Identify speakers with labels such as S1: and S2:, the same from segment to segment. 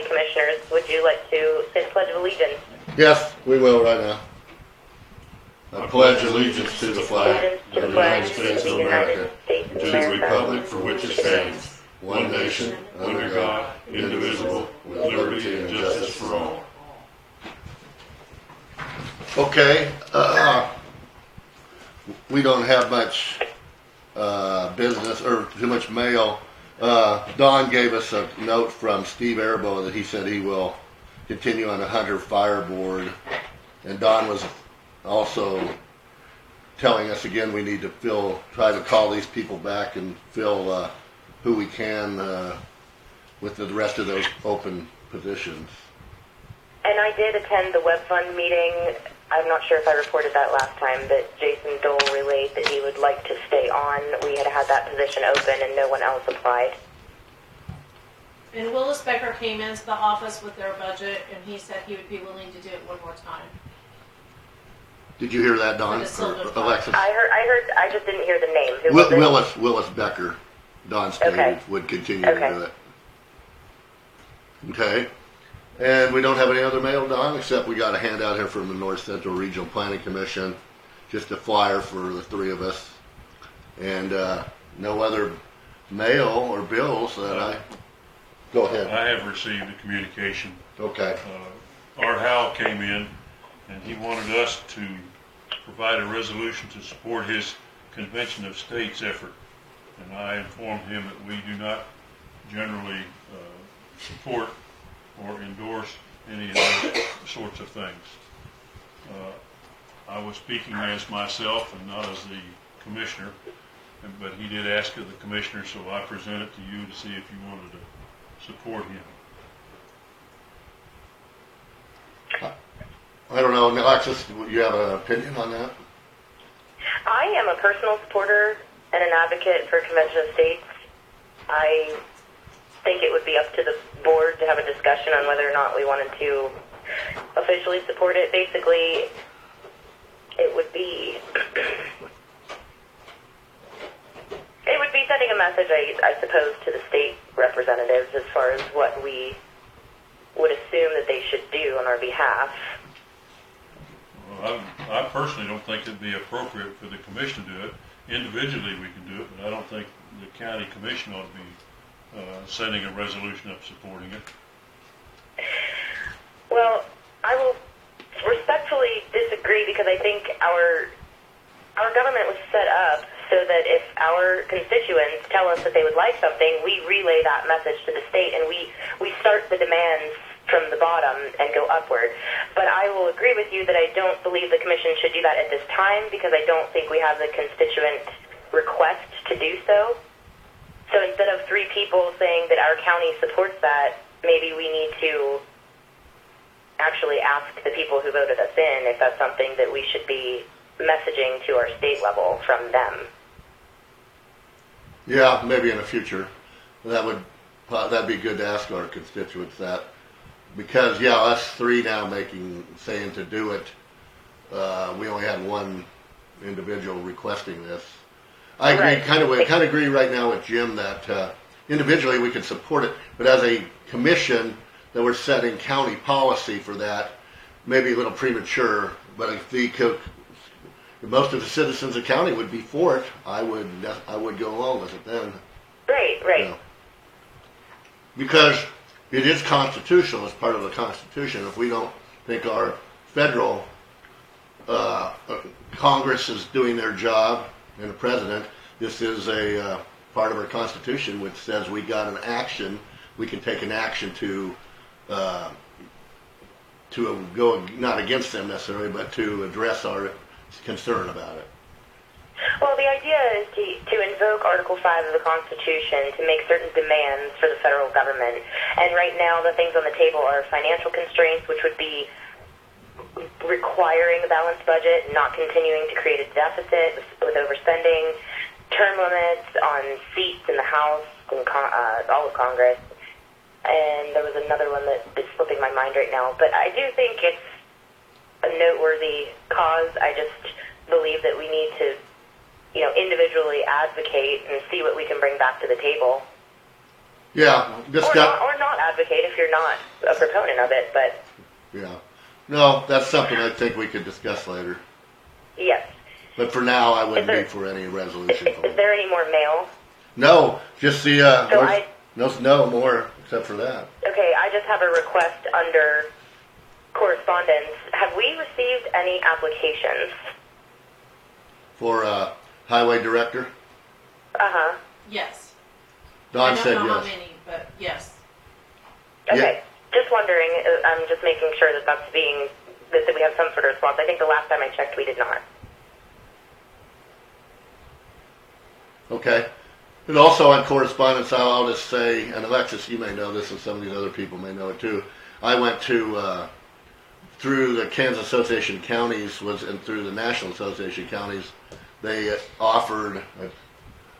S1: Commissioners, would you like to say the Pledge of Allegiance?
S2: Yes, we will right now. I pledge allegiance to the flag of the United States of America, and to the republic for which it stands, one nation, under God, indivisible, with liberty and justice for all. Okay, we don't have much business or too much mail. Don gave us a note from Steve Erbo that he said he will continue on the Hunter Fire Board, and Don was also telling us again we need to try to call these people back and fill who we can with the rest of those open positions. And
S1: I did attend the Web Fund meeting. I'm not sure if I reported that last time, but Jason Dole relayed that he would like to stay on. We had had that position open and no one else applied.
S3: And Willis Becker came into the office with their budget, and he said he would be willing to do it one more time.
S2: Did you hear that, Don? Or Alexis?
S1: I heard. I just didn't hear the name. Who was it?
S2: Willis Becker. Don stated would continue to do it. Okay. And we don't have any other mail, Don, except we got a handout here from the North Central Regional Planning Commission, just a flyer for the three of us, and no other mail or bills that I. Go ahead.
S4: I have received a communication.
S2: Okay.
S4: Art Howell came in, and he wanted us to provide a resolution to support his Convention of States effort, and I informed him that we do not generally support or endorse any of those sorts of things. I was speaking as myself and not as the commissioner, but he did ask of the commissioner, so I present it to you to see if you wanted to support him.
S2: I don't know, Alexis, do you have an opinion on that?
S1: I am a personal supporter and an advocate for Convention of States. I think it would be up to the board to have a discussion on whether or not we wanted to officially support it. Basically, it would be sending a message, I suppose, to the state representatives as far as what we would assume that they should do on our behalf.
S4: Well, I personally don't think it'd be appropriate for the commission to do it. Individually we can do it, but I don't think the county commission ought to be sending a resolution up supporting it.
S1: Well, I will respectfully disagree because I think our government was set up so that if our constituents tell us that they would like something, we relay that message to the state and we start the demands from the bottom and go upward. But I will agree with you that I don't believe the commission should do that at this time because I don't think we have the constituent request to do so. So instead of 3 people saying that our county supports that, maybe we need to actually ask the people who voted us in if that's something that we should be messaging to our state level from them.
S2: Yeah, maybe in the future. That'd be good to ask our constituents that. Because, yeah, us 3 now saying to do it, we only had 1 individual requesting this. I agree,
S1: right.
S2: kind of agree right now with Jim that individually we could support it, but as a commission that we're setting county policy for that, maybe a little premature. But if most of the citizens of the county would be for it, I would go along with it then.
S1: Right.
S2: You know. Because it is constitutional, it's part of the Constitution. If we don't think our federal Congress is doing their job and the president, this is a part of our Constitution which says we got an action, we can take an action to go not against them necessarily, but to address our concern about it.
S1: Well, the idea is to invoke Article 5 of the Constitution to make certain demands for the federal government. And right now, the things on the table are financial constraints, which would be requiring a balanced budget, not continuing to create a deficit with overspending, term limits on seats in the House and all of Congress. And there was another one that is slipping my mind right now. But I do think it's a noteworthy cause. I just believe that we need to, individually advocate and see what we can bring back to the table.
S2: Yeah, just
S1: or not advocate if you're not a proponent of it, but
S2: yeah. No, that's something I think we could discuss later.
S1: yes.
S2: But for now, I wouldn't be for any resolution.
S1: Is there any more mail?
S2: No, just the,
S1: So
S2: no more except for that.
S1: Okay, I just have a request under correspondence. Have we received any applications?
S2: For highway director?
S1: Uh-huh.
S3: Yes.
S2: Don
S3: I don't
S2: said
S3: know how
S2: yes.
S3: many, but yes.
S1: Okay. Just wondering, I'm just making sure that that we have some sort of response. I think the last time I checked, we did not.
S2: Okay. And also on correspondence, I'll just say, and Alexis, you may know this, and some of these other people may know it too. I went to, through the Kansas Association of Counties, and through the National Association of Counties, they offered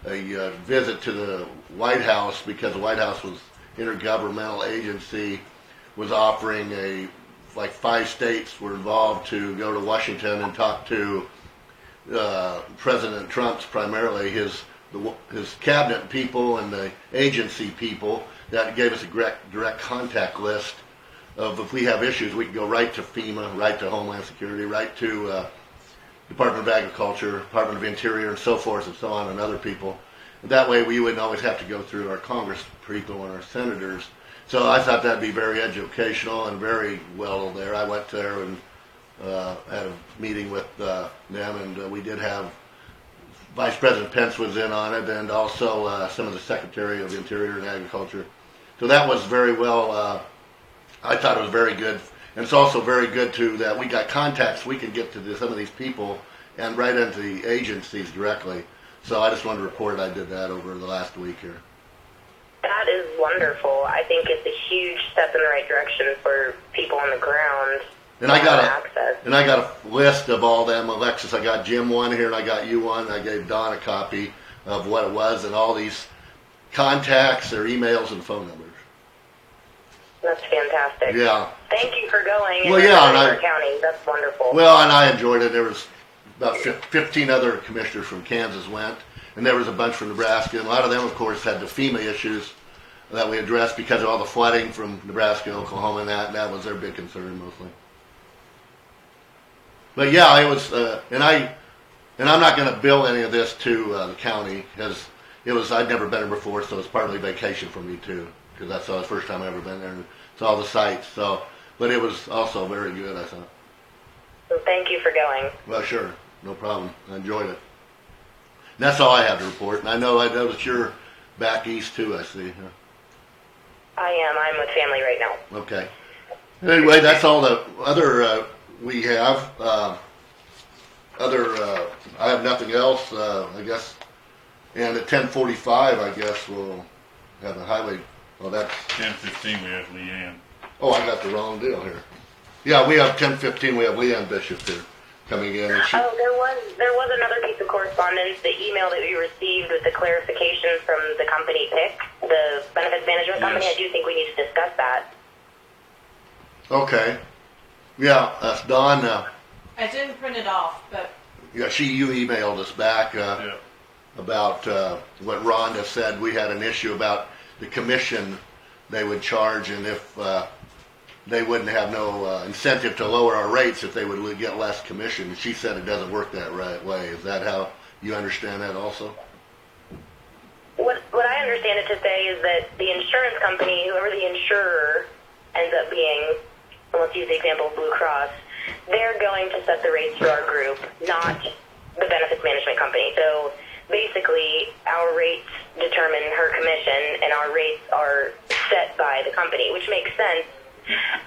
S2: a visit to the White House because the White House was intergovernmental agency, was offering like 5 states were involved to go to Washington and talk to President Trump's primarily his cabinet people and the agency people. That gave us a direct contact list of if we have issues, we can go right to FEMA, right to Homeland Security, right to Department of Agriculture, Department of Interior, and so forth and so on, and other people. That way we wouldn't always have to go through our Congress people and our senators. So I thought that'd be very educational and very well there. I went there and had a meeting with them, and we did have Vice President Pence was in on it, and also some of the Secretary of Interior and Agriculture. So that was very well, I thought it was very good. And it's also very good, too, that we got contacts. We can get to some of these people and right into the agencies directly. So I just wanted to report I did that over the last week here.
S1: That is wonderful. I think it's a huge step in the right direction for people on the ground.
S2: And I got
S1: access.
S2: And I got a list of all them. Alexis, I got Jim one here, and I got you one. I gave Don a copy of what it was, and all these contacts, their emails, and phone numbers.
S1: That's fantastic.
S2: Yeah.
S1: Thank you for going.
S2: Well, yeah, and
S1: our county. That's wonderful.
S2: Well, and I enjoyed it. There was about 15 other commissioners from Kansas went, and there was a bunch from Nebraska. And a lot of them, of course, had the FEMA issues that we addressed because of all the flooding from Nebraska, Oklahoma, and that was their big concern mostly. But yeah, it was, and I'm not going to bill any of this to the county because I'd never been there before, so it's partly vacation for me too, because that's the first time I've ever been there and saw the sights. So, but it was also very good, I thought.
S1: Well, thank you for going.
S2: Well, sure, no problem. I enjoyed it. And that's all I have to report. And I know that you're back east too. I see. Huh?
S1: I am. I'm with family right now.
S2: Okay. Anyway, that's all the other. We have I have nothing else, I guess. And at 10:45, I guess we'll have the highway. Well, that's
S4: 10:15. We have Leann.
S2: Oh, I got the wrong deal here. Yeah, we have 10:15. We have Leann Bishop here coming in. And
S1: there was another piece of correspondence. The email that we received with the clarification from the company PIC, the benefits management company.
S4: Yes.
S1: I do think we need to discuss that.
S2: Okay. Yeah, that's Dawn.
S3: I didn't print it off, but
S2: Yeah, you emailed us back about what Rhonda said. We had an issue about the commission they would charge, and if they wouldn't have no incentive to lower our rates if they would get less commission. She said it doesn't work that right way. Is that how you understand that also?
S1: What I understand it to say is that the insurance company, whoever the insurer ends up being, let's use the example of Blue Cross, they're going to set the rates for our group, not the benefits management company. So basically, our rates determine her commission, and our rates are set by the company, which makes sense.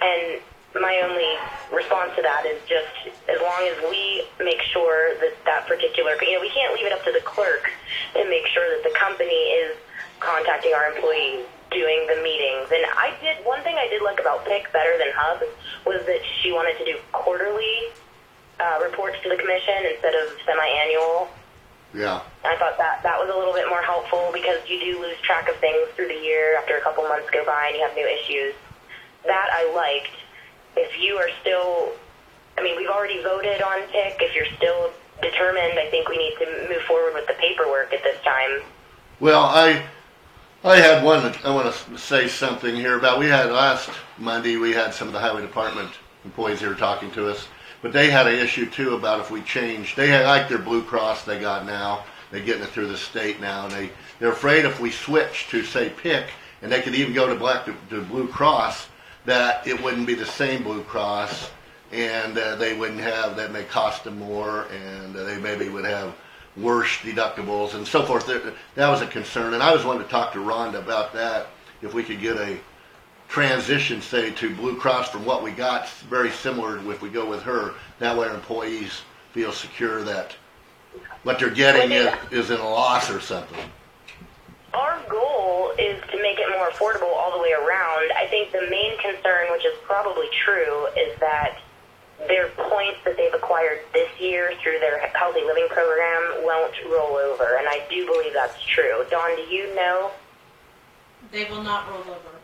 S1: And my only response to that is just as long as we make sure that particular, we can't leave it up to the clerk to make sure that the company is contacting our employees, doing the meetings. And one thing I did like about PIC better than Hub was that she wanted to do quarterly reports to the commission instead of semi-annual.
S2: Yeah.
S1: I thought that was a little bit more helpful because you do lose track of things through the year after a couple months go by and you have new issues. That I liked. If you are still, we've already voted on PIC. If you're still determined, I think we need to move forward with the paperwork at this time.
S2: Well, I had one, I want to say something here about, we had last Monday, we had some of the highway department employees here talking to us, but they had an issue too about if we changed, they had like their Blue Cross they got now, they're getting it through the state now, and they're afraid if we switch to say PIC, and they could even go to Blue Cross, that it wouldn't be the same Blue Cross, and they wouldn't have, that may cost them more, and they maybe would have worse deductibles and so forth. That was a concern, and I was wanting to talk to Rhonda about that, if we could get a transition, say, to Blue Cross from what we got, very similar if we go with her. That way our employees feel secure that what they're getting isn't a loss or something.
S1: Our goal is to make it more affordable all the way around. I think the main concern, which is probably true, is that their points that they've acquired this year through their healthy living program won't roll over, and I do believe that's true. Dawn, do you know?
S3: They will not roll over.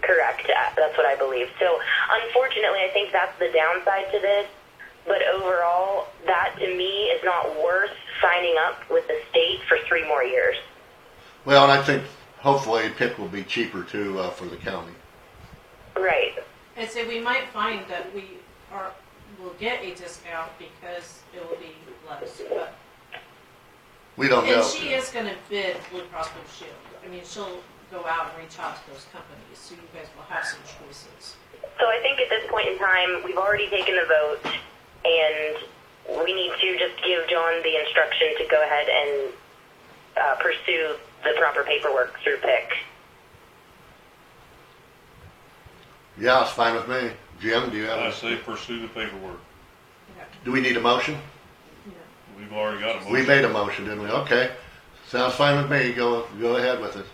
S1: Correct. That's what I believe. So, unfortunately, I think that's the downside to this. But overall, that to me is not worth signing up with the state for 3 more years.
S2: Well, and I think hopefully PIC will be cheaper too for the county.
S1: Right.
S3: And so we might find that we'll get a discount because it will be less. But,
S2: We don't know.
S3: and she is going to bid Blue Cross Blue Shield. I mean, she'll go out and reach out to those companies, so you guys will have some choices.
S1: So I think at this point in time, we've already taken the vote, and we need to just give John the instruction to go ahead and pursue the proper paperwork through PIC.
S2: Yeah, it's fine with me. Jim, do you have
S4: I say pursue the paperwork.
S2: Do we need a motion?
S4: We've already got a motion.
S2: We made a motion, didn't we? Okay. Sounds fine with me. Go ahead with it.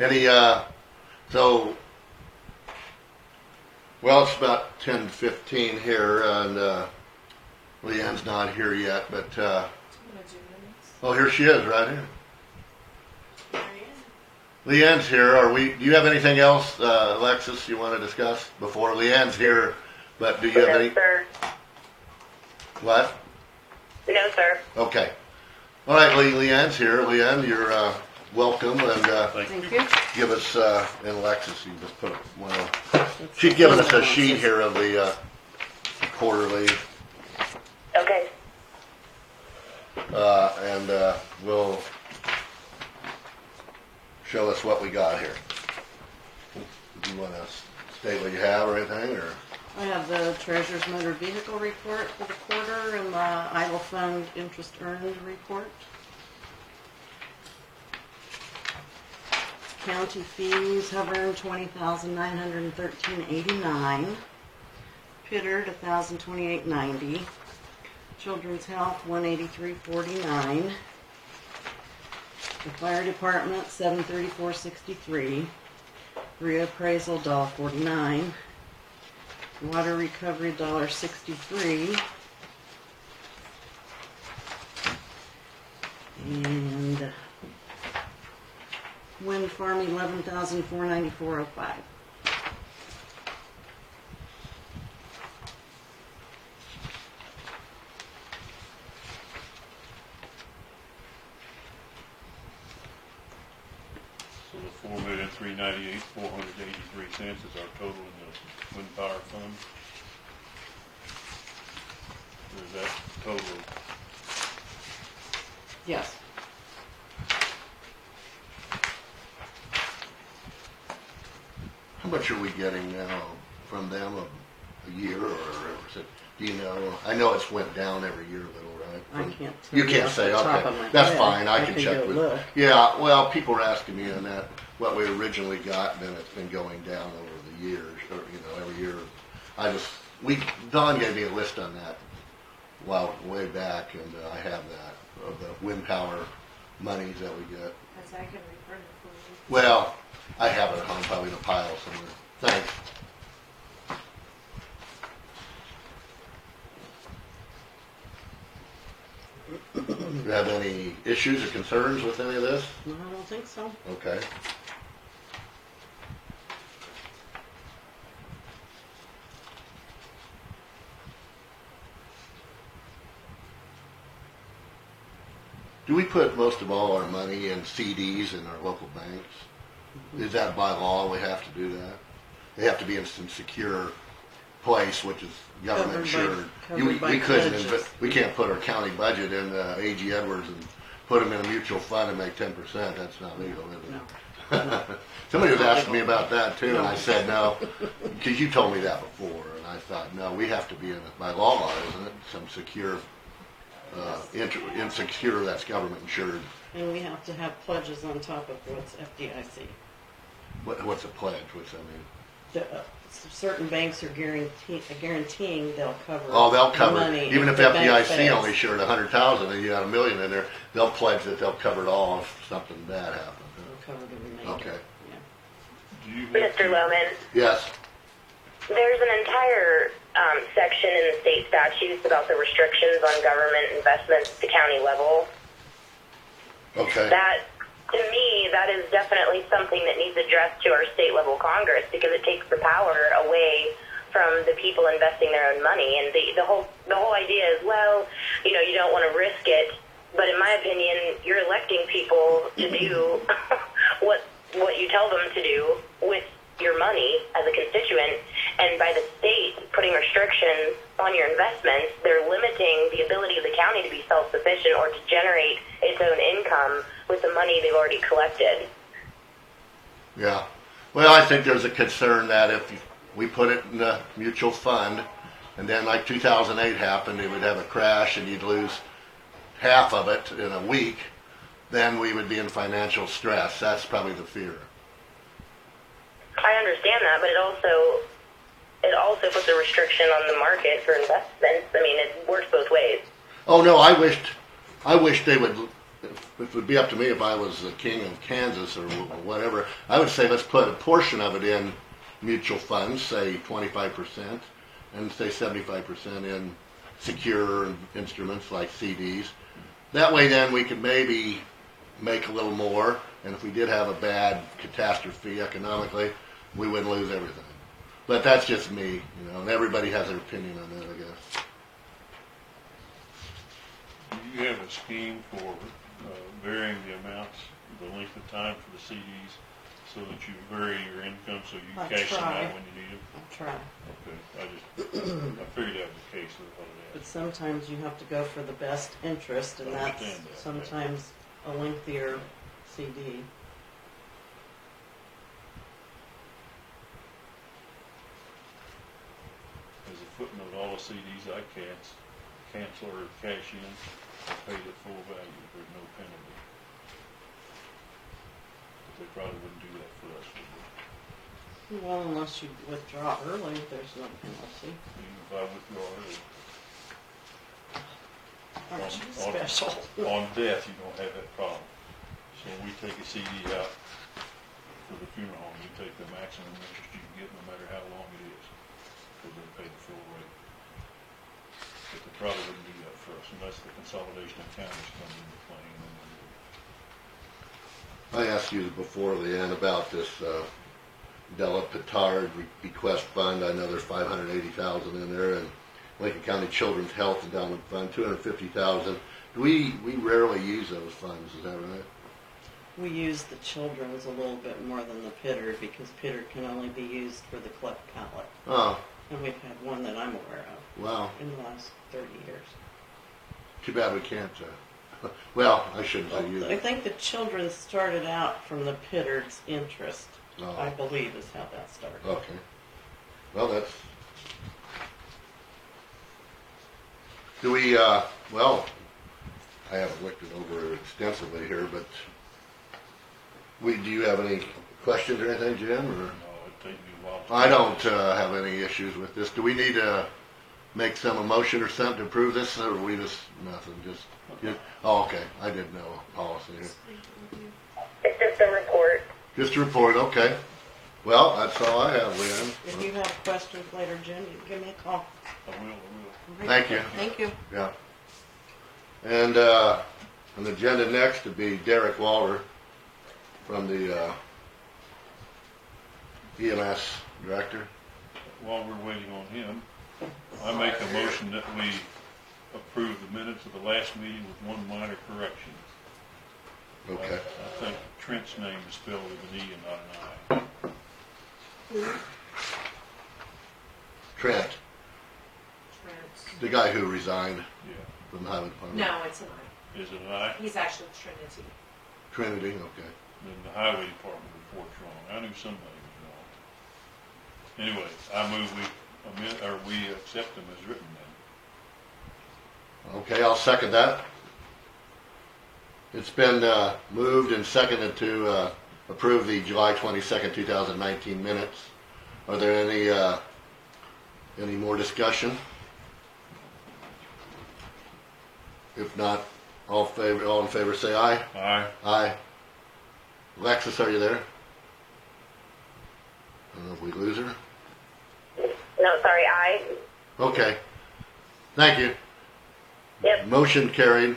S2: Any, well, it's about 10:15 here, and Leann's not here yet, but, oh, here she is, right here. Leann's here. Do you have anything else, Alexis, you want to discuss before? Leann's here, but do you have any?
S1: No, sir.
S2: What?
S1: No, sir.
S2: Okay. All right, Leann's here. Leann, you're welcome, and
S5: Thank you.
S2: give us, and Alexis, you just put one on. She's given us a sheet here of the quarterly,
S1: Okay.
S2: and we'll show us what we got here. Do you want to state what you have or anything, or?
S5: I have the treasurer's motor vehicle report for the quarter and the idle fund interest earned report. County fees hovering $20,913.89. Pittered $1,028.90. Children's health $183.49. The fire department $734.63. Reappraisal $1.49. Water recovery $1.63. And wind farm $11,494.05.
S4: So the $4,398,483 is our total in the wind power fund. Or is that total?
S5: Yes.
S2: How much are we getting now from them a year, or is it, do you know? I know it's went down every year a little, right?
S5: I can't tell
S2: You can't
S5: off
S2: say,
S5: the top
S2: okay.
S5: of my
S2: That's
S5: head.
S2: fine, I can check
S5: go
S2: with.
S5: look.
S2: Yeah, well, people are asking me on that, what we originally got, and then it's been going down over the years, or, every year. Don gave me a list on that way back, and I have that, of the wind power monies that we get.
S3: As I can refer it for you.
S2: Well, I have it at home, probably in a pile somewhere. Thanks. Do you have any issues or concerns with any of this?
S5: No, I don't think so.
S2: Okay. Do we put most of all our money in CDs in our local banks? Is that by law we have to do that? They have to be in some secure place, which is government insured. We can't put our county budget in A.G. Edwards and put them in a mutual fund and make 10%. That's not legal, is it?
S5: No.
S2: Somebody was asking me about that too, and I said no, because you told me that before, and I thought no, we have to be in by law, isn't it? Some secure, insecure that's government insured.
S5: And we have to have pledges on top of what's FDIC.
S2: What's a pledge? What's that mean?
S5: Certain banks are guaranteeing they'll cover.
S2: Oh, they'll
S5: the
S2: cover
S5: money
S2: even if
S5: the bank
S2: FDIC
S5: fails.
S2: only shared 100,000 and you got $1 million in there. They'll pledge that they'll cover it all if something bad happens.
S5: They'll cover the remainder.
S2: Okay.
S5: Yeah.
S1: Mr. Lohman,
S2: Yes.
S1: there's an entire section in the state statutes about the restrictions on government investments at the county level.
S2: Okay.
S1: That, to me, that is definitely something that needs addressed to our state level Congress because it takes the power away from the people investing their own money. And the whole idea is, well, you know, you don't want to risk it. But in my opinion, you're electing people to do what you tell them to do with your money as a constituent, and by the state putting restrictions on your investments, they're limiting the ability of the county to be self-sufficient or to generate its own income with the money they've already collected.
S2: Yeah. Well, I think there's a concern that if we put it in a mutual fund, and then like 2008 happened, it would have a crash and you'd lose half of it in a week, then we would be in financial stress. That's probably the fear.
S1: I understand that, but it also puts a restriction on the market for investments. I mean, it works both ways.
S2: Oh no, I wish they would. If it would be up to me, if I was the king of Kansas or whatever, I would say let's put a portion of it in mutual funds, say 25%, and say 75% in secure instruments like CDs. That way, then we could maybe make a little more, and if we did have a bad catastrophe economically, we wouldn't lose everything. But that's just me, you know, and everybody has their opinion on that, I guess.
S4: Do you have a scheme for varying the amounts, the length of time for the CDs, so that you vary your income so you
S5: I
S4: cash them
S5: try.
S4: out when you need them?
S5: I'll try.
S4: Okay, I figured that was the case with what it
S5: But
S4: is.
S5: sometimes you have to go for the best interest, and
S4: I
S5: that's
S4: understand that.
S5: sometimes a lengthier CD.
S4: As a footnote, all the CDs I cancel or cash in, I paid at full value, there's no penalty. But they probably wouldn't do that for us, would they?
S5: Well, unless you withdraw early, there's no penalty.
S4: Even if I withdraw early.
S5: Aren't you
S4: On-
S5: special?
S4: On death, you don't have that problem. So when we take a CD out for the funeral home, we take the maximum interest you can get no matter how long it is, because they pay the full rate. But they probably wouldn't do that for us unless the consolidation of counties comes into play. And then they do.
S2: I asked you before, Leann, about this Della Petard bequest fund. I know there's $580,000 in there, and Lincoln County Children's Health Endowment Fund, $250,000. We rarely use those funds. Is that right?
S5: We use the children's a little bit more than the Pittard because Pittard can only be used for the cleft palate.
S2: Oh,
S5: And we've had one that I'm aware of
S2: wow.
S5: in the last 30 years.
S2: Too bad we can't. Well, I shouldn't say use
S5: I
S2: it.
S5: think the children started out from the Pittard's interest,
S2: Oh.
S5: I believe is how that started.
S2: Okay. Well, that's. Do we? Well, I haven't looked it over extensively here, but do you have any questions or anything, Jim? Or?
S4: No, it'd take me a while.
S2: I don't have any issues with this. Do we need to make some motion or something to approve this, or we just nothing? Oh, okay. I didn't know policy here.
S1: It's just a report.
S2: Just a report. Okay. Well, that's all I have, Leann.
S5: If you have questions later, Jim, you can give me a call.
S4: I will.
S2: Thank you.
S5: Thank you.
S2: Yeah. And on the agenda next would be Derek Waller from the EMS director.
S4: While we're waiting on him, I make a motion that we approve the minutes of the last meeting with one minor correction.
S2: Okay.
S4: I think Trent's name is spelled with an E and not an I.
S2: Trent,
S3: Trent.
S2: the guy who resigned
S4: Yeah.
S2: from the highway department.
S3: No, it's an I.
S4: Is it an I?
S3: He's actually Trinity.
S2: Trinity, okay.
S4: Then the highway department report's wrong. I knew somebody was wrong. Anyway, I move we accept them as written then.
S2: Okay, I'll second that. It's been moved and seconded to approve the July 22nd, 2019 minutes. Are there any more discussion? If not, all in favor say aye.
S4: Aye.
S2: Aye. Alexis, are you there? I don't know if we lose her.
S1: No, sorry, I.
S2: Okay. Thank you.
S1: Yep.
S2: Motion carried.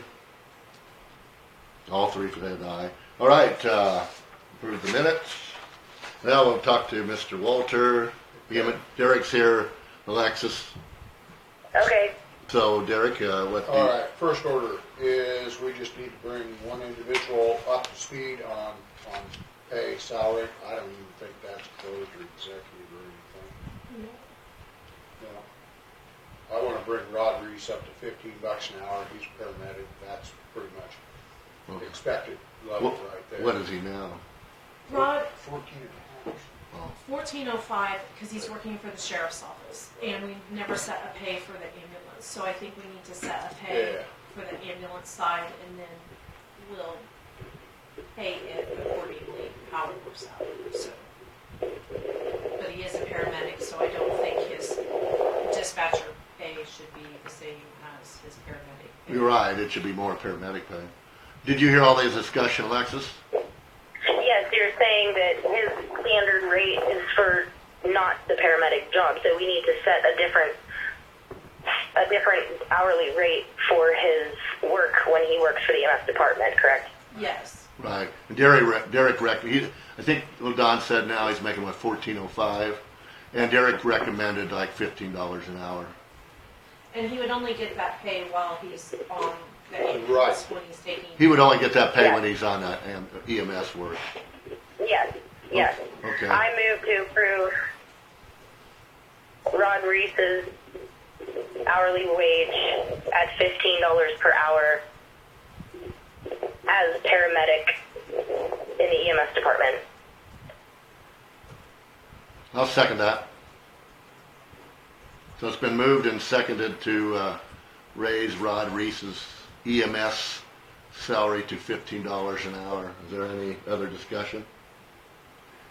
S2: All three said aye. All right, approve the minutes. Now we'll talk to Mr. Walter. Derek's here, Alexis.
S1: Okay.
S2: So, Derek, what?
S6: All right, first order is we just need to bring one individual up to speed on pay, salary. I don't even think that's closed or executive or anything. No. I want to bring Rod Reese up to $15 an hour. He's a paramedic. That's pretty much expected level right there.
S2: What is he now?
S3: Rod,
S6: 14 and a half.
S3: 1405, because he's working for the sheriff's office, and we never set a pay for the ambulance, so I think we need to set a pay for the ambulance side, and then we'll pay it accordingly how it works out. So, but he is a paramedic, so I don't think his dispatcher pay should be the same as his paramedic pay.
S2: You're right, it should be more paramedic pay. Did you hear all this discussion, Alexis?
S1: Yes, you're saying that his standard rate is for not the paramedic job, so we need to set a different hourly rate for his work when he works for the EMS department, correct?
S3: Yes.
S2: Right. And Derek I think Ladonna said now he's making, what, $14.05? And Derek recommended like $15 an hour.
S3: And he would only get that pay while he's on the ambulance
S6: Right.
S3: when he's taking.
S2: He would only get that pay
S1: Yeah.
S2: when he's on that EMS work.
S1: Yes, yes.
S2: Okay.
S1: I move to approve Rod Reese's hourly wage at $15 per hour as paramedic in the EMS department.
S2: I'll second that. So it's been moved and seconded to raise Rod Reese's EMS salary to $15 an hour. Is there any other discussion?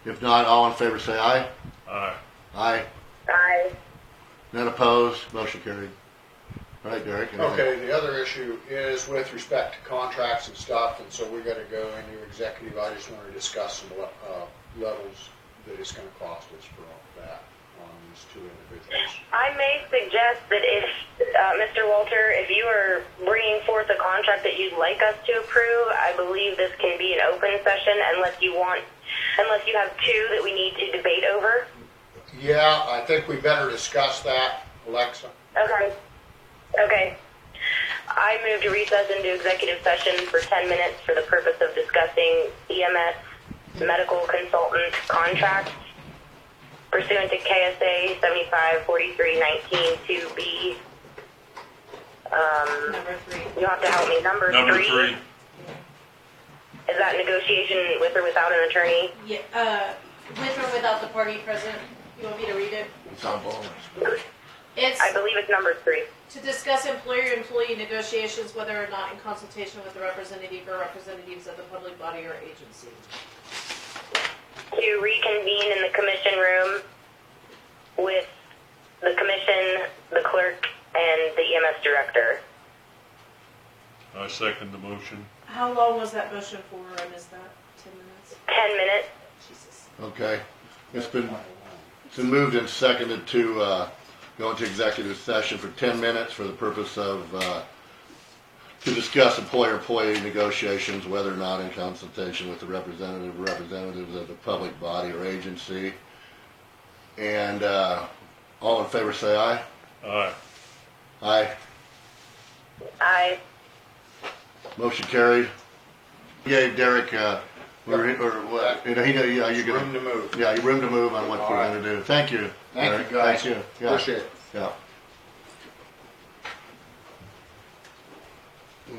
S2: If not, all in favor say aye.
S4: Aye.
S2: Aye.
S1: Aye.
S2: None opposed. Motion carried. All right, Derek. anything?
S6: Okay, the other issue is with respect to contracts and stuff, and so we got to go into executive. I just want to discuss some levels that it's going to cost us for all that on these two individuals.
S1: I may suggest that if, Mr. Walter, if you are bringing forth a contract that you'd like us to approve, I believe this can be an open session unless you have two that we need to debate over.
S6: Yeah, I think we better discuss that, Alexa.
S1: Okay. I move to recess into executive session for 10 minutes for the purpose of discussing EMS medical consultant contracts pursuant to KSA 754319 2B.
S3: Number 3.
S1: You'll have to help me. Number three. Is that negotiation with or without an attorney?
S3: Yeah, with or without the party present. You want me to read it?
S2: It's on board.
S3: It's
S1: I believe it's number 3.
S3: to discuss employer-employee negotiations, whether or not in consultation with the representative or representatives of the public body or agency.
S1: To reconvene in the commission room with the commission, the clerk, and the EMS director.
S4: I second the motion.
S3: How long was that motion for? I missed that. 10 minutes?
S1: 10 minutes.
S3: Jesus.
S2: Okay. It's been moved and seconded to go into executive session for 10 minutes for the purpose of to discuss employer-employee negotiations, whether or not in consultation with the representatives of the public body or agency. And all in favor say aye.
S4: Aye.
S2: Aye.
S1: Aye.
S2: Motion carried. gave Derek, or what, you know, yeah, you're
S6: Room to
S2: gonna,
S6: move.
S2: yeah, you room to move on what
S6: All
S2: we're
S6: right.
S2: gonna do. Thank you.
S6: Thank
S2: Derek.
S6: you, guys.
S2: Thank you. Yeah.
S6: Appreciate it.
S2: Yeah.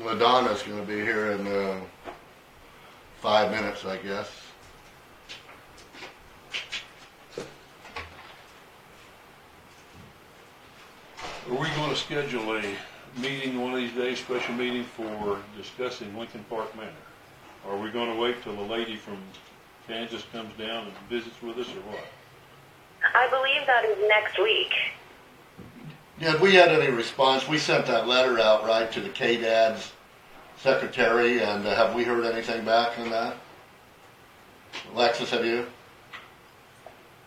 S2: Ladonna's gonna be here in 5 minutes, I guess.
S4: Are we gonna schedule a meeting one of these days, special meeting for discussing Lincoln Park Manor? Or are we gonna wait till the lady from Kansas comes down and visits with us, or what?
S1: I believe that is next week.
S2: Did we had any response? We sent that letter out, right, to the KDAD's secretary, and have we heard anything back on that? Alexis, have you?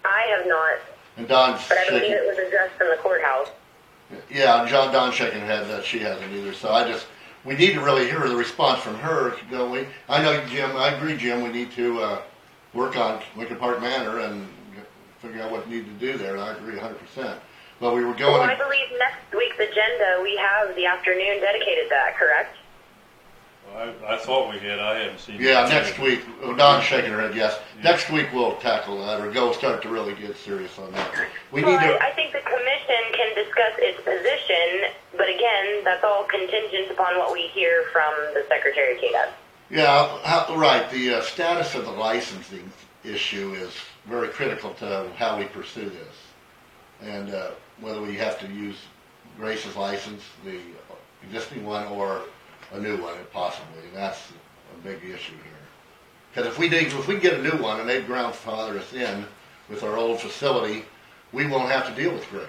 S1: I have not,
S2: And Don's
S1: but I believe
S2: shaking.
S1: it was addressed from the courthouse.
S2: Yeah, Don's shaking her head that she hasn't either. So we need to really hear the response from her, don't we? I know, Jim, I agree, Jim, we need to work on Lincoln Park Manor and figure out what we need to do there. I agree 100%. But we were going
S1: Well, I believe next week's agenda, we have the afternoon dedicated to that, correct?
S4: I thought we had, I haven't seen.
S2: Yeah,
S4: it.
S2: next week, Don's shaking her head, yes. Next week we'll tackle that, or start to really get serious on that. We
S1: Well,
S2: need to,
S1: I think the commission can discuss its position, but again, that's all contingent upon what we hear from the Secretary of KDAD.
S2: yeah, right, the status of the licensing issue is very critical to how we pursue this. And whether we have to use Grace's license, the existing one, or a new one, possibly, and that's a big issue here. Because if we get a new one and they grandfather us in with our old facility, we won't have to deal with Grace.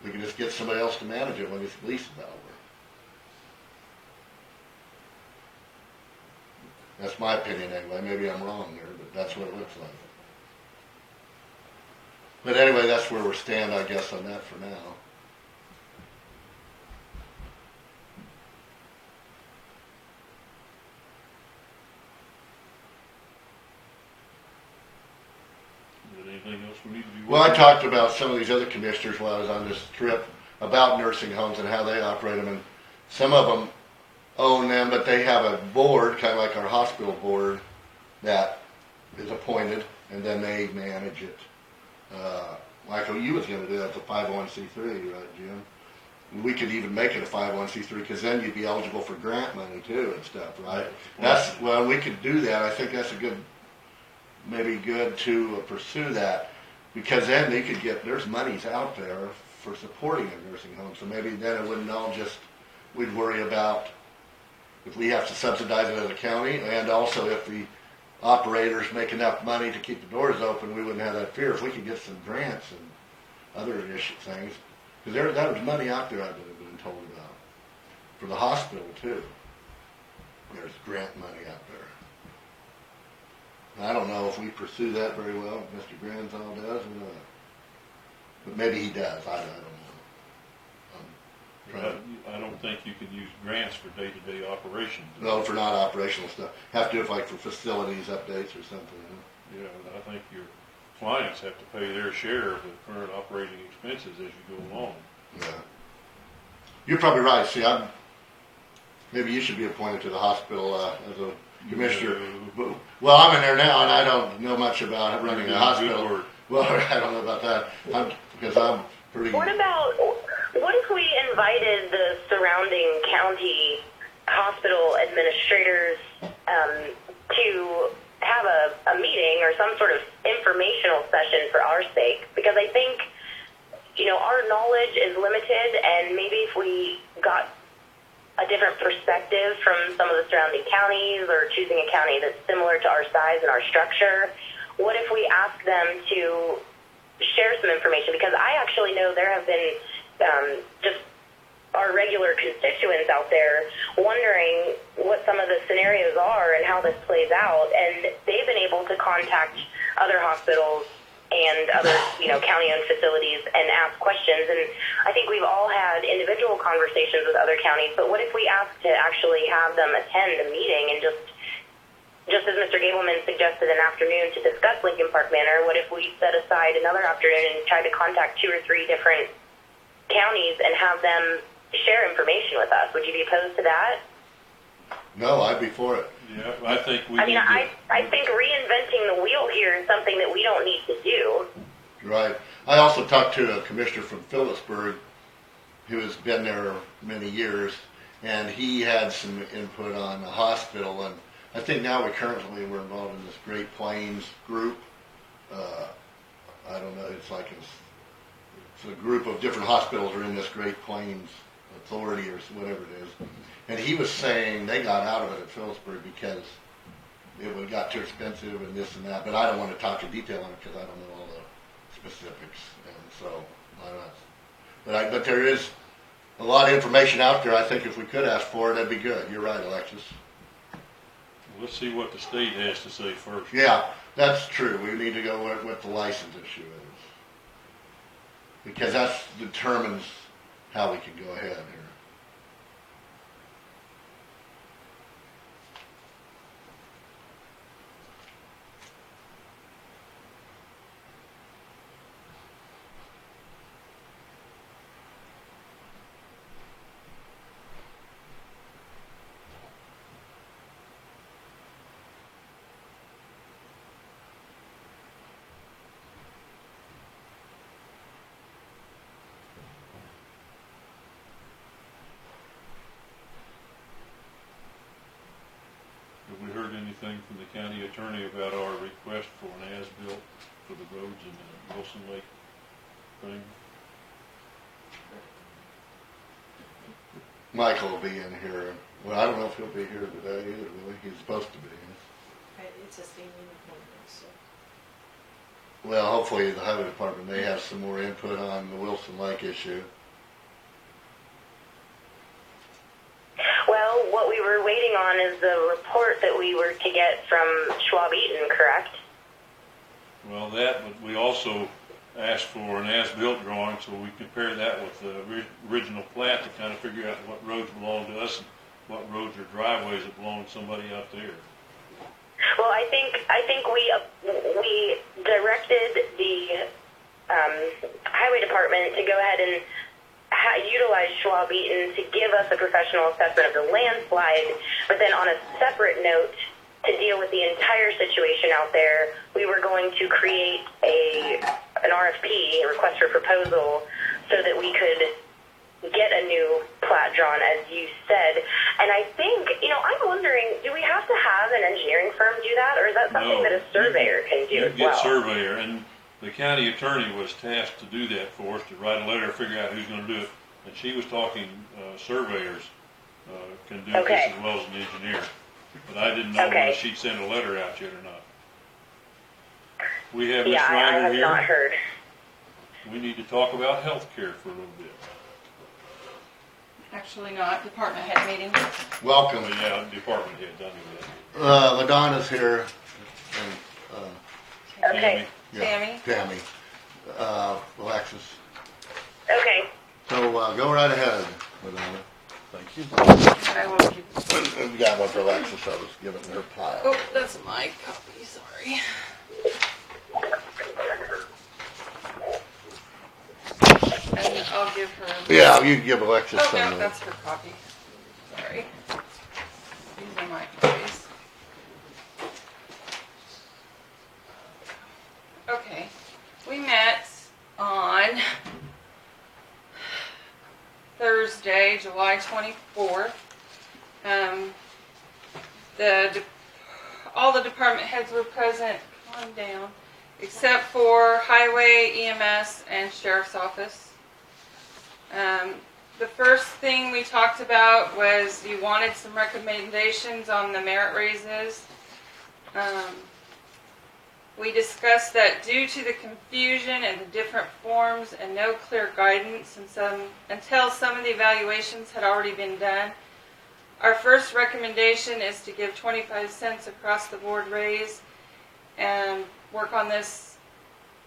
S2: We can just get somebody else to manage it when this lease is over. That's my opinion anyway. Maybe I'm wrong there, but that's what it looks like. But anyway, that's where we stand, I guess, on that for now.
S4: Is there anything else we need to do?
S2: Well, I talked about some of these other commissioners while I was on this trip about nursing homes and how they operate them, and some of them own them, but they have a board, kind of like our hospital board, that is appointed, and then they manage it. Michael, you was going to do that to 501c3, right, Jim? We could even make it a 501c3, because then you'd be eligible for grant money too and stuff, right? Well, we could do that. I think that's maybe good to pursue that, because then they could there's monies out there for supporting a nursing home, so maybe then it wouldn't all we'd worry about if we have to subsidize it as a county, and also if the operators make enough money to keep the doors open, we wouldn't have that fear. If we could get some grants and other things, because that was money out there I've been told about. For the hospital too, there's grant money out there. I don't know if we pursue that very well, if Mr. Granthal does or not. But maybe he does, I don't know.
S4: I don't think you can use grants for day-to-day operations.
S2: No, for not operational stuff. Have to do it like for facilities updates or something.
S4: Yeah, and I think your clients have to pay their share of the current operating expenses as you go along.
S2: Yeah. You're probably right. See, maybe you should be appointed to the hospital as a commissioner.
S4: No.
S2: Well, I'm in there now, and I don't know much about running a
S4: Good
S2: hospital.
S4: work.
S2: Well, I don't know about that. Because I'm pretty...
S1: What if we invited the surrounding county hospital administrators to have a meeting or some sort of informational session for our sake? Because I think, our knowledge is limited, and maybe if we got a different perspective from some of the surrounding counties, or choosing a county that's similar to our size and our structure, what if we ask them to share some information? Because I actually know there have been just our regular constituents out there wondering what some of the scenarios are and how this plays out, and they've been able to contact other hospitals and other county-owned facilities and ask questions. And I think we've all had individual conversations with other counties, but what if we ask to actually have them attend a meeting and just as Mr. Gableman suggested, an afternoon to discuss Lincoln Park Manor? What if we set aside another afternoon and try to contact 2 or 3 different counties and have them share information with us? Would you be opposed to that?
S2: No, I'd be for it.
S4: Yeah, I think we
S1: I
S4: need
S1: mean,
S4: to.
S1: I think reinventing the wheel here is something that we don't need to do.
S2: Right. I also talked to a commissioner from Phillipsburg who has been there many years, and he had some input on the hospital. And I think now we're involved in this Great Plains group. I don't know. It's like it's a group of different hospitals are in this Great Plains Authority or whatever it is. And he was saying they got out of it at Phillipsburg because it got too expensive and this and that. But I don't want to talk in detail on it because I don't know all the specifics. And so I don't know. But there is a lot of information out there. I think if we could ask for it, that'd be good. You're right, Alexis.
S4: Let's see what the state has to say first.
S2: Yeah, that's true. We need to go with what the license issue is. Because that determines how we can go ahead here.
S4: Have we heard anything from the county attorney about our request for an as-built for the roads in the Wilson Lake thing?
S2: Michael will be in here. Well, I don't know if he'll be here today either, will he? He's supposed to be.
S3: It's a standing appointment, so.
S2: Well, hopefully the highway department may have some more input on the Wilson Lake issue.
S1: Well, what we were waiting on is the report that we were to get from Schwab Eaton, correct?
S4: Well, that, but we also asked for an as-built drawing so we compare that with the original plat to kind of figure out what roads belong to us and what roads are driveways that belong to somebody out there.
S1: Well, I think we directed the highway department to go ahead and utilize Schwab Eaton to give us a professional assessment of the landslide, but then on a separate note, to deal with the entire situation out there, we were going to create an RFP, a request for proposal, so that we could get a new plat drawn, as you said. And I think, I'm wondering, do we have to have an engineering firm do that, or is that something that a surveyor can do
S4: You
S1: as
S4: get
S1: well?
S4: surveyor, and the county attorney was tasked to do that for us, to write a letter, figure out who's going to do it. And she was talking surveyors can do this as well as an engineer. But I didn't know whether she'd sent a letter out yet or not. We have Ms.
S1: I
S4: Reinert
S1: have
S4: here.
S1: not heard.
S4: We need to talk about health care for a little bit.
S5: Actually not, department head meeting.
S2: Welcome.
S4: Well, yeah, department head, doesn't he?
S2: Ladonna's here. And,
S1: Okay.
S5: Tammy.
S2: Alexis.
S1: Okay.
S2: So go right ahead, Ladonna.
S4: Thank you.
S5: I will give.
S2: We got one for Alexis. I was giving her pile.
S5: Oh, that's my copy, sorry. And I'll give her.
S2: Yeah, you can give Alexis
S5: Oh,
S2: some.
S5: no, that's her copy. Sorry. These are my copies. Okay. We met on Thursday, July 24th. All the department heads were present, calm down, except for Highway, EMS, and Sheriff's Office. The first thing we talked about was you wanted some recommendations on the merit raises. We discussed that due to the confusion and the different forms and no clear guidance until some of the evaluations had already been done, our first recommendation is to give 25 cents across the board raise and work on this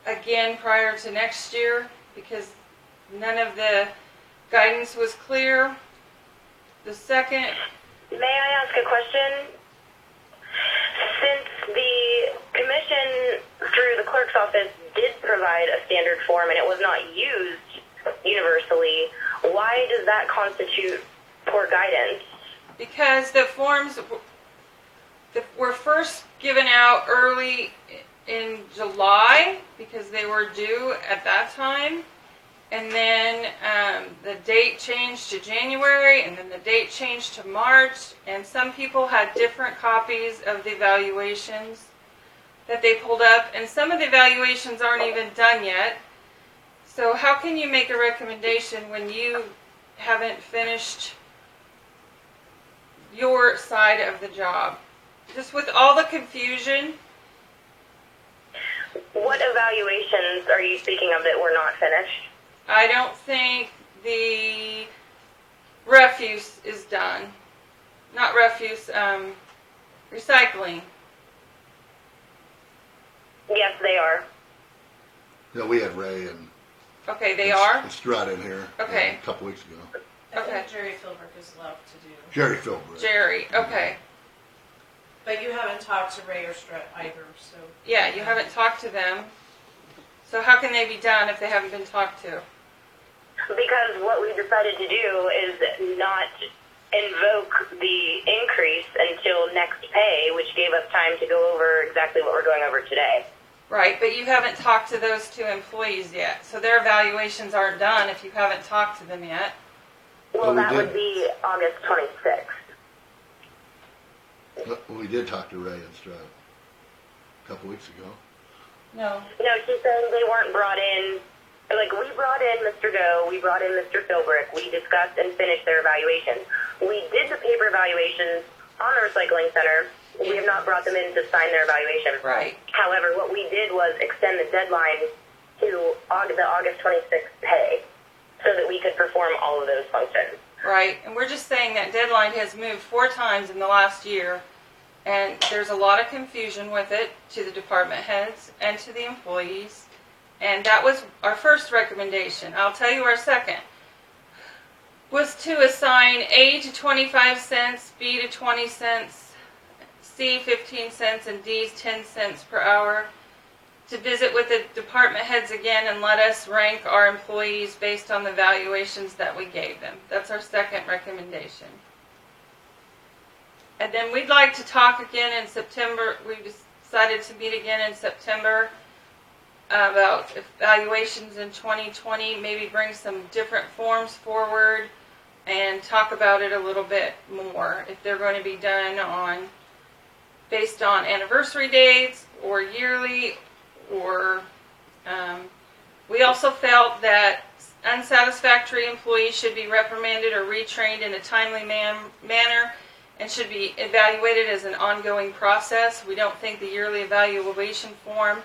S5: again prior to next year because none of the guidance was clear. The second...
S1: May I ask a question? Since the commission, through the clerk's office, did provide a standard form and it was not used universally, why does that constitute poor guidance?
S5: because the forms were first given out early in July because they were due at that time. And then the date changed to January, and then the date changed to March, and some people had different copies of the evaluations that they pulled up, and some of the evaluations aren't even done yet. So how can you make a recommendation when you haven't finished your side of the job? Just with all the confusion.
S1: What evaluations are you speaking of that were not finished?
S5: I don't think the refuse is done. Not refuse, recycling.
S1: Yes, they are.
S2: Yeah, we had Ray and
S5: Okay, they are?
S2: Strut in here
S5: Okay.
S2: a couple weeks ago.
S3: I
S5: Okay.
S3: think Jerry Philbrook is left to do.
S2: Jerry Philbrook.
S5: Jerry, okay.
S3: But you haven't talked to Ray or Strut either, so.
S5: Yeah, you haven't talked to them. So how can they be done if they haven't been talked to?
S1: Because what we decided to do is not invoke the increase until next pay, which gave us time to go over exactly what we're going over today.
S5: Right, but you haven't talked to those two employees yet. So their evaluations aren't done if you haven't talked to them yet.
S1: Well,
S2: we
S1: that
S2: did.
S1: would be August 26th.
S2: We did talk to Ray and Strut a couple weeks ago.
S5: No.
S1: No, she's saying they weren't brought in. Like, we brought in Mr. Doe, we brought in Mr. Philbrick, we discussed and finished their evaluations. We did the paper evaluations on the recycling center. We have not brought them in to sign their evaluation.
S5: Right.
S1: However, what we did was extend the deadline to the August 26th pay so that we could perform all of those functions.
S5: Right, and we're just saying that deadline has moved 4 times in the last year, and there's a lot of confusion with it to the department heads and to the employees, and that was our first recommendation. I'll tell you our second was to assign A to 25 cents, B to 20 cents, C 15 cents, and D 10 cents per hour, to visit with the department heads again and let us rank our employees based on the valuations that we gave them. That's our second recommendation. And then we'd like to talk again in September. We decided to meet again in September about evaluations in 2020, maybe bring some different forms forward and talk about it a little bit more. If they're going to be done based on anniversary dates or yearly, or we also felt that unsatisfactory employees should be reprimanded or retrained in a timely manner and should be evaluated as an ongoing process. We don't think the yearly evaluation form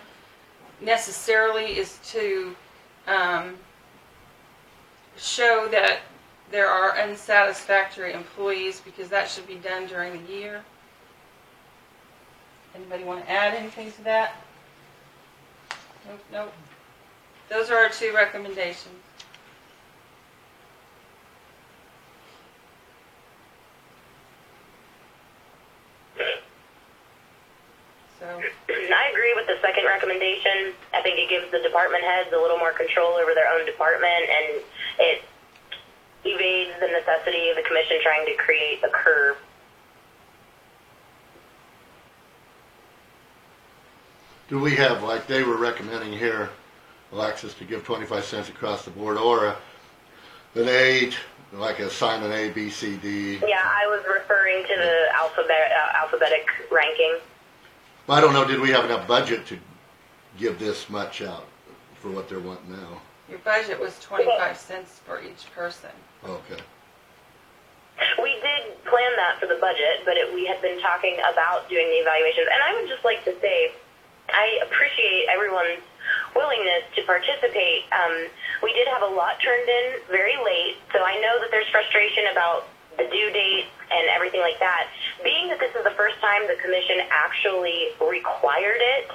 S5: necessarily is to show that there are unsatisfactory employees, because that should be done during the year. Anybody want to add anything to that? Nope. Those are our 2 recommendations. So,
S1: I agree with the second recommendation. I think it gives the department heads a little more control over their own department, and it evades the necessity of the commission trying to create a curve.
S2: Do we have, like they were recommending here, Alexis, to give 25 cents across the board, or an A, like assign an A, B, C, D?
S1: Yeah, I was referring to the alphabetic ranking.
S2: I don't know, did we have enough budget to give this much out for what they're wanting now?
S5: your budget was 25 cents for each person.
S2: Okay.
S1: We did plan that for the budget, but we had been talking about doing the evaluations. And I would just like to say, I appreciate everyone's willingness to participate. We did have a lot turned in very late, so I know that there's frustration about the due date and everything like that. Being that this is the first time the commission actually required it,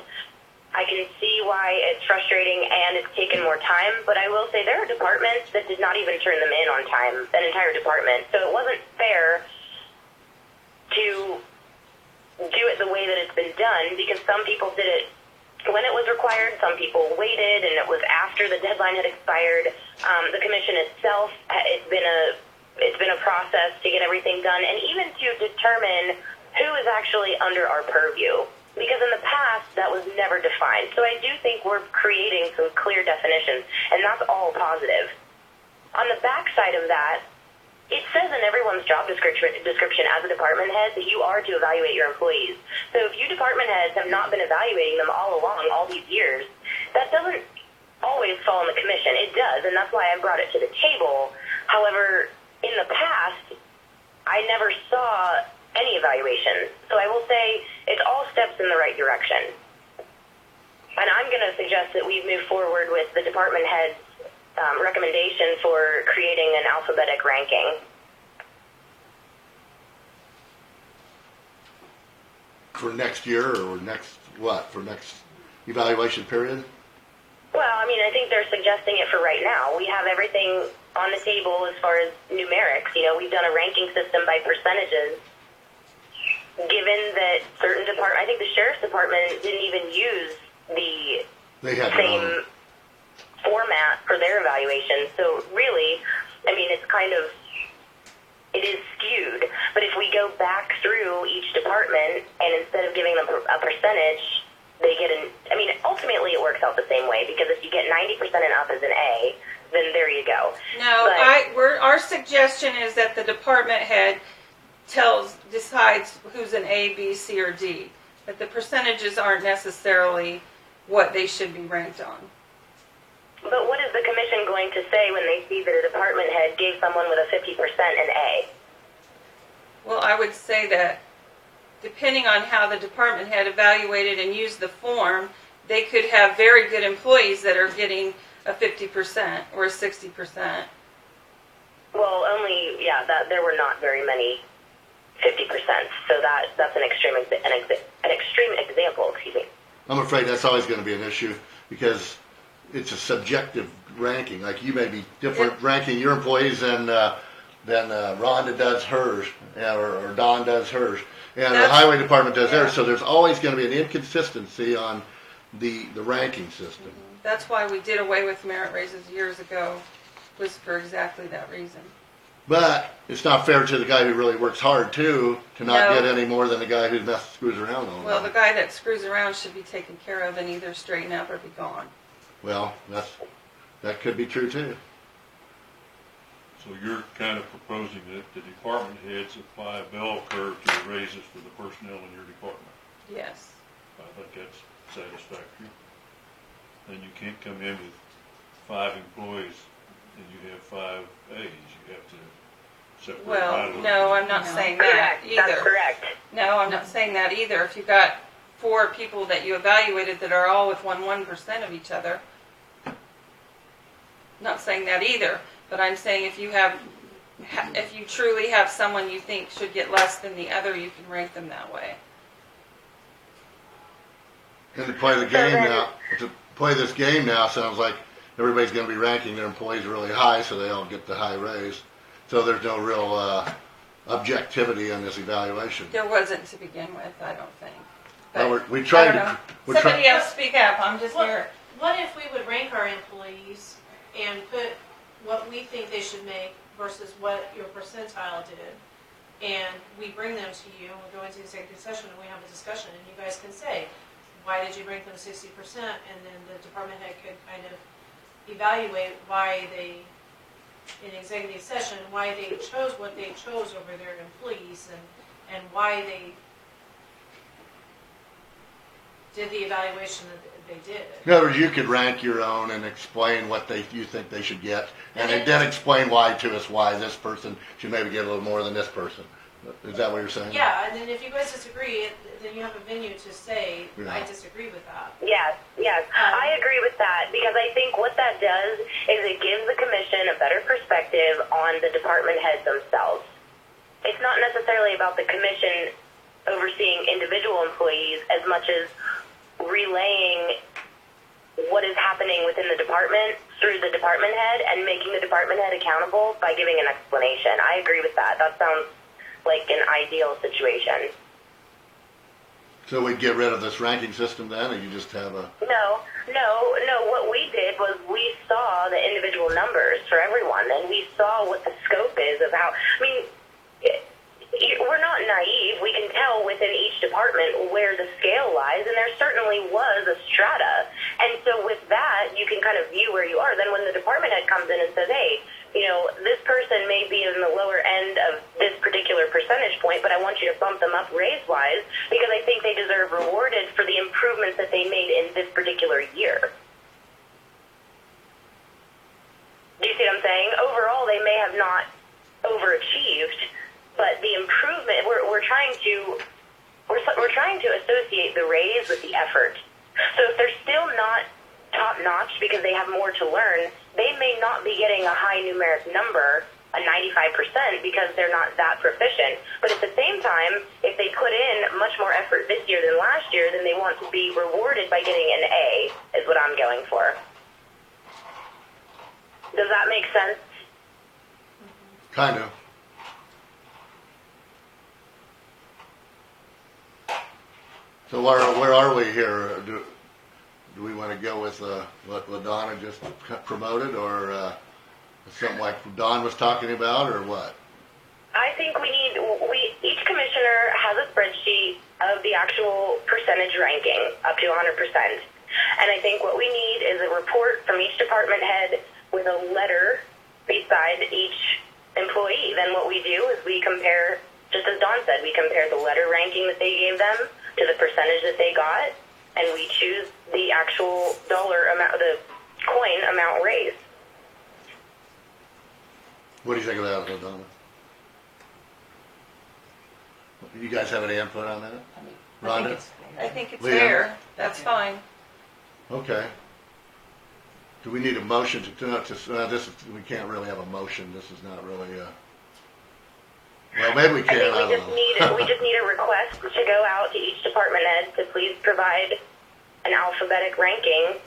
S1: I can see why it's frustrating and it's taken more time, but I will say there are departments that did not even turn them in on time, an entire department. So it wasn't fair to do it the way that it's been done, because some people did it when it was required, some people waited, and it was after the deadline had expired. The commission itself, it's been a it's been a process to get everything done, and even to determine who is actually under our purview. Because in the past, that was never defined. So I do think we're creating some clear definitions, and that's all positive. On the backside of that, it says in everyone's job description as a department head that you are to evaluate your employees. So if you department heads have not been evaluating them all along, all these years, that doesn't always fall on the commission. It does, and that's why I brought it to the table. However, in the past, I never saw any evaluation. So I will say it's all steps in the right direction. And I'm going to suggest that we move forward with the department head's recommendation for creating an alphabetic ranking.
S2: For next year or next, what, for next evaluation period?
S1: Well, I mean, I think they're suggesting it for right now. We have everything on the table as far as numerics. You know, we've done a ranking system by percentages. Given that certain I think the sheriff's department didn't even use the same format for their evaluation. So really, I mean, it is skewed. But if we go back through each department and instead of giving them a percentage, they get ultimately it works out the same way, because if you get 90% and up as an A, then there you go.
S5: No, our suggestion is that the department head decides who's an A, B, C, or D. That the percentages aren't necessarily what they should be ranked on.
S1: But what is the commission going to say when they see that a department head gave someone with a 50% an A?
S5: Well, I would say that depending on how the department head evaluated and used the form, they could have very good employees that are getting a 50% or a 60%.
S1: Well, there were not very many 50%. So that's an extreme example. Excuse me.
S2: I'm afraid that's always going to be an issue, because it's a subjective ranking. Like, you may be different ranking your employees than Rhonda does hers, or Dawn does hers, and the highway department does theirs. So there's always going to be an inconsistency on the ranking system.
S5: Mm-hmm. That's why we did away with merit raises years ago, was for exactly that reason.
S2: But it's not fair to the guy who really works hard too to not get any more than the guy who screws around all the
S5: Well,
S2: time.
S5: the guy that screws around should be taken care of and either straighten up or be gone.
S2: Well, that could be true too.
S4: So you're kind of proposing that the department heads apply a bell curve to the raises for the personnel in your department.
S5: Yes.
S4: I think that's satisfactory. Then you can't come in with 5 employees and you have 5 A's. You have to separate.
S5: Well, no, I'm not saying that either.
S1: That's correct.
S5: No, I'm not saying that either. If you've got 4 people that you evaluated that are all with 1% of each other, not saying that either. But I'm saying if you truly have someone you think should get less than the other, you can rank them that way.
S2: And to play the game now, this game now sounds like everybody's going to be ranking their employees really high, so they all get the high raise. So there's no real objectivity on this evaluation.
S5: There wasn't to begin with, I don't think.
S2: Well, we tried to.
S5: Somebody else speak up. I'm just here.
S3: What if we would rank our employees and put what we think they should make versus what your percentile did, and we bring them to you, and we go into executive session, and we have a discussion, and you guys can say, why did you rank them 60%? And then the department head could kind of evaluate why they, in executive session, why they chose what they chose over their employees, and why they did the evaluation that they did.
S2: In other words, you could rank your own and explain what you think they should get, and then explain why this person should maybe get a little more than this person. Is that what you're saying?
S3: Yeah, and then if you guys disagree, then you have a venue to say, I disagree with that.
S1: Yes. I agree with that, because I think what that does is it gives the commission a better perspective on the department heads themselves. It's not necessarily about the commission overseeing individual employees as much as relaying what is happening within the department through the department head and making the department head accountable by giving an explanation. I agree with that. That sounds like an ideal situation.
S2: So we'd get rid of this ranking system then, or you just have a...
S1: No. What we did was we saw the individual numbers for everyone, and we saw what the scope is of how. I mean, we're not naive. We can tell within each department where the scale lies, and there certainly was a strata. And so with that, you can kind of view where you are. Then when the department head comes in and says, hey, this person may be in the lower end of this particular percentage point, but I want you to bump them up raise-wise because I think they deserve rewarded for the improvements that they made in this particular year. Do you see what I'm saying? Overall, they may have not overachieved, but the improvement we're trying to associate the raise with the effort. So if they're still not top notch because they have more to learn, they may not be getting a high numeric number, a 95%, because they're not that proficient. But at the same time, if they put in much more effort this year than last year, then they want to be rewarded by getting an A, is what I'm going for. Does that make sense?
S2: Kind of. So where are we here? Do we want to go with what Ladonna just promoted, or something like Don was talking about, or what?
S1: I think each commissioner has a spreadsheet of the actual percentage ranking up to 100%. And I think what we need is a report from each department head with a letter beside each employee. Then what we do is we compare, just as Don said, we compare the letter ranking that they gave them to the percentage that they got, and we choose the actual dollar amount, the coin amount raised.
S2: What do you think of that, Ladonna? You guys have any input on that? Rhonda?
S5: I think it's
S2: Leann?
S5: fair. That's fine.
S2: Okay. Do we need a motion we can't really have a motion. This is not really well, maybe we can.
S1: I think we just need a request to go out to each department head to please provide an alphabetic ranking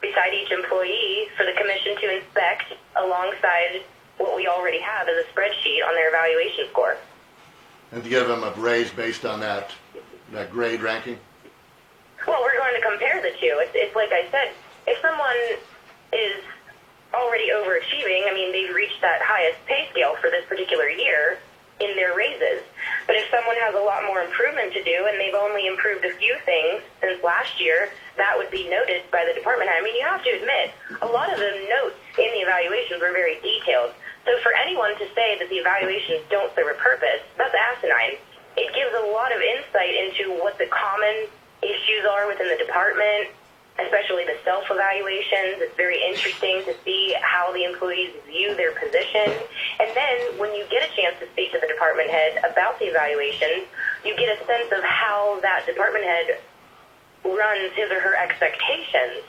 S1: beside each employee for the commission to inspect alongside what we already have as a spreadsheet on their evaluation score.
S2: And to give them a raise based on that grade ranking?
S1: Well, we're going to compare the two. It's like I said, if someone is already overachieving, I mean, they've reached that highest pay scale for this particular year in their raises. But if someone has a lot more improvement to do and they've only improved a few things since last year, that would be noted by the department head. I mean, you have to admit, a lot of the notes in the evaluations were very detailed. So for anyone to say that the evaluations don't serve a purpose, that's asinine. It gives a lot of insight into what the common issues are within the department, especially the self-evaluations. It's very interesting to see how the employees view their position. And then when you get a chance to speak to the department head about the evaluations, you get a sense of how that department head runs his or her expectations.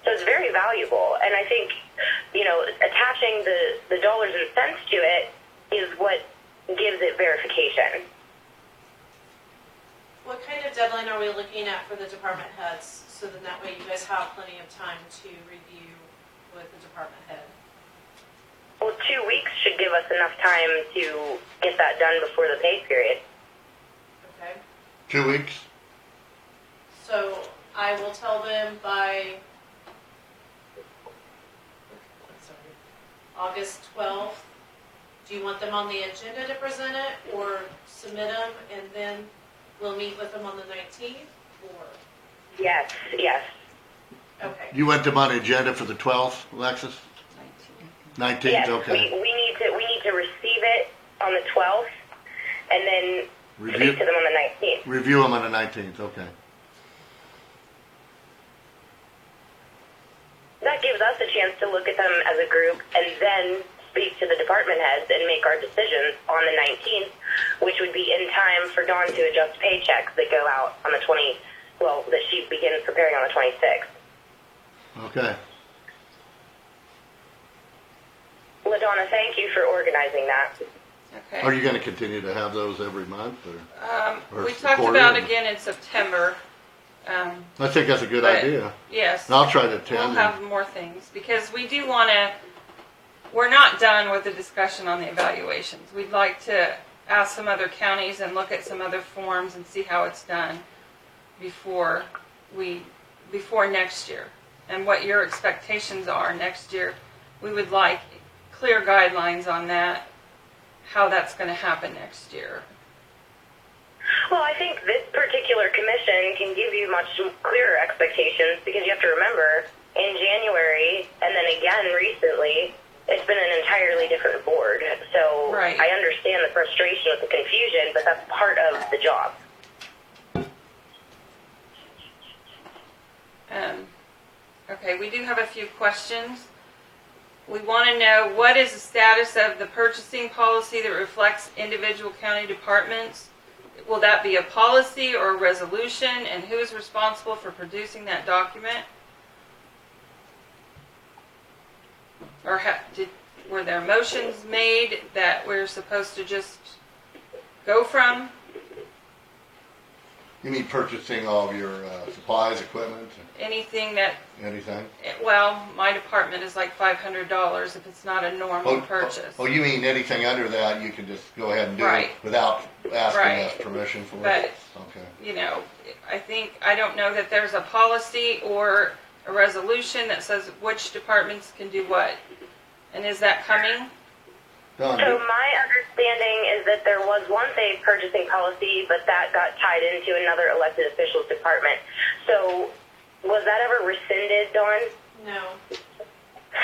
S1: So it's very valuable. And I think, attaching the dollars and cents to it is what gives it verification.
S3: What kind of deadline are we looking at for the department heads? So then that way you guys have plenty of time to review with the department head.
S1: Well, 2 weeks should give us enough time to get that done before the pay period.
S3: Okay.
S2: 2 weeks?
S3: So I will tell them by August 12th. Do you want them on the agenda to present it or submit them and then we'll meet with them on the 19th? Or?
S1: Yes.
S3: Okay.
S2: You want them on the agenda for the 12th, Alexis? 19th,
S1: yes,
S2: okay.
S1: We need to receive it on the 12th and then speak to them on the 19th.
S2: Review them on the 19th, okay.
S1: That gives us a chance to look at them as a group and then speak to the department heads and make our decisions on the 19th, which would be in time for Dawn to adjust paychecks that go out on the that she begins preparing on the 26th.
S2: Okay.
S1: Ladonna, thank you for organizing that.
S5: Okay.
S2: Are you going to continue to have those every month? Or
S5: we talked about again in September.
S2: I think that's a good idea.
S5: Yes.
S2: And I'll try to attend.
S5: We'll have more things because we do want to. We're not done with the discussion on the evaluations. We'd like to ask some other counties and look at some other forms and see how it's done before next year. And what your expectations are next year. We would like clear guidelines on that, how that's going to happen next year.
S1: Well, I think this particular commission can give you much clearer expectations because you have to remember, in January and then again recently, it's been an entirely different board. So
S5: Right.
S1: I understand the frustration with the confusion, but that's part of the job.
S5: Okay, we do have a few questions. We want to know what is the status of the purchasing policy that reflects individual county departments? Will that be a policy or a resolution, and who is responsible for producing that document? Or were there motions made that we're supposed to just go from?
S2: You mean purchasing all of your supplies, equipment,
S5: Anything that,
S2: anything?
S5: well, my department is like $500 if it's not a normal purchase.
S2: Oh, you mean anything under that you can just go ahead and do
S5: Right.
S2: without asking
S5: Right.
S2: us permission for
S5: But,
S2: it? Okay.
S5: you know, I don't know that there's a policy or a resolution that says which departments can do what. And is that coming?
S2: Don,
S1: So my understanding is that there was once a purchasing policy, but that got tied into another elected officials department. So was that ever rescinded, Dawn?
S3: No.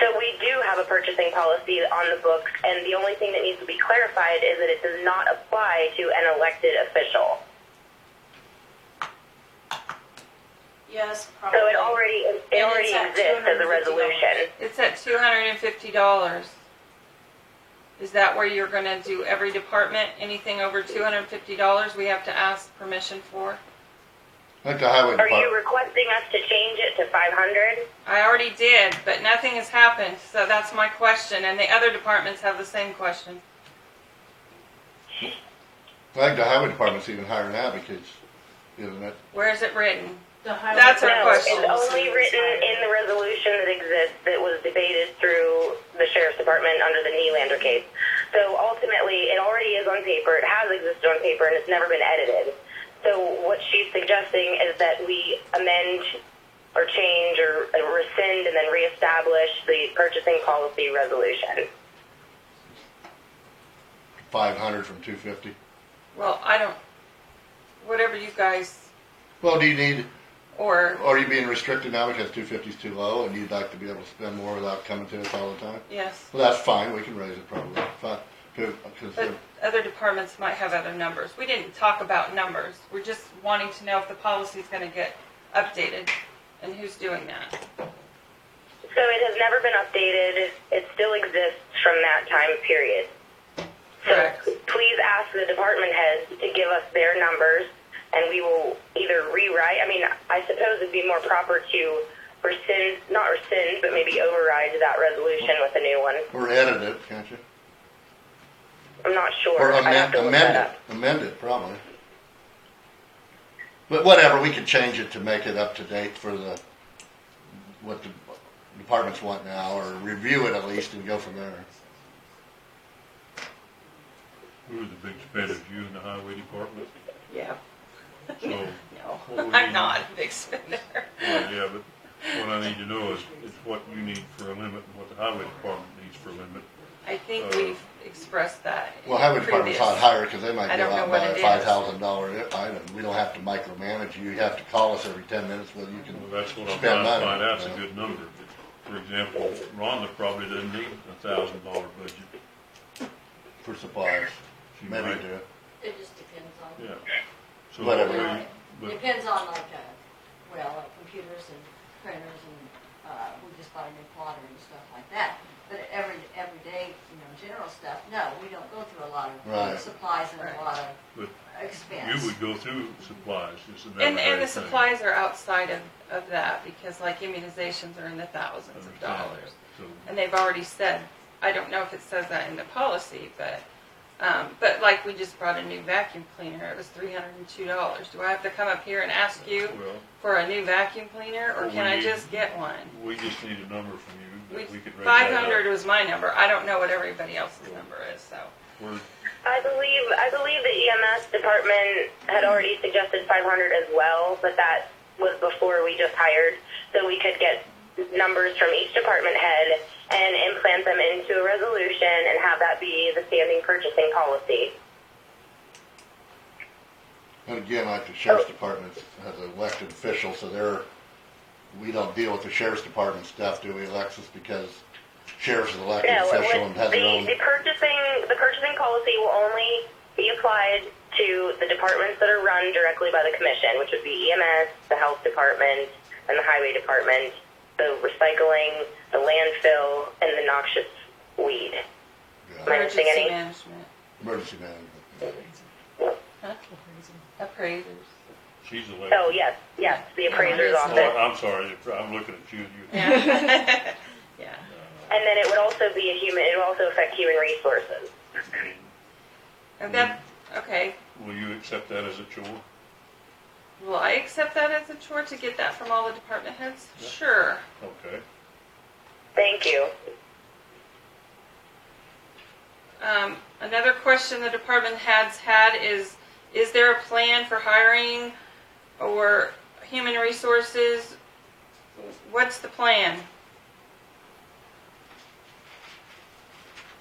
S1: So we do have a purchasing policy on the books, and the only thing that needs to be clarified is that it does not apply to an elected official.
S3: Yes, probably.
S1: So it already
S3: it's at
S1: exists as a
S3: $250.
S1: resolution.
S5: It's at $250. Is that where you're going to do every department? Anything over $250 we have to ask permission for?
S2: like the highway
S1: Are you
S2: department.
S1: requesting us to change it to 500?
S5: I already did, but nothing has happened, so that's my question, and the other departments have the same question.
S2: I think the highway department's even higher now because, isn't it?
S5: Where is it written?
S3: The highway
S5: That's our
S1: No,
S5: question.
S1: it's only written in the resolution that exists that was debated through the sheriff's department under the Nylander case. So ultimately, it already is on paper, it has existed on paper, and it's never been edited. So what she's suggesting is that we amend or change or rescind and then reestablish the purchasing policy resolution.
S2: 500 from 250.
S5: Well, whatever you guys,
S2: Well, do you need,
S5: or,
S2: are you being restricted now because 250 is too low and you'd like to be able to spend more without coming to us all the time?
S5: yes.
S2: Well, that's fine. We can raise it probably. Fine. Because
S5: But other departments might have other numbers. We didn't talk about numbers. We're just wanting to know if the policy is going to get updated and who's doing that.
S1: So it has never been updated. It still exists from that time period.
S5: Correct.
S1: So please ask the department heads to give us their numbers, and we will either rewrite. I mean, I suppose it'd be more proper to not rescind, but maybe override that resolution with a new one.
S2: or edit it, can't you?
S1: I'm not sure.
S2: Or
S1: I'd have to look that
S2: amend
S1: up.
S2: it. Amend it, probably. But whatever, we can change it to make it up to date for what the departments want now, or review it at least and go from there.
S4: Who are the big spenders, you and the highway department?
S5: Yeah.
S4: So,
S5: No,
S4: what we
S5: I'm
S4: need-
S5: not a big spender.
S4: Well, yeah, but what I need to know is what you need for a limit and what the highway department needs for a limit.
S5: I think we've expressed that.
S2: Well, highway department's
S5: previous.
S2: not higher because they might
S5: I
S2: go
S5: don't know
S2: out and
S5: what
S2: buy a
S5: it is.
S2: $5,000 item. We don't have to micromanage you. You have to call us every 10 minutes whether you can
S4: Well, that's what I'm
S2: spend
S4: trying to
S2: money.
S4: find out's a
S2: Yeah.
S4: good number. For example, Rhonda probably doesn't need $1,000 budget.
S2: For supplies.
S4: She
S2: Maybe
S4: might,
S2: do.
S7: It just depends on,
S4: yeah. So
S2: Whatever.
S4: but
S7: depends on like, like computers and printers and, we just bought a new plotter and stuff like that. But every day, general stuff, no, we don't go through a lot of
S2: Right.
S7: supplies and
S5: Right.
S7: a lot of
S4: But
S7: expense.
S4: you would go through supplies, it's an
S5: And
S4: everyday
S5: the
S4: thing.
S5: supplies are outside of that because like immunizations are in the thousands of
S4: Understand
S5: dollars.
S4: that. So,
S5: And they've already said, I don't know if it says that in the policy, but like we just brought a new vacuum cleaner. It was $302. Do I have to come up here and ask you
S4: well,
S5: for a new vacuum cleaner, or
S4: Well,
S5: can
S4: we
S5: I
S4: need-
S5: just get one?
S4: we just need a number from you, that we could raise that
S5: 500
S4: up.
S5: was my number. I don't know what everybody else's number is, so.
S4: We're
S1: I believe the EMS department had already suggested 500 as well, but that was before we just hired, so we could get numbers from each department head and implant them into a resolution and have that be the standing purchasing policy.
S2: And again, like the sheriff's department has an elected official, so we don't deal with the sheriff's department stuff, do we, Alexis? Because sheriff's an elected official and has their own.
S1: The purchasing policy will only be applied to the departments that are run directly by the commission, which would be EMS, the health department, and the highway department, the recycling, the landfill, and the noxious weed.
S2: Yeah.
S1: Am I missing
S5: Emergency
S1: any?
S5: management.
S2: Emergency management.
S5: Huh? Appraisers.
S4: She's elected.
S1: Oh, yes, the appraiser's
S5: Oh,
S1: office.
S4: Oh, I'm sorry, I'm looking at you.
S5: Yeah. Yeah.
S1: And then it would also be it would also affect human resources.
S5: And that, okay.
S4: Will you accept that as a chore?
S5: Will I accept that as a chore to get that from all the department heads?
S4: Yeah.
S5: Sure.
S4: Okay.
S1: Thank you.
S5: Another question the department heads had is there a plan for hiring or human resources? What's the plan?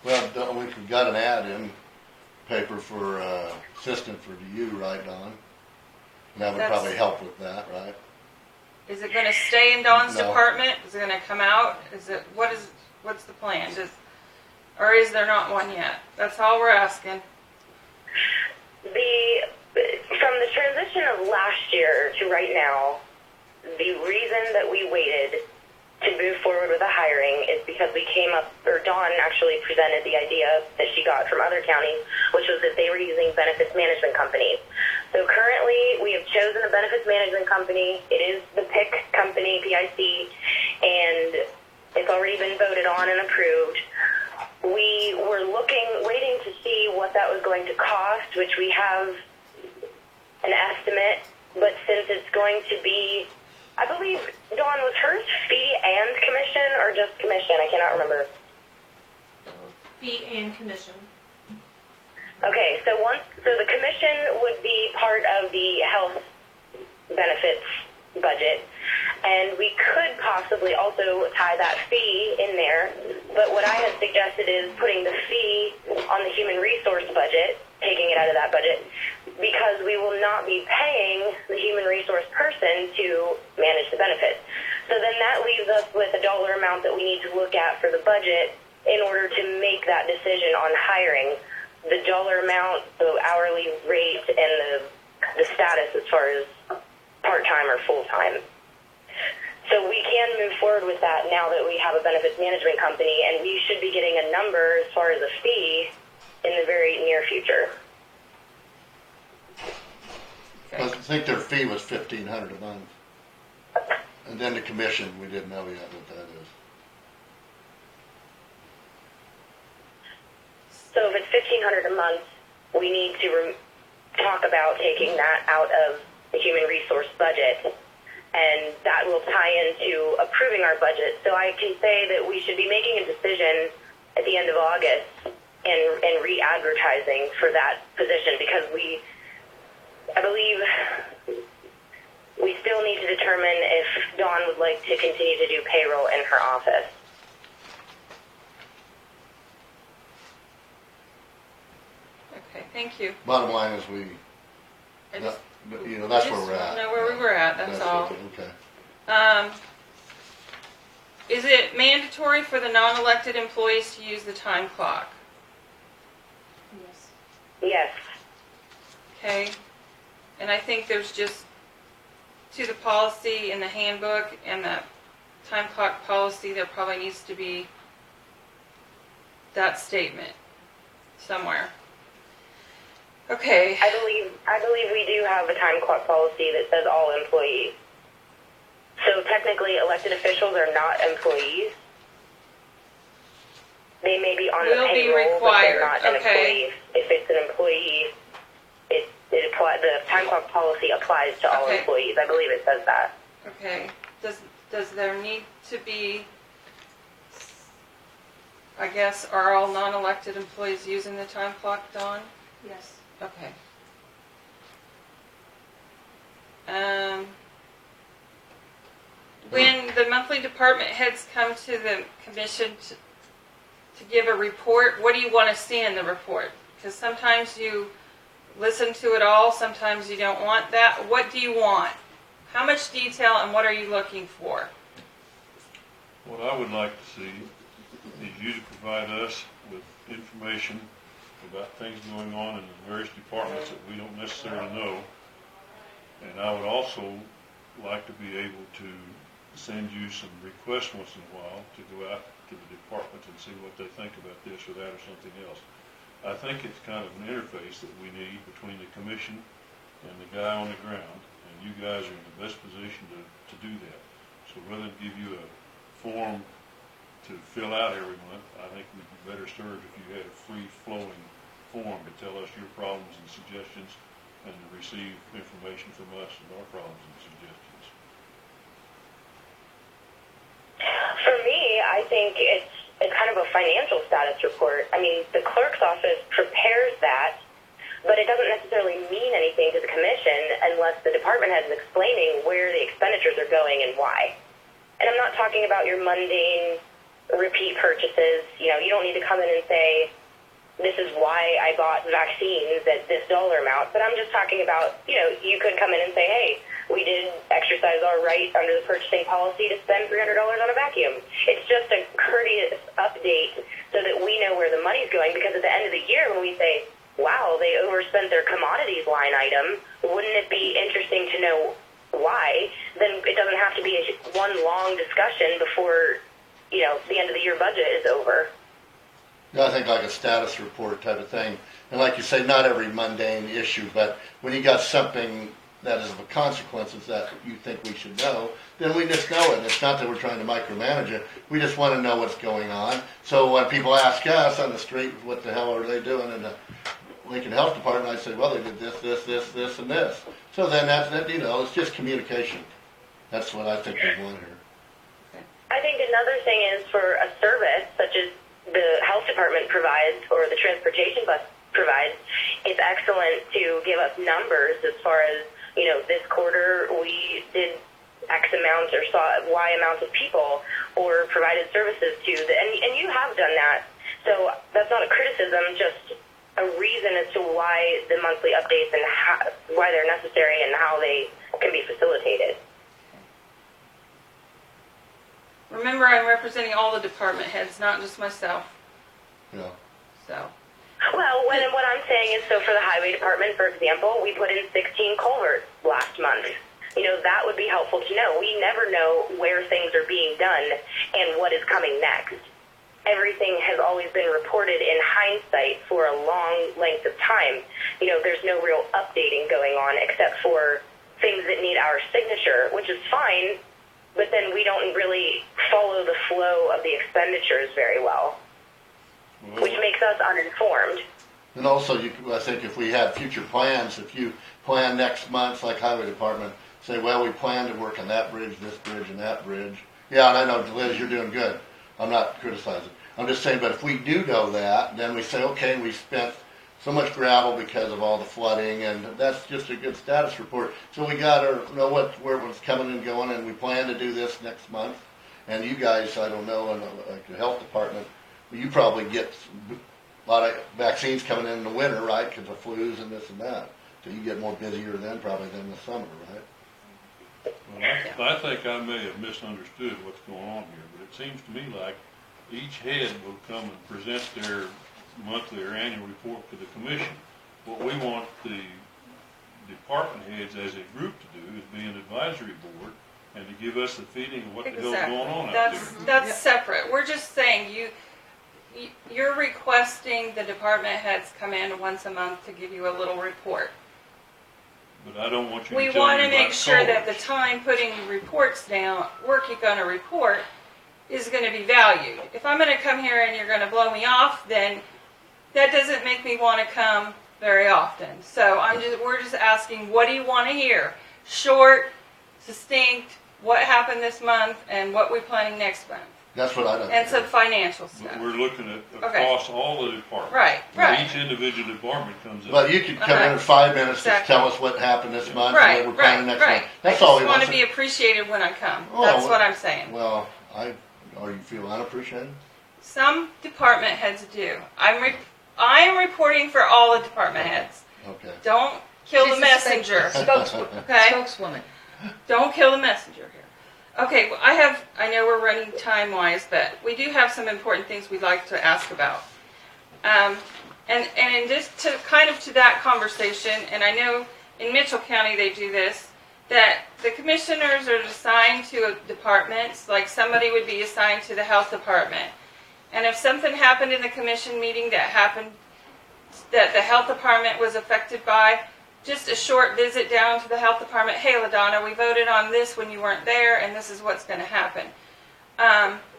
S2: Well, we've got an ad in paper for assistant for you, right, Don? And that would
S5: That's-
S2: probably help with that, right?
S5: Is it going to stay in Dawn's
S2: No.
S5: department? Is it going to come out? What's the plan? Or is there not one yet? That's all we're asking.
S1: From the transition of last year to right now, the reason that we waited to move forward with the hiring is because Dawn actually presented the idea that she got from other counties, which was that they were using benefits management companies. So currently, we have chosen a benefits management company. It is the PIC company, PIC, and it's already been voted on and approved. We were waiting to see what that was going to cost, which we have an estimate, but since it's going to be, I believe, Dawn, was hers fee and commission or just commission? I cannot remember.
S3: Fee and commission.
S1: Okay, so the commission would be part of the health benefits budget, and we could possibly also tie that fee in there, but what I had suggested is putting the fee on the human resource budget, taking it out of that budget, because we will not be paying the human resource person to manage the benefits. So then that leaves us with a dollar amount that we need to look at for the budget in order to make that decision on hiring. The dollar amount, the hourly rate, and the status as far as part-time or full-time. So we can move forward with that now that we have a benefits management company, and we should be getting a number as far as a fee in the very near future.
S2: I think their fee was $1,500 a month. And then the commission, we didn't know yet what that is.
S1: So if it's $1,500 a month, we need to talk about taking that out of the human resource budget, and that will tie into approving our budget. So I can say that we should be making a decision at the end of August and re-advertising for that position, because I believe we still need to determine if Dawn would like to continue to do payroll in her office.
S5: Okay, thank you.
S2: Bottom line is that's where we're at.
S5: Know where we were at, that's all.
S2: Okay.
S5: Is it mandatory for the non-elected employees to use the time clock?
S3: Yes.
S1: Yes.
S5: Okay, and I think there's just, to the policy in the handbook and the time clock policy, there probably needs to be that statement somewhere. Okay.
S1: I believe we do have a time clock policy that says all employees. So technically, elected officials are not employees. They may be on the
S5: Will be
S1: payroll, but they're
S5: required,
S1: not an
S5: okay.
S1: employee. If it's an employee, the time clock policy applies to all
S5: Okay.
S1: employees. I believe it says that.
S5: Okay. Does there need to be I guess, are all non-elected employees using the time clock, Dawn?
S3: Yes.
S5: Okay. When the monthly department heads come to the commission to give a report, what do you want to see in the report? Because sometimes you listen to it all, sometimes you don't want that. What do you want? How much detail and what are you looking for?
S4: What I would like to see is you to provide us with information about things going on in the various departments that we don't necessarily know. And I would also like to be able to send you some requests once in a while to go out to the departments and see what they think about this or that or something else. I think it's kind of an interface that we need between the commission and the guy on the ground, and you guys are in the best position to do that. So rather than give you a form to fill out every month, I think we'd be better served if you had a free-flowing form to tell us your problems and suggestions and to receive information from us and our problems and suggestions.
S1: For me, I think it's kind of a financial status report. I mean, the clerk's office prepares that, but it doesn't necessarily mean anything to the commission unless the department head is explaining where the expenditures are going and why. And I'm not talking about your mundane repeat purchases. You know, you don't need to come in and say, this is why I bought vaccines at this dollar amount. But I'm just talking about, you know, you could come in and say, hey, we did exercise our right under the purchasing policy to spend $300 on a vacuum. It's just a courteous update so that we know where the money's going, because at the end of the year when we say, wow, they overspent their commodities line item, wouldn't it be interesting to know why? Then it doesn't have to be one long discussion before, you know, the end of the year budget is over.
S2: Yeah, I think like a status report type of thing. And like you say, not every mundane issue, but when you got something that is of consequences that you think we should know, then we just know it. It's not that we're trying to micromanage it. We just want to know what's going on. So when people ask us on the street, what the hell are they doing in the Lincoln Health Department, I say, well, they did this, this, this, this, and this. So then that's, you know, it's just communication. That's what I think we want here.
S1: I think another thing is for a service such as the health department provides or the transportation bus provides, it's excellent to give us numbers as far as, you know, this quarter we did X amount or saw Y amount of people or provided services to, and you have done that. So that's not a criticism, just a reason as to why the monthly updates and why they're necessary and how they can be facilitated.
S5: Remember, I'm representing all the department heads, not just myself.
S2: Yeah.
S5: So.
S1: Well, what I'm saying is, so for the highway department, for example, we put in 16 culverts last month. You know, that would be helpful to know. We never know where things are being done and what is coming next. Everything has always been reported in hindsight for a long length of time. You know, there's no real updating going on except for things that need our signature, which is fine, but then we don't really follow the flow of the expenditures very well, which makes us uninformed.
S2: And also, I think if we have future plans, if you plan next month, like highway department, say, well, we plan to work on that bridge, this bridge, and that bridge. Yeah, and I know, Liz, you're doing good. I'm not criticizing. I'm just saying, but if we do know that, then we say, okay, we spent so much gravel because of all the flooding, and that's just a good status report. So we got to know where it's coming and going, and we plan to do this next month. And you guys, I don't know, and like the health department, you probably get a lot of vaccines coming in the winter, right, because of flus and this and that. So you get more busier then probably than the summer, right?
S4: Well, I think I may have misunderstood what's going on here, but it seems to me like each head will come and present their monthly or annual report to the commission. What we want the department heads as a group to do is be an advisory board and to give us the feeling of what the hell's going on out there.
S5: That's separate. We're just saying you're requesting the department heads come in once a month to give you a little report.
S4: But I don't want you to
S5: We
S4: tell me
S5: want to
S4: about
S5: make sure that the
S4: colors.
S5: time putting reports down, working on a report, is going to be valued. If I'm going to come here and you're going to blow me off, then that doesn't make me want to come very often. So we're just asking, what do you want to hear? Short, succinct, what happened this month, and what we're planning next month.
S2: That's what I don't.
S5: and some financial stuff.
S4: We're looking at
S5: Okay.
S4: across all the departments.
S5: Right,
S4: When
S5: right.
S4: Each individual department comes up.
S2: But you could come in in 5 minutes, just
S5: Exactly.
S2: tell us what happened this month
S5: Right,
S2: and what we're planning
S5: right,
S2: next
S5: right.
S2: month. That's all
S5: I
S2: we
S5: just want
S2: want.
S5: to be appreciated when I come.
S2: Oh,
S5: That's
S2: well-
S5: what I'm saying.
S2: Well, or you feel unappreciated?
S5: Some department heads do. I am reporting for all the department heads.
S2: Okay.
S5: Don't kill
S7: She's
S5: the
S7: the
S5: messenger. Okay?
S7: Spokeswoman.
S5: Don't kill the messenger here. Okay, well, I know we're running time-wise, but we do have some important things we'd like to ask about. And in this, to that conversation, and I know in Mitchell County they do this, that the commissioners are assigned to departments, like somebody would be assigned to the health department. And if something happened in the commission meeting that the health department was affected by, just a short visit down to the health department. Hey, Ladonna, we voted on this when you weren't there, and this is what's going to happen.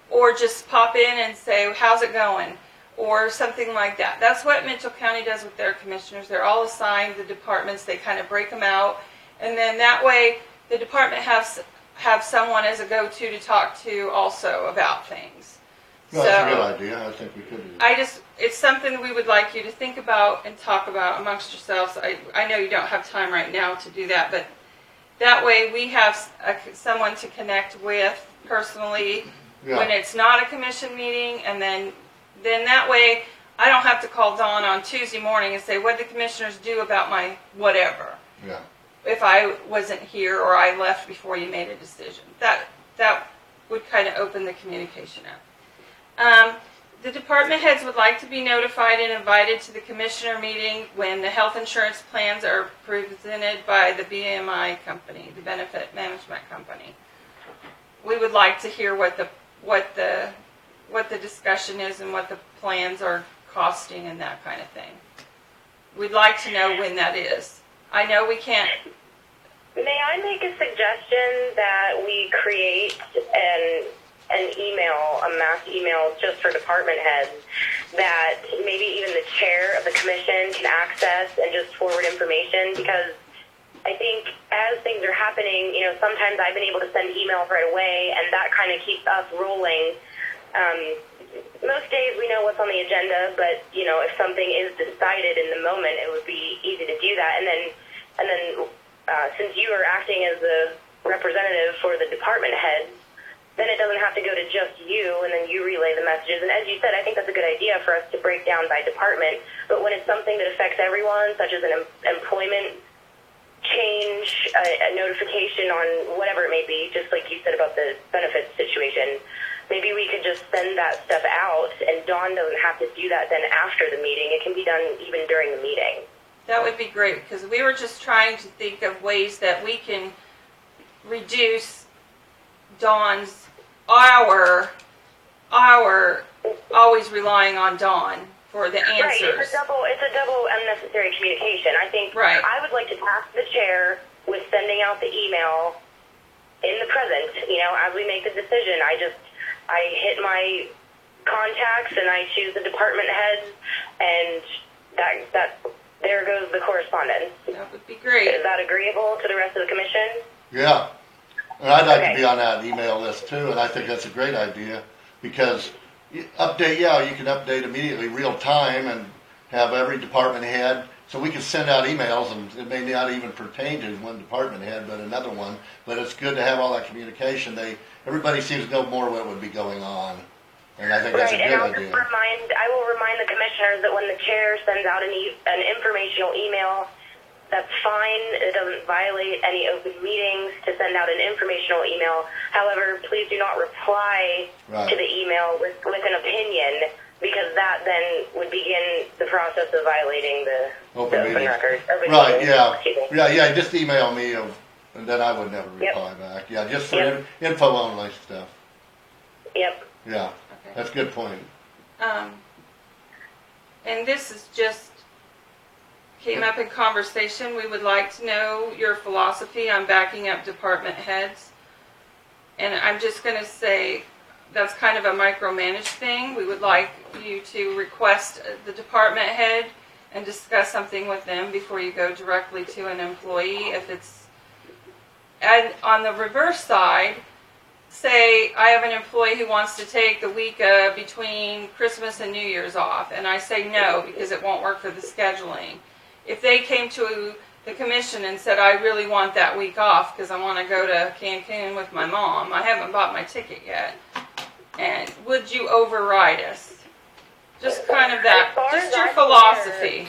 S5: Or just pop in and say, how's it going? Or something like that. That's what Mitchell County does with their commissioners. They're all assigned the departments. They kind of break them out. And then that way, the department have someone as a go-to to talk to also about things.
S2: No, that's a good idea. I think we could do that.
S5: It's something we would like you to think about and talk about amongst yourselves. I know you don't have time right now to do that, but that way we have someone to connect with personally when it's not a commission meeting, and then that way I don't have to call Dawn on Tuesday morning and say, what did the commissioners do about my whatever?
S2: Yeah.
S5: If I wasn't here or I left before you made a decision. That would kind of open the communication up. The department heads would like to be notified and invited to the commissioner meeting when the health insurance plans are presented by the BMI company, the benefit management company. We would like to hear what the discussion is and what the plans are costing and that kind of thing. We'd like to know when that is. I know we can't.
S1: May I make a suggestion that we create an email, a mass email just for department heads that maybe even the chair of the commission can access and just forward information? Because I think as things are happening, sometimes I've been able to send emails right away, and that kind of keeps us rolling. Most days we know what's on the agenda, but if something is decided in the moment, it would be easy to do that. And then since you are acting as the representative for the department heads, then it doesn't have to go to just you, and then you relay the messages. And as you said, I think that's a good idea for us to break down by department. But when it's something that affects everyone, such as an employment change, a notification on whatever it may be, just like you said about the benefits situation, maybe we could just send that stuff out, and Dawn doesn't have to do that then after the meeting. It can be done even during the meeting.
S5: That would be great, because we were just trying to think of ways that we can reduce Dawn's our always relying on Dawn for the answers.
S1: Right, it's a double unnecessary communication. I think
S5: right.
S1: I would like to task the chair with sending out the email in the present. As we make the decision, I hit my contacts and I choose the department heads, and that there goes the correspondence.
S5: That would be great.
S1: Is that agreeable to the rest of the commission?
S2: Yeah. And I'd like to be on that email list too, and I think that's a great idea, because you can update immediately, real time, and have every department head, so we can send out emails, and it may not even pertain to one department head, but another one, but it's good to have all that communication. Everybody seems to know more what would be going on, and I think that's a good idea.
S1: I will remind the commissioners that when the chair sends out an informational email, that's fine. It doesn't violate any open meetings to send out an informational email. However, please do not reply to the email with an opinion, because that then would begin the process of violating the open record.
S2: Right, yeah, just email me, and then I would never reply back. Yeah, just for info only stuff.
S1: Yep.
S2: Yeah, that's a good point.
S5: And this is just came up in conversation. We would like to know your philosophy on backing up department heads. And I'm just going to say that's kind of a micromanaged thing. We would like you to request the department head and discuss something with them before you go directly to an employee. And on the reverse side, say I have an employee who wants to take the week between Christmas and New Year's off, and I say no because it won't work for the scheduling. If they came to the commission and said, I really want that week off because I want to go to Cancun with my mom, I haven't bought my ticket yet, and would you override us? Just kind of that, just your philosophy.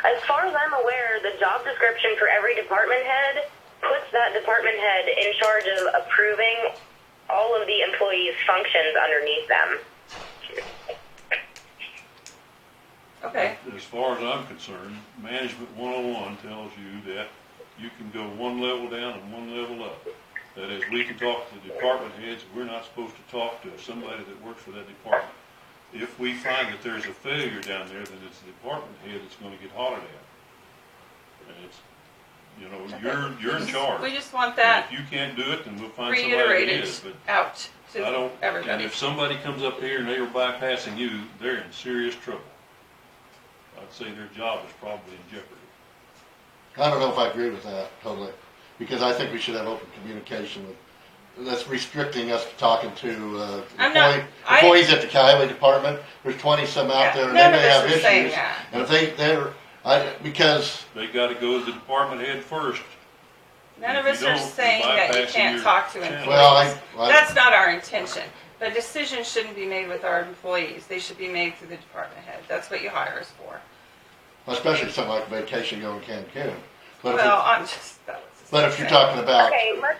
S1: As far as I'm aware, the job description for every department head puts that department head in charge of approving all of the employees' functions underneath them.
S5: Okay.
S4: As far as I'm concerned, Management 101 tells you that you can go one level down and one level up. That is, we can talk to the department heads, we're not supposed to talk to somebody that works for that department. If we find that there's a failure down there, then it's the department head that's going to get hollered at. And it's, you know, you're in charge.
S5: We just want that
S4: And if you can't do it, then we'll find somebody that
S5: reiterated
S4: is. But
S5: out to
S4: I don't. And
S5: everybody.
S4: if somebody comes up here and they are bypassing you, they're in serious trouble. I'd say their job is probably in jeopardy.
S2: I don't know if I agree with that totally, because I think we should have open communication with, that's restricting us talking to, employees at the highway department. There's 20-some out there, and they
S5: None
S2: may
S5: of us
S2: have
S5: are
S2: issues.
S5: saying that.
S2: And if because,
S4: They gotta go to the department head first.
S5: None of
S4: If
S5: us
S4: you
S5: are
S4: don't,
S5: saying
S4: you're
S5: that you
S4: bypassing
S5: can't
S4: your
S5: talk to
S4: channel.
S5: employees.
S2: well,
S5: That's not our intention. But decisions shouldn't be made with our employees. They should be made through the department head. That's what you hire us for.
S2: especially something like vacation going to Cancun. But
S5: Well, I'm just.
S2: if you're talking about,
S1: Okay, let's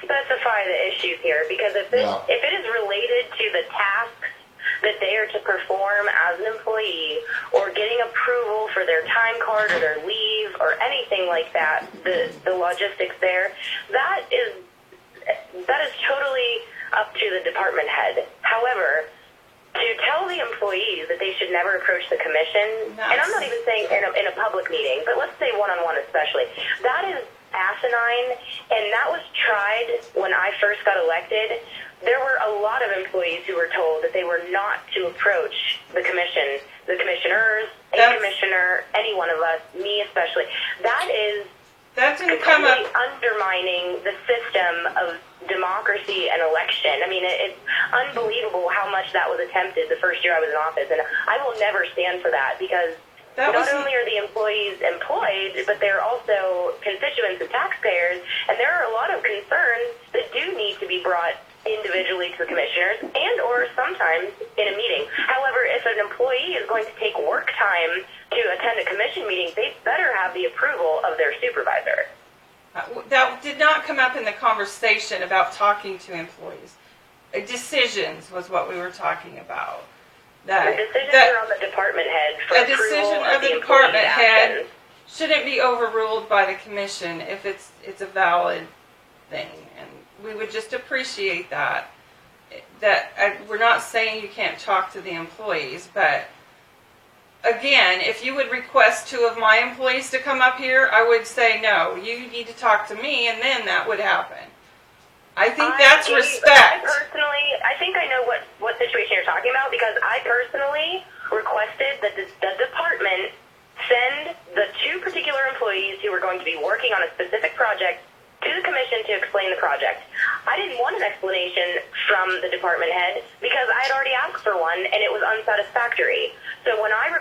S1: specify the issues here, because if it is related to the tasks that they are to perform as an employee, or getting approval for their time card or their leave or anything like that, the logistics there, that is totally up to the department head. However, to tell the employees that they should never approach the commission, and I'm not even saying in a public meeting, but let's say one-on-one especially, that is asinine, and that was tried when I first got elected. There were a lot of employees who were told that they were not to approach the commission, the commissioners, a commissioner, any one of us, me especially. That didn't come up undermining the system of democracy and election. I mean, it's unbelievable how much that was attempted the first year I was in office, and I will never stand for that, because not only are the employees employed, but they're also constituents and taxpayers, and there are a lot of concerns that do need to be brought individually to the commissioners and or sometimes in a meeting. However, if an employee is going to take work time to attend a commission meeting, they better have the approval of their supervisor.
S5: That did not come up in the conversation about talking to employees. Decisions was what we were talking about.
S1: The decisions are on the department head for
S5: a
S1: approval
S5: decision of the
S1: the
S5: department head
S1: actions.
S5: shouldn't be overruled by the commission if it's a valid thing, and we would just appreciate that. We're not saying you can't talk to the employees, but again, if you would request 2 of my employees to come up here, I would say no. You need to talk to me, and then that would happen. I think that's respect.
S1: I think I know what situation you're talking about, because I personally requested that the department send the 2 particular employees who were going to be working on a specific project to the commission to explain the project. I didn't want an explanation from the department head because I had already asked for one and it was unsatisfactory. So when I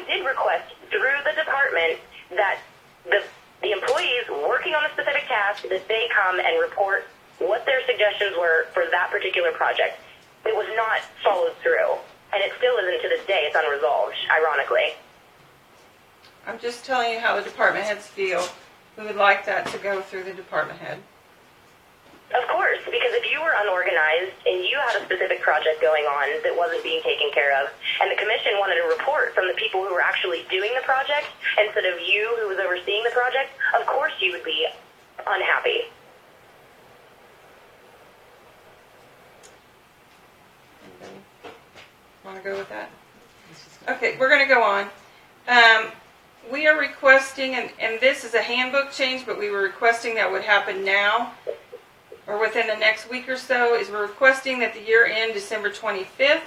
S1: did request through the department that the employees working on a specific task, that they come and report what their suggestions were for that particular project. It was not followed through, and it still isn't to this day. It's unresolved, ironically.
S5: I'm just telling you how the department heads feel. We would like that to go through the department head.
S1: Of course, because if you were unorganized and you had a specific project going on that wasn't being taken care of, and the commission wanted a report from the people who were actually doing the project instead of you who was overseeing the project, of course you would be unhappy.
S5: Want to go with that? Okay, we're going to go on. We are requesting, and this is a handbook change, but we were requesting that would happen now, or within the next week or so, is we're requesting that the year end December 25th,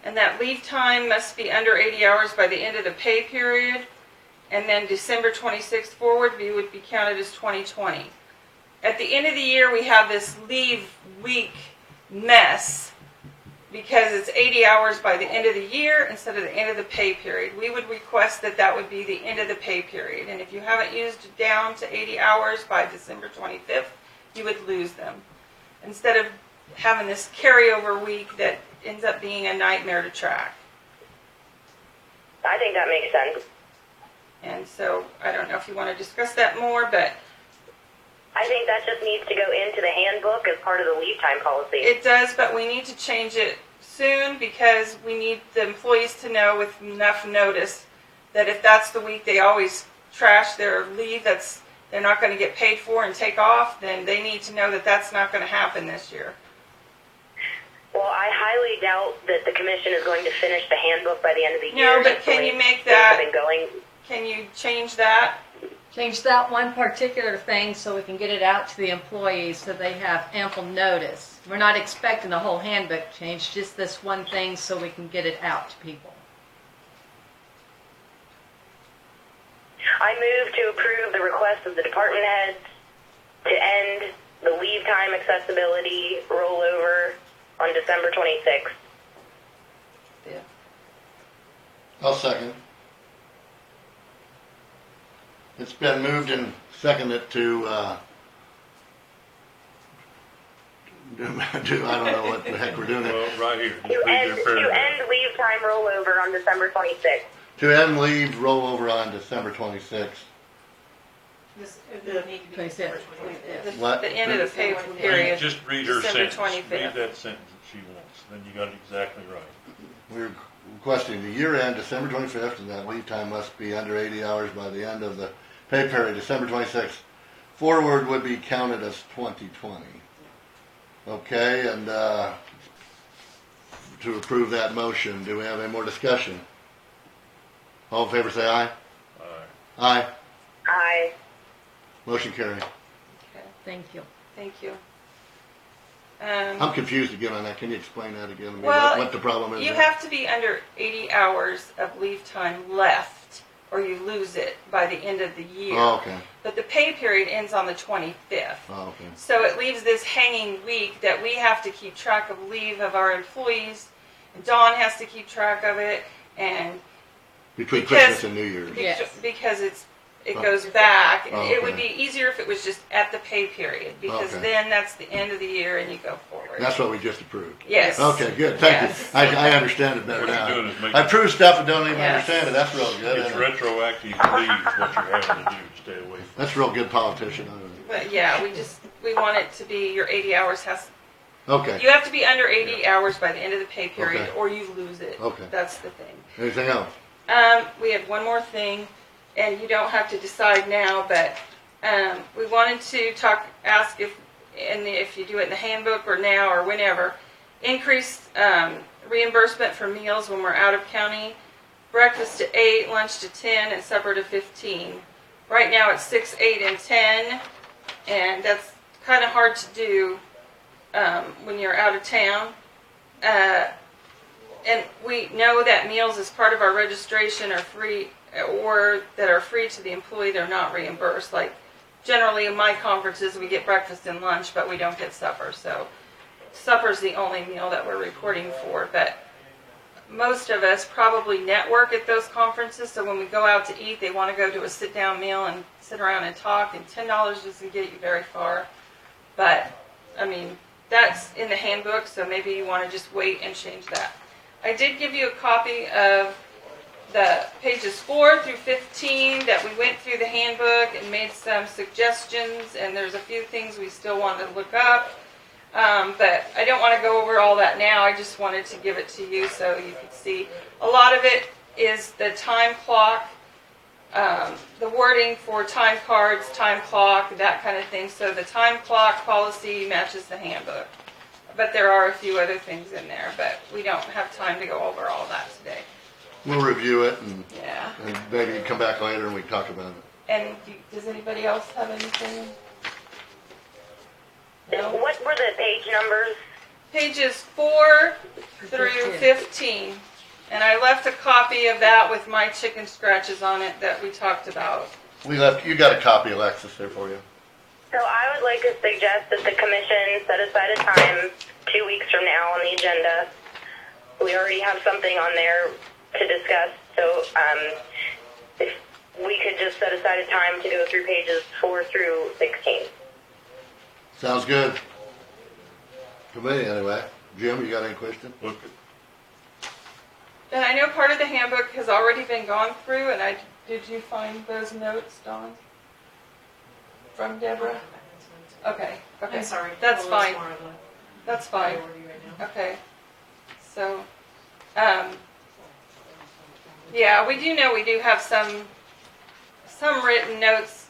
S5: and that leave time must be under 80 hours by the end of the pay period, and then December 26th forward would be counted as 2020. at the end of the year, we have this leave week mess because it's 80 hours by the end of the year instead of the end of the pay period. We would request that that would be the end of the pay period. And if you haven't used it down to 80 hours by December 25th, you would lose them. Instead of having this carryover week that ends up being a nightmare to track.
S1: I think that makes sense.
S5: And so, I don't know if you want to discuss that more, but
S1: I think that just needs to go into the handbook as part of the leave time policy.
S5: it does, but we need to change it soon because we need the employees to know with enough notice that if that's the week they always trash their leave that's they're not going to get paid for and take off, then they need to know that that's not going to happen this year.
S1: Well, I highly doubt that the commission is going to finish the handbook by the end of the year.
S5: No, but
S1: That's the
S5: can
S1: way
S5: you make
S1: things have
S5: that,
S1: been going.
S5: can you change that?
S7: Change that one particular thing so we can get it out to the employees so they have ample notice. We're not expecting the whole handbook change, just this one thing so we can get it out to people.
S1: I move to approve the request of the department heads to end the leave time accessibility rollover on December 26th.
S7: Yeah.
S2: I'll second. It's been moved and seconded to, I don't know what the heck we're doing.
S4: Well, right here, just
S1: To
S4: read
S1: end,
S4: their
S1: to
S4: paragraph.
S1: end leave time rollover on December 26th.
S2: To end leave rollover on December 26th.
S3: This, it would need to be
S7: 26th.
S3: December 25th.
S5: The,
S2: What?
S5: the end of the pay
S3: Read-
S5: period.
S4: Just read her
S5: December
S4: sentence.
S5: 25th.
S4: Read that sentence that she wants, then you got it exactly right.
S2: We're requesting the year end, December 25th, and that leave time must be under 80 hours by the end of the pay period, December 26th. Forward would be counted as 2020. Okay, and to approve that motion, do we have any more discussion? All in favor say aye. Aye.
S1: Aye.
S2: Motion carried.
S5: Okay,
S7: Thank you.
S5: thank you.
S2: I'm confused again on that. Can you explain that again? I mean,
S5: Well,
S2: what the problem is?
S5: You
S2: there?
S5: have to be under 80 hours of leave time left, or you lose it by the end of the year.
S2: Oh, okay.
S5: But the pay period ends on the 25th.
S2: Oh, okay.
S5: So it leaves this hanging week that we have to keep track of leave of our employees. And Dawn has to keep track of it, and
S2: Between
S5: Because-
S2: Christmas and New Year's.
S7: Yes.
S5: because it goes back.
S2: Oh,
S5: It would
S2: okay.
S5: be easier if it was just at the pay period, because
S2: Okay.
S5: then that's the end of the year and you go forward.
S2: That's what we just approved.
S5: Yes.
S2: Okay, good. Thank
S5: Yes.
S2: you. I understand it better
S4: What you're
S2: now.
S4: doing is making-
S2: I approve stuff and don't even
S5: Yes.
S2: understand it. That's real good.
S4: It's
S2: isn't it?
S4: retroactive leave is what you're having to do to stay away from.
S2: That's real good politician. I think.
S5: But yeah, we want it to be your 80 hours has.
S2: Okay.
S5: You have to be under 80 hours by the end of the pay period,
S2: Okay.
S5: or you lose it.
S2: Okay.
S5: That's the thing.
S2: Anything else?
S5: We have one more thing, and you don't have to decide now, but we wanted to ask if you do it in the handbook or now or whenever, increase reimbursement for meals when we're out of county, breakfast to 8, lunch to 10, and supper to 15. Right now it's 6, 8, and 10, and that's kind of hard to do when you're out of town. And we know that meals as part of our registration are free, or that are free to the employee, they're not reimbursed. Like generally in my conferences, we get breakfast and lunch, but we don't get supper. So supper's the only meal that we're reporting for. But most of us probably network at those conferences, so when we go out to eat, they want to go to a sit-down meal and sit around and talk, and $10 doesn't get you very far. But, I mean, that's in the handbook, so maybe you want to just wait and change that. I did give you a copy of the pages 4 through 15 that we went through the handbook and made some suggestions, and there's a few things we still want to look up. But I don't want to go over all that now. I just wanted to give it to you so you could see. A lot of it is the time clock, the wording for time cards, time clock, that kind of thing. So the time clock policy matches the handbook. But there are a few other things in there, but we don't have time to go over all that today.
S2: We'll review it and
S5: Yeah.
S2: maybe come back later and we can talk about it.
S5: And does anybody else have anything? No?
S1: What were the page numbers?
S5: Pages 4 through 15. And I left a copy of that with my chicken scratches on it that we talked about.
S2: You got a copy, Alexis, there for you.
S1: So I would like to suggest that the commission set aside a time 2 weeks from now on the agenda. We already have something on there to discuss, so if we could just set aside a time to go through pages 4 through 16.
S2: Sounds good. To me, anyway. Jim, you got any questions?
S4: Look,
S5: And I know part of the handbook has already been gone through, and did you find those notes, Dawn? From Deborah? Okay, okay.
S3: I'm sorry.
S5: That's
S3: Well, it's
S5: fine.
S3: more of a
S5: That's fine.
S3: priority right now.
S5: Okay. So, yeah, we do know we do have some written notes,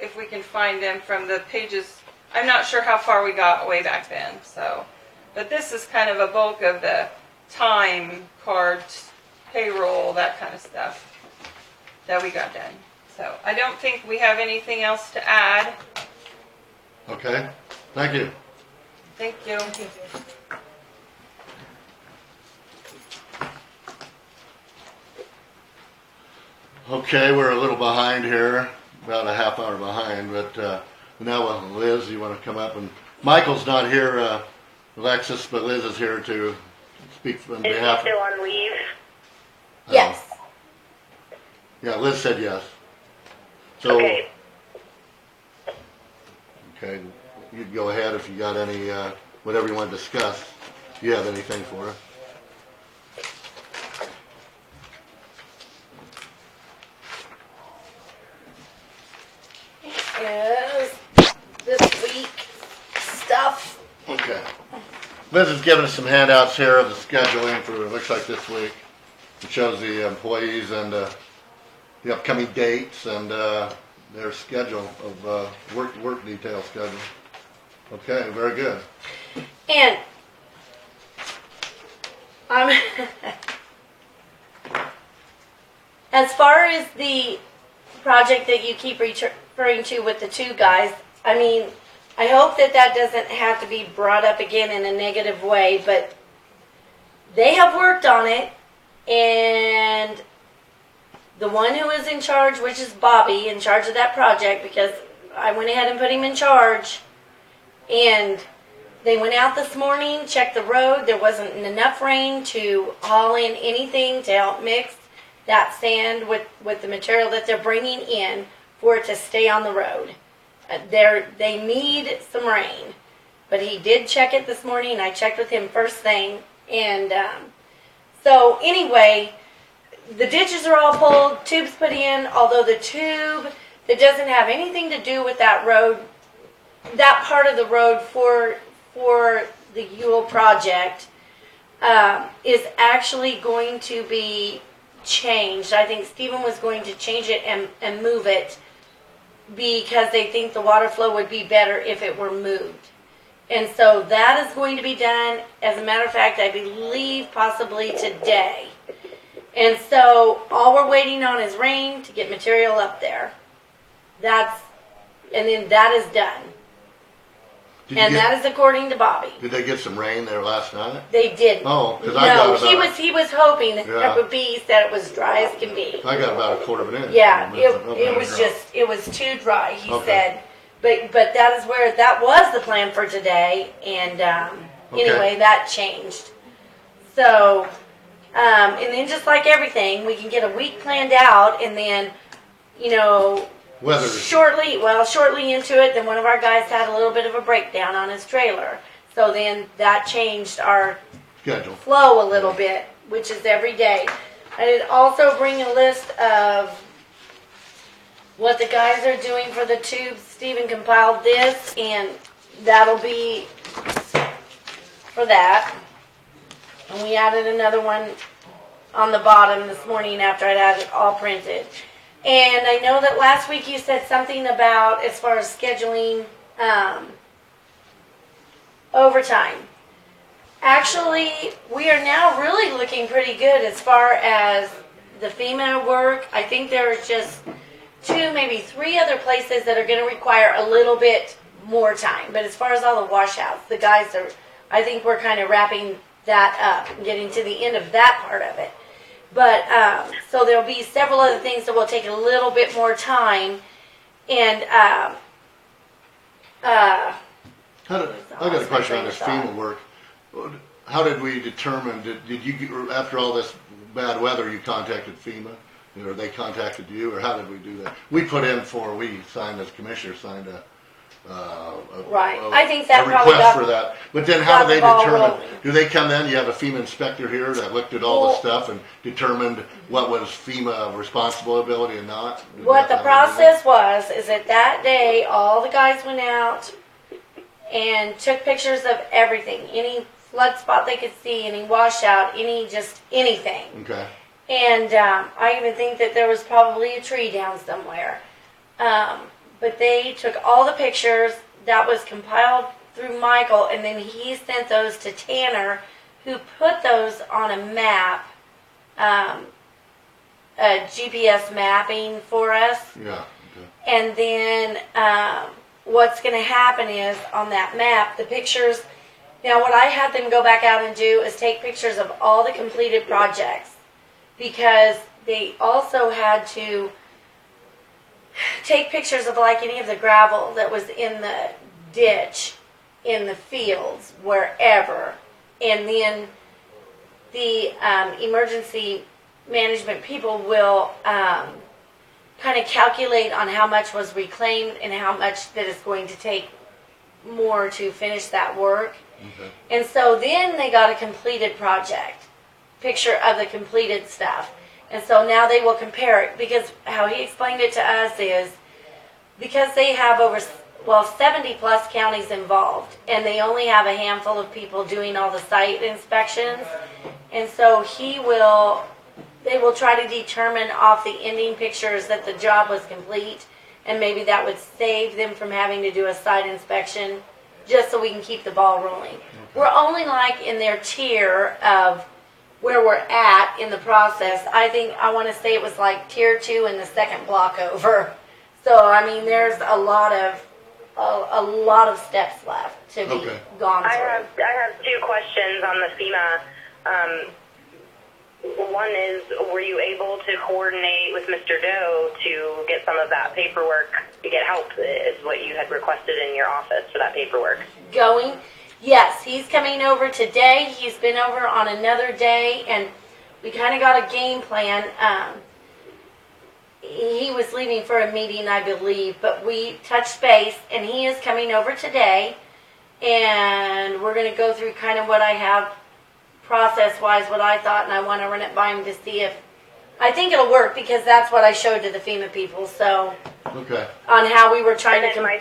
S5: if we can find them from the pages. I'm not sure how far we got way back then, so. But this is kind of a bulk of the time cards, payroll, that kind of stuff that we got done. So I don't think we have anything else to add.
S2: Okay. Thank you.
S5: Thank you.
S2: Okay, we're a little behind here, about a half hour behind, but now Liz, you want to come up? And Michael's not here, Alexis, but Liz is here to speak on
S1: Is he
S2: behalf.
S1: still on leave?
S7: Yes.
S2: Yeah, Liz said yes. So,
S1: Okay.
S2: okay, you go ahead if you got any, whatever you want to discuss. If you have anything for us.
S7: Is this week stuff.
S2: Okay. Liz has given us some handouts here of the scheduling for, it looks like this week. It shows the employees and the upcoming dates and their schedule of work detail schedule. Okay, very good.
S7: And as far as the project that you keep referring to with the two guys, I mean, I hope that doesn't have to be brought up again in a negative way, but they have worked on it, and the one who is in charge, which is Bobby, in charge of that project, because I went ahead and put him in charge, and they went out this morning, checked the road. There wasn't enough rain to haul in anything to help mix that sand with the material that they're bringing in for it to stay on the road. They need some rain, but he did check it this morning. I checked with him first thing, and so anyway, the ditches are all pulled, tubes put in. Although the tube that doesn't have anything to do with that road, that part of the road for the Ewell project is actually going to be changed. I think Stephen was going to change it and move it because they think the water flow would be better if it were moved. And so that is going to be done, as a matter of fact, I believe possibly today. And so all we're waiting on is rain to get material up there. And then that is done. That is according to Bobby.
S2: Did they get some rain there last night?
S7: They didn't.
S2: Oh, because I got about
S7: he was hoping that
S2: Yeah.
S7: it would be, he said it was dry as can be.
S2: I got about a quarter of an inch.
S7: Yeah,
S2: Okay.
S7: it was too dry, he
S2: Okay.
S7: said. But that is where, that was the plan for today, and anyway, that changed. So, and then just like everything, we can get a week planned out, and then,
S2: Weather.
S7: shortly into it, then one of our guys had a little bit of a breakdown on his trailer. So then that changed our
S2: Schedule.
S7: flow a little bit, which is every day. I did also bring a list of what the guys are doing for the tubes. Stephen compiled this, and that'll be for that. And we added another one on the bottom this morning after I'd had it all printed. And I know that last week you said something about, as far as scheduling, overtime. Actually, we are now really looking pretty good as far as the FEMA work. I think there are just 2, maybe 3 other places that are going to require a little bit more time. But as far as all the washouts, the guys are, I think we're kind of wrapping that up and getting to the end of that part of it. But, so there'll be several other things that will take a little bit more time. And
S2: I got a
S7: lost my
S2: question on
S7: train
S2: this
S7: of thought.
S2: FEMA work. How did we determine, did you, after all this bad weather, you contacted FEMA? Or they contacted you, or how did we do that? We signed as commissioner, signed
S7: Right. I think that
S2: a
S7: probably
S2: request
S7: got-
S2: for that. But then how
S7: got
S2: do they
S7: the ball
S2: determine,
S7: rolling.
S2: do they come in, you have a FEMA inspector here that looked at all the
S7: Well-
S2: stuff and determined what was FEMA responsibility and not?
S7: What the
S2: Is that how they do it?
S7: process was is that day all the guys went out and took pictures of everything, any flood spot they could see, any washout, anything.
S2: Okay,
S7: And I even think that there was probably a tree down somewhere. But they took all the pictures. That was compiled through Michael, and then he sent those to Tanner, who put those on a map, a GPS mapping for us.
S2: yeah, okay.
S7: And then what's going to happen is on that map, the pictures. Now, what I had them go back out and do is take pictures of all the completed projects, because they also had to take pictures of like any of the gravel that was in the ditch, in the fields, wherever. And then the emergency management people will kind of calculate on how much was reclaimed and how much that is going to take more to finish that work.
S2: Okay.
S7: And so then they got a completed project, picture of the completed stuff. And so now they will compare it, because how he explained it to us is because they have 70 plus counties involved, and they only have a handful of people doing all the site inspections. And so they will try to determine off the ending pictures that the job was complete, and maybe that would save them from having to do a site inspection, just so we can keep the ball rolling. We're only like in their tier of where we're at in the process. I want to say it was like tier 2 in the second block over. So I mean, there's a lot of steps left to be gone through.
S1: I have two questions on the FEMA. One is, were you able to coordinate with Mr. Doe to get some of that paperwork, to get help, is what you had requested in your office for that paperwork?
S7: Going? Yes, he's coming over today. He's been over on another day, and we kind of got a game plan. He was leaving for a meeting, I believe, but we touched base, and he is coming over today, and we're going to go through kind of what I have process-wise, what I thought, and I want to run it by him to see if I think it'll work, because that's what I showed to the FEMA people. So,
S2: Okay.
S7: on how we were trying
S1: And
S7: to.
S1: then my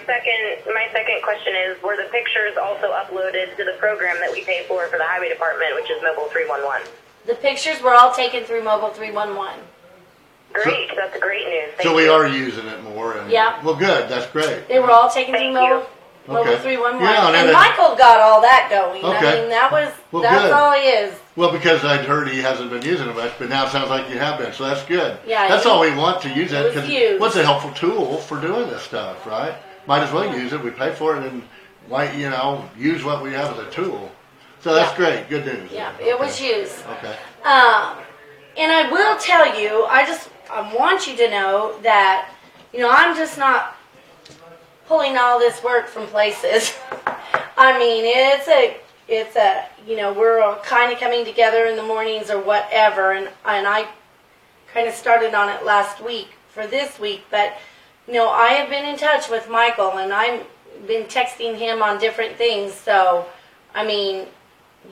S1: second question is, were the pictures also uploaded to the program that we pay for the highway department, which is Mobile 311?
S7: The pictures were all taken through Mobile 311.
S1: Great, that's great news. Thank
S2: So we
S1: you.
S2: are using it more. And,
S7: Yeah.
S2: Well, good. That's great.
S7: They were all taken through
S1: Thank you.
S7: Mobile
S2: Okay.
S7: 311.
S2: Yeah, and
S7: and
S2: then-
S7: Michael got all that going.
S2: Okay.
S7: I mean, that's
S2: good.
S7: all he is.
S2: Well, because I'd heard he hasn't been using it much, but now it sounds like you have been, so that's good.
S7: Yeah,
S2: That's
S7: he-
S2: all we want to use it.
S7: it was used.
S2: What's a helpful tool for doing this stuff, right? Might as well use it. We pay for it, and why, use what we have as a tool. So that's
S7: Yeah.
S2: great. Good news.
S7: Yeah,
S2: Okay.
S7: it was used.
S2: Okay.
S7: And I will tell you, I want you to know that, I'm just not pulling all this work from places. I mean, it's a, we're all kind of coming together in the mornings or whatever, and I kind of started on it last week for this week, but, I have been in touch with Michael, and I've been texting him on different things, so, I mean,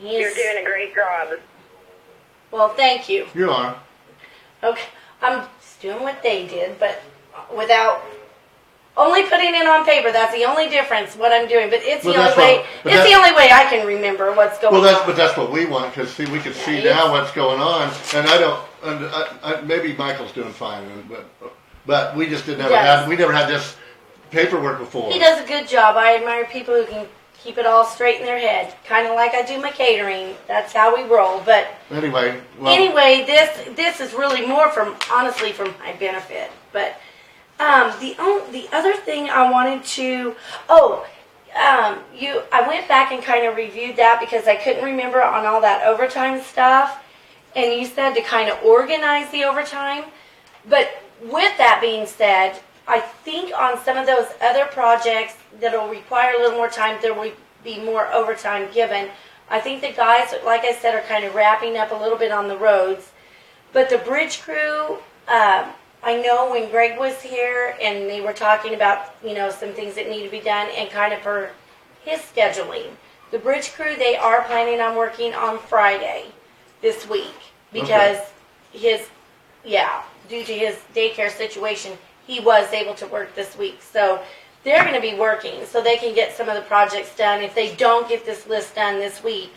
S1: You're doing a great job.
S7: well, thank you.
S2: You are.
S7: Okay, I'm just doing what they did, but without only putting it on paper. That's the only difference. What I'm doing, but it's
S2: Well,
S7: the only
S2: that's
S7: way.
S2: what- but
S7: It's the
S2: that-
S7: only way I can remember what's going on.
S2: But that's what we want, because we can see
S7: Yeah,
S2: now what's going on, and I don't. And maybe Michael's doing fine, but we just
S7: Yes.
S2: we never had this paperwork before.
S7: He does a good job. I admire people who can keep it all straight in their head, kind of like I do my catering. That's how we roll. But
S2: Anyway, well,
S7: anyway, this is really more honestly for my benefit. But the other thing I wanted to I went back and kind of reviewed that because I couldn't remember on all that overtime stuff, and you said to kind of organize the overtime. But with that being said, I think on some of those other projects that'll require a little more time, there will be more overtime given. I think the guys, like I said, are kind of wrapping up a little bit on the roads. But the bridge crew, I know when Greg was here and they were talking about, some things that need to be done and kind of for his scheduling. The bridge crew, they are planning on working on Friday this week because due to his daycare situation, he was able to work this week. So they're going to be working so they can get some of the projects done. If they don't get this list done this week,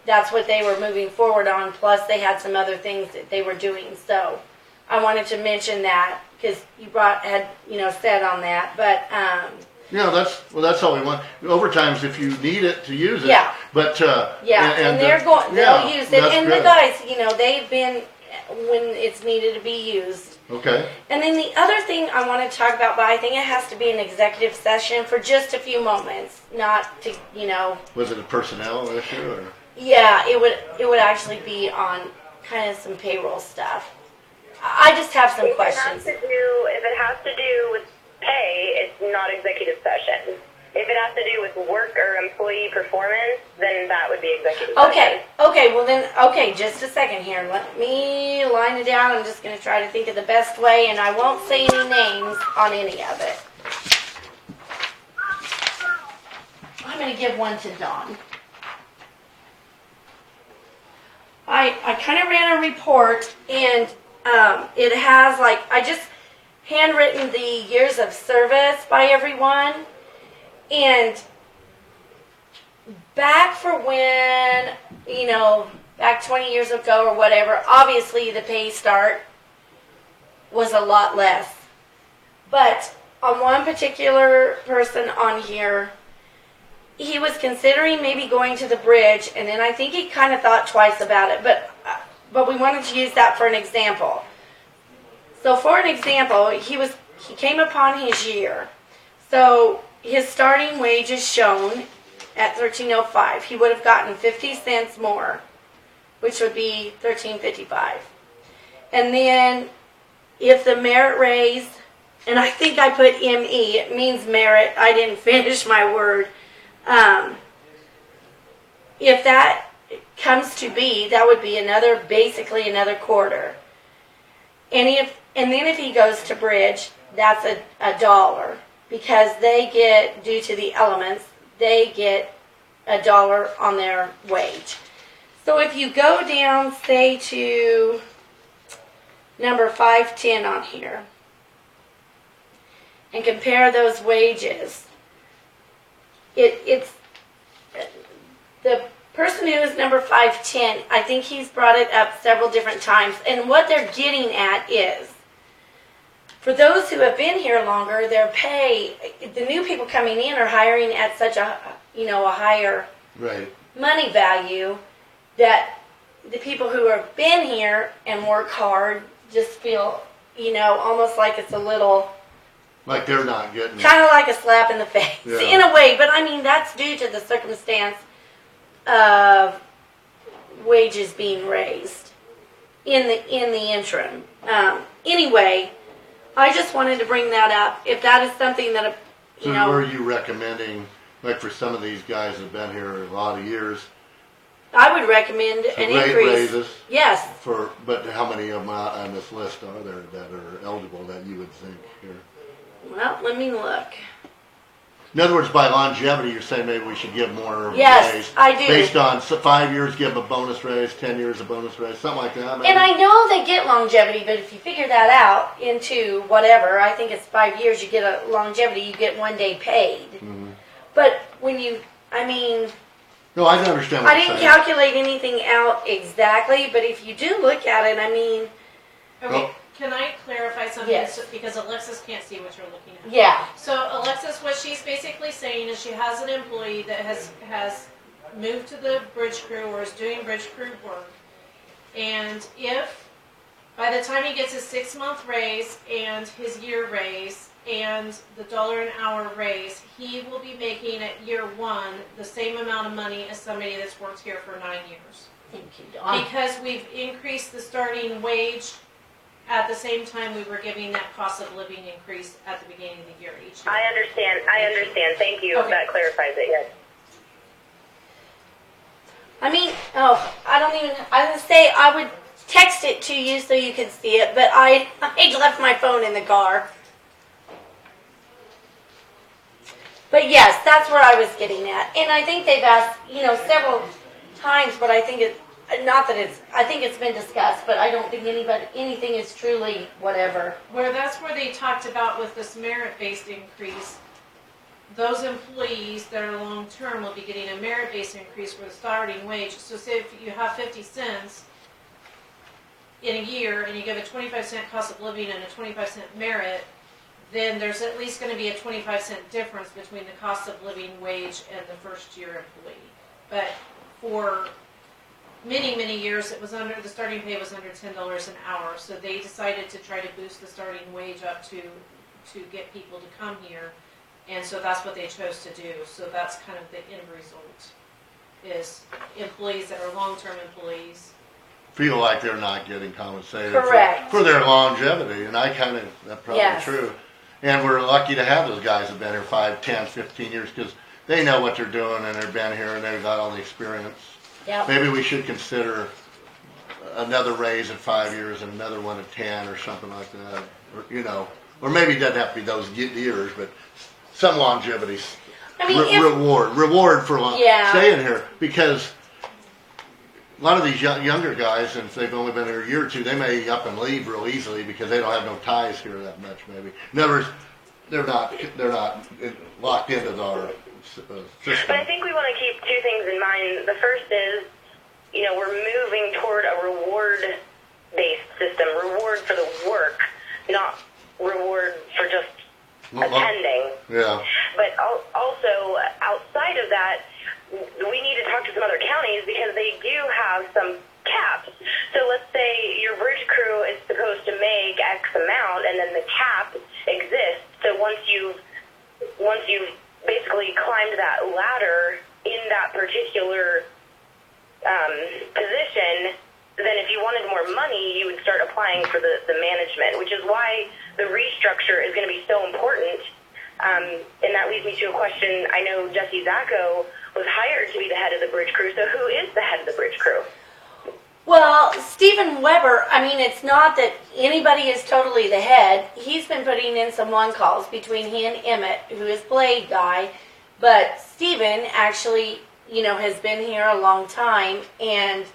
S7: that's what they were moving forward on. Plus, they had some other things that they were doing. So I wanted to mention that because you had said on that. But
S2: that's all we want. Overtime's if you need it to use it.
S7: Yeah.
S2: But
S7: and they'll use it. And the guys, they've been when it's needed to be used.
S2: Okay.
S7: And then the other thing I want to talk about, but I think it has to be an executive session for just a few moments, not to,
S2: Was it a personnel issue or?
S7: Yeah, it would actually be on kind of some payroll stuff. I just have some questions.
S1: If it has to do with pay, it's not executive session. If it has to do with work or employee performance, then that would be executive session.
S7: Okay, just a second here. Let me line it down. I'm just going to try to think of the best way, and I won't say any names on any of it. I'm going to give one to Dawn. I kind of ran a report, and it has, I just handwritten the years of service by everyone. And back for when, back 20 years ago or whatever, obviously the pay start was a lot less. But on one particular person on here, he was considering maybe going to the bridge, and then I think he kind of thought twice about it, but we wanted to use that for an example. So for an example, he came upon his year. So his starting wage is shown at $13.05. He would have gotten 50 cents more, which would be $13.55. And then if the merit raise, and I think I put ME, it means merit. I didn't finish my word. If that comes to be, that would be basically another quarter. And then if he goes to bridge, that's $1. Because they get, due to the elements, they get $1 on their wage. So if you go down, say, to number 510 on here, and compare those wages, it's the person who is number 510, I think he's brought it up several different times, and what they're getting at is, for those who have been here longer, their pay, the new people coming in are hiring at such a higher money value that the people who have been here and work hard just feel, almost like it's a little...
S2: Like they're not getting...
S7: Kind of like a slap in the face, in a way. But, that's due to the circumstance of wages being raised in the interim. Anyway... I just wanted to bring that up. If that is something that,
S2: So were you recommending, for some of these guys that have been here a lot of years?
S7: I would recommend an increase.
S2: Raises?
S7: Yes.
S2: But how many of them on this list are there that are eligible that you would think here?
S7: Well, let me look.
S2: In other words, by longevity, you're saying maybe we should give more
S7: Yes,
S2: raise.
S7: I do.
S2: Based on 5 years, give a bonus raise, 10 years a bonus raise, something like that. Maybe?
S7: And I know they get longevity, but if you figure that out into whatever, I think it's 5 years, you get a longevity, you get 1 day paid. Mm-hmm. But when you,
S2: No, I don't understand what
S7: I didn't calculate anything out exactly, but if you do look at it,
S3: Okay, can I clarify something?
S7: Yes.
S3: Because Alexis can't see what you're looking at.
S7: Yeah.
S3: So Alexis, what she's basically saying is she has an employee that has moved to the bridge crew or is doing bridge crew work. And if by the time he gets his 6-month raise and his year raise and the $1 an hour raise, he will be making at year 1 the same amount of money as somebody that's worked here for 9 years.
S7: Thank you, Dawn.
S3: Because we've increased the starting wage at the same time, we were giving that cost of living increase at the beginning of the year each year.
S1: I understand. Thank you.
S3: Okay.
S1: That clarifies it, yes.
S7: I mean, I was gonna say I would text it to you so you can see it, but I left my phone in the car. But yes, that's where I was getting at. And I think they've asked, several times, but I think I think it's been discussed, but I don't think anything is truly whatever.
S3: That's where they talked about with this merit-based increase, those employees that are long-term will be getting a merit-based increase for the starting wage. So say if you have 50 cents in a year and you give a 25-cent cost of living and a 25-cent merit, then there's at least going to be a 25-cent difference between the cost of living wage and the first-year employee. But for many, many years, the starting pay was under $10 an hour. So they decided to try to boost the starting wage up to get people to come here. And so that's what they chose to do. So that's kind of the end result, is employees that are long-term employees
S2: feel like they're not getting compensated
S7: Correct.
S2: for their longevity, and that's probably
S7: Yes.
S2: true. And we're lucky to have those guys that have been here 5, 10, 15 years, because they know what they're doing and they've been here and they've got all the experience.
S7: Yep.
S2: Maybe we should consider another raise at 5 years and another one at 10 or something like that. Or maybe it doesn't have to be those years, but some longevity reward for staying here, because a lot of these younger guys, and if they've only been here a year or two, they may up and leave real easily because they don't have no ties here that much. Maybe in other words, they're not locked into our system.
S1: But I think we want to keep two things in mind. The first is, we're moving toward a reward-based system, reward for the work, not reward for just attending.
S2: Yeah.
S1: But also, outside of that, we need to talk to some other counties because they do have some caps. So let's say your bridge crew is supposed to make X amount, and then the cap exists. So once you've basically climbed that ladder in that particular position, then if you wanted more money, you would start applying for the management, which is why the restructure is going to be so important. And that leads me to a question. I know Jesse Zacco was hired to be the head of the bridge crew, so who is the head of the bridge crew?
S7: Well, Stephen Weber, it's not that anybody is totally the head. He's been putting in some one-calls between he and Emmett, who is Blade guy. But Stephen actually, has been here a long time. And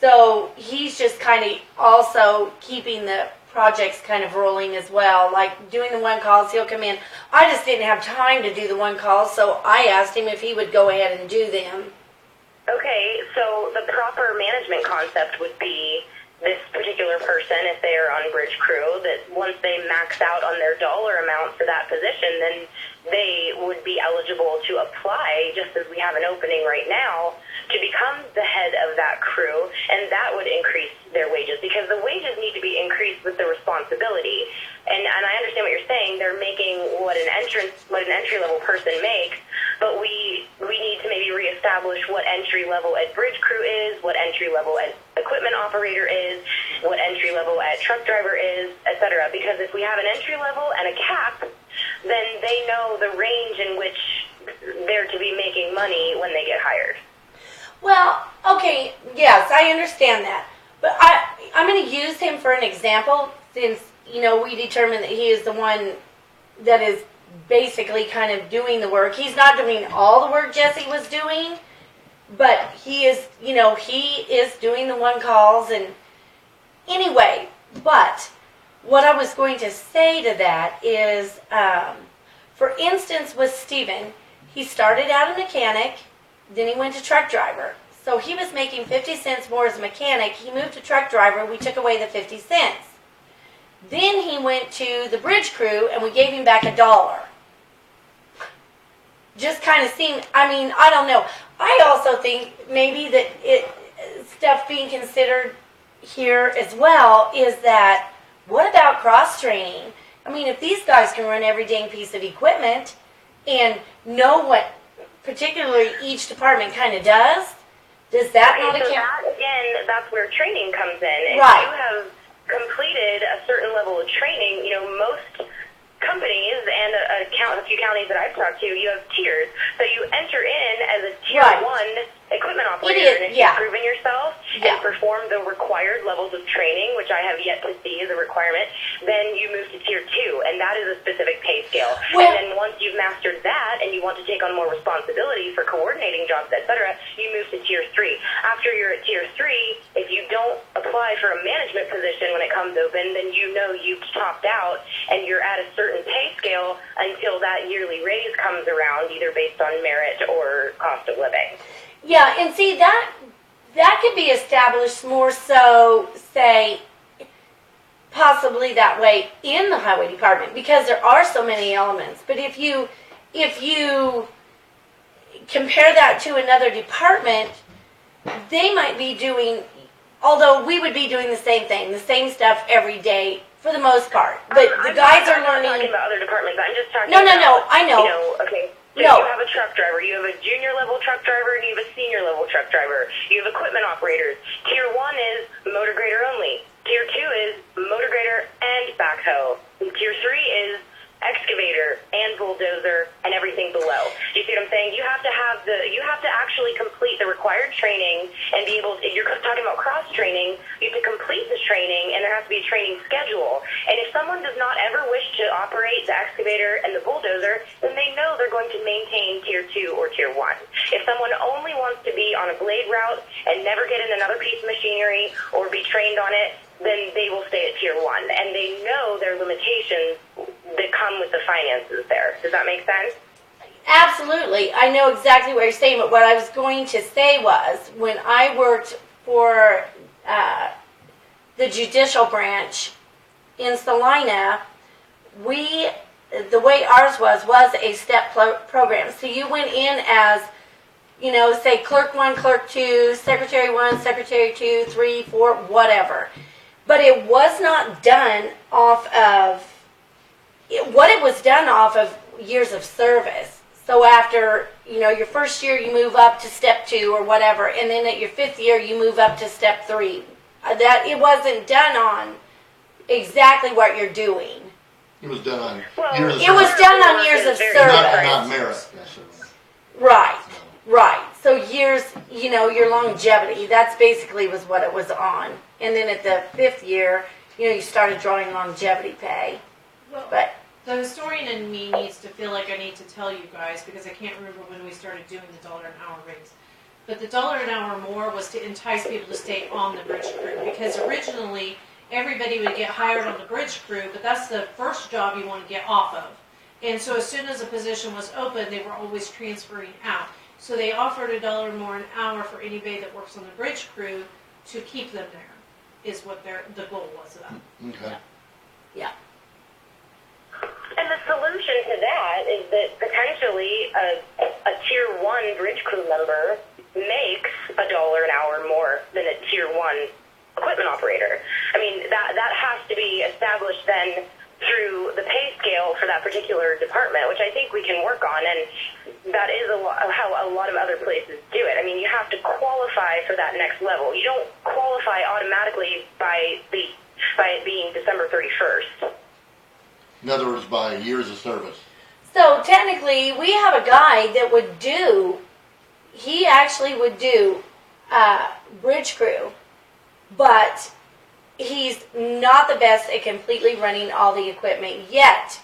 S7: so he's just kind of also keeping the projects kind of rolling as well. Like doing the one-calls, he'll come in. I just didn't have time to do the one-calls, so I asked him if he would go ahead and do them.
S1: Okay, so the proper management concept would be this particular person, if they are on bridge crew, that once they max out on their dollar amount for that position, then they would be eligible to apply, just as we have an opening right now, to become the head of that crew, and that would increase their wages, because the wages need to be increased with the responsibility. And I understand what you're saying. They're making what an entry-level person makes, but we need to maybe reestablish what entry-level at bridge crew is, what entry-level at equipment operator is, what entry-level at truck driver is, etc. Because if we have an entry-level and a cap, then they know the range in which they're to be making money when they get hired.
S7: Well, okay, yes, I understand that. But I'm going to use him for an example, since, we determined that he is the one that is basically kind of doing the work. He's not doing all the work Jesse was doing, but he is, he is doing the one calls. And anyway, but what I was going to say to that is, for instance, with Steven, he started out a mechanic, then he went to truck driver. So he was making 50 cents more as a mechanic. He moved to truck driver. We took away the 50 cents. Then he went to the bridge crew, and we gave him back $1. Just kind of seemed, I don't know. I also think maybe that stuff being considered here as well is that, what about cross-training? If these guys can run every dang piece of equipment and know what particularly each department kind of does that not account?
S1: That, again, that's where training comes in. If
S7: Right.
S1: you have completed a certain level of training, most companies and a few counties that I've talked to, you have tiers. So you enter in as a tier
S7: Right.
S1: 1 equipment operator, and if
S7: yeah.
S1: you've proven yourself and performed the required levels of training, which I have yet to see as a requirement, then you move to tier 2, and that is a specific pay scale.
S7: Well,
S1: and then once you've mastered that and you want to take on more responsibility for coordinating jobs, etc., you move to tier 3. After you're at tier 3, if you don't apply for a management position when it comes open, then you've topped out and you're at a certain pay scale until that yearly raise comes around, either based on merit or cost of living.
S7: Yeah, and see, that could be established more so, say, possibly that way in the highway department, because there are so many elements. But if you compare that to another department, they might be doing, although we would be doing the same thing, the same stuff every day for the most part. But the guys are learning.
S1: I'm not talking about other departments. I'm just talking
S7: No,
S1: about,
S7: I know.
S1: Okay. So
S7: No.
S1: you have a truck driver, you have a junior level truck driver, and you have a senior level truck driver. You have equipment operators. Tier 1 is motor grader only. Tier 2 is motor grader and backhoe. And Tier 3 is excavator and bulldozer and everything below. You see what I'm saying? You have to actually complete the required training and be able to, if you're talking about cross training, you have to complete the training, and there has to be a training schedule. And if someone does not ever wish to operate the excavator and the bulldozer, then they know they're going to maintain tier 2 or tier 1. If someone only wants to be on a blade route and never get in another piece of machinery or be trained on it, then they will stay at tier 1, and they know their limitations that come with the finances there. Does that make sense?
S7: Absolutely. I know exactly what you're saying, but what I was going to say was, when I worked for the judicial branch in Salina, the way ours was a step program. So you went in as, say clerk 1, clerk 2, secretary 1, secretary 2, 3, 4, whatever. But it was not done off of, what it was done off of years of service. So after, your first year you move up to step 2 or whatever, and then at your 5th year you move up to step 3. That it wasn't done on exactly what you're doing.
S2: It was done on
S1: Well,
S2: years of
S7: It was
S2: service.
S7: done on years of service.
S2: Not merit, necessarily.
S7: Right. So years, your longevity, that's basically was what it was on. And then at the 5th year, you started drawing longevity pay.
S3: Well,
S7: But
S3: the historian in me needs to feel like I need to tell you guys, because I can't remember when we started doing the $1 an hour raise. But the $1 an hour more was to entice people to stay on the bridge crew, because originally everybody would get hired on the bridge crew, but that's the first job you want to get off of. And so as soon as a position was open, they were always transferring out. So they offered $1 more an hour for anybody that works on the bridge crew to keep them there, is what the goal was of that.
S2: Okay.
S7: yeah.
S1: And the solution to that is that potentially a tier 1 bridge crew member makes $1 an hour more than a tier 1 equipment operator. I mean, that has to be established then through the pay scale for that particular department, which I think we can work on, and that is how a lot of other places do it. I mean, you have to qualify for that next level. You don't qualify automatically by it being December 31st.
S2: In other words, by years of service.
S7: So technically, we have a guy that would do, he actually would do bridge crew, but he's not the best at completely running all the equipment yet.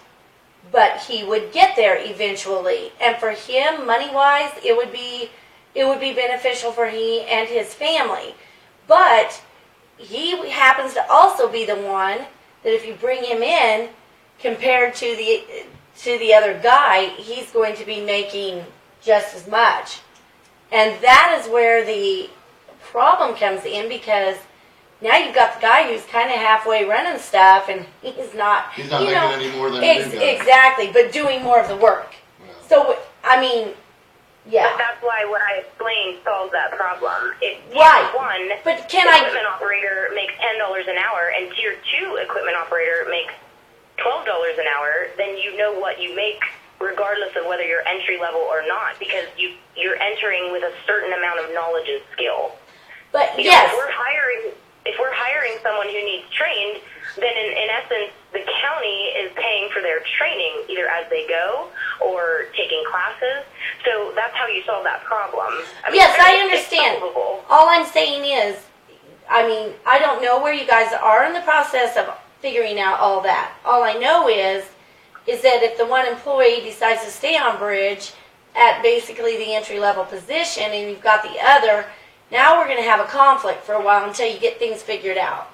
S7: But he would get there eventually, and for him, money-wise, it would be beneficial for he and his family. But he happens to also be the one that if you bring him in, compared to the other guy, he's going to be making just as much. And that is where the problem comes in, because now you've got the guy who's kind of halfway running stuff, and he's not
S2: He's not making any more than a new guy.
S7: Exactly, but doing more of the work.
S2: Yeah.
S7: So, I mean, yeah.
S1: But that's why what I explained solves that problem. If tier
S7: Right.
S1: 1
S7: But can
S1: equipment operator makes $10 an hour, and tier 2 equipment operator makes $12 an hour, then you know what you make regardless of whether you're entry level or not, because you're entering with a certain amount of knowledge and skill.
S7: But
S1: Because
S7: yes,
S1: if we're hiring if we're hiring someone who needs trained, then in essence, the county is paying for their training either as they go or taking classes. So that's how you solve that problem.
S7: Yes, I
S1: it's
S7: understand.
S1: solvable.
S7: All I'm saying is, I mean, I don't know where you guys are in the process of figuring out all that. All I know is that if the one employee decides to stay on bridge at basically the entry-level position and you've got the other, now we're going to have a conflict for a while until you get things figured out.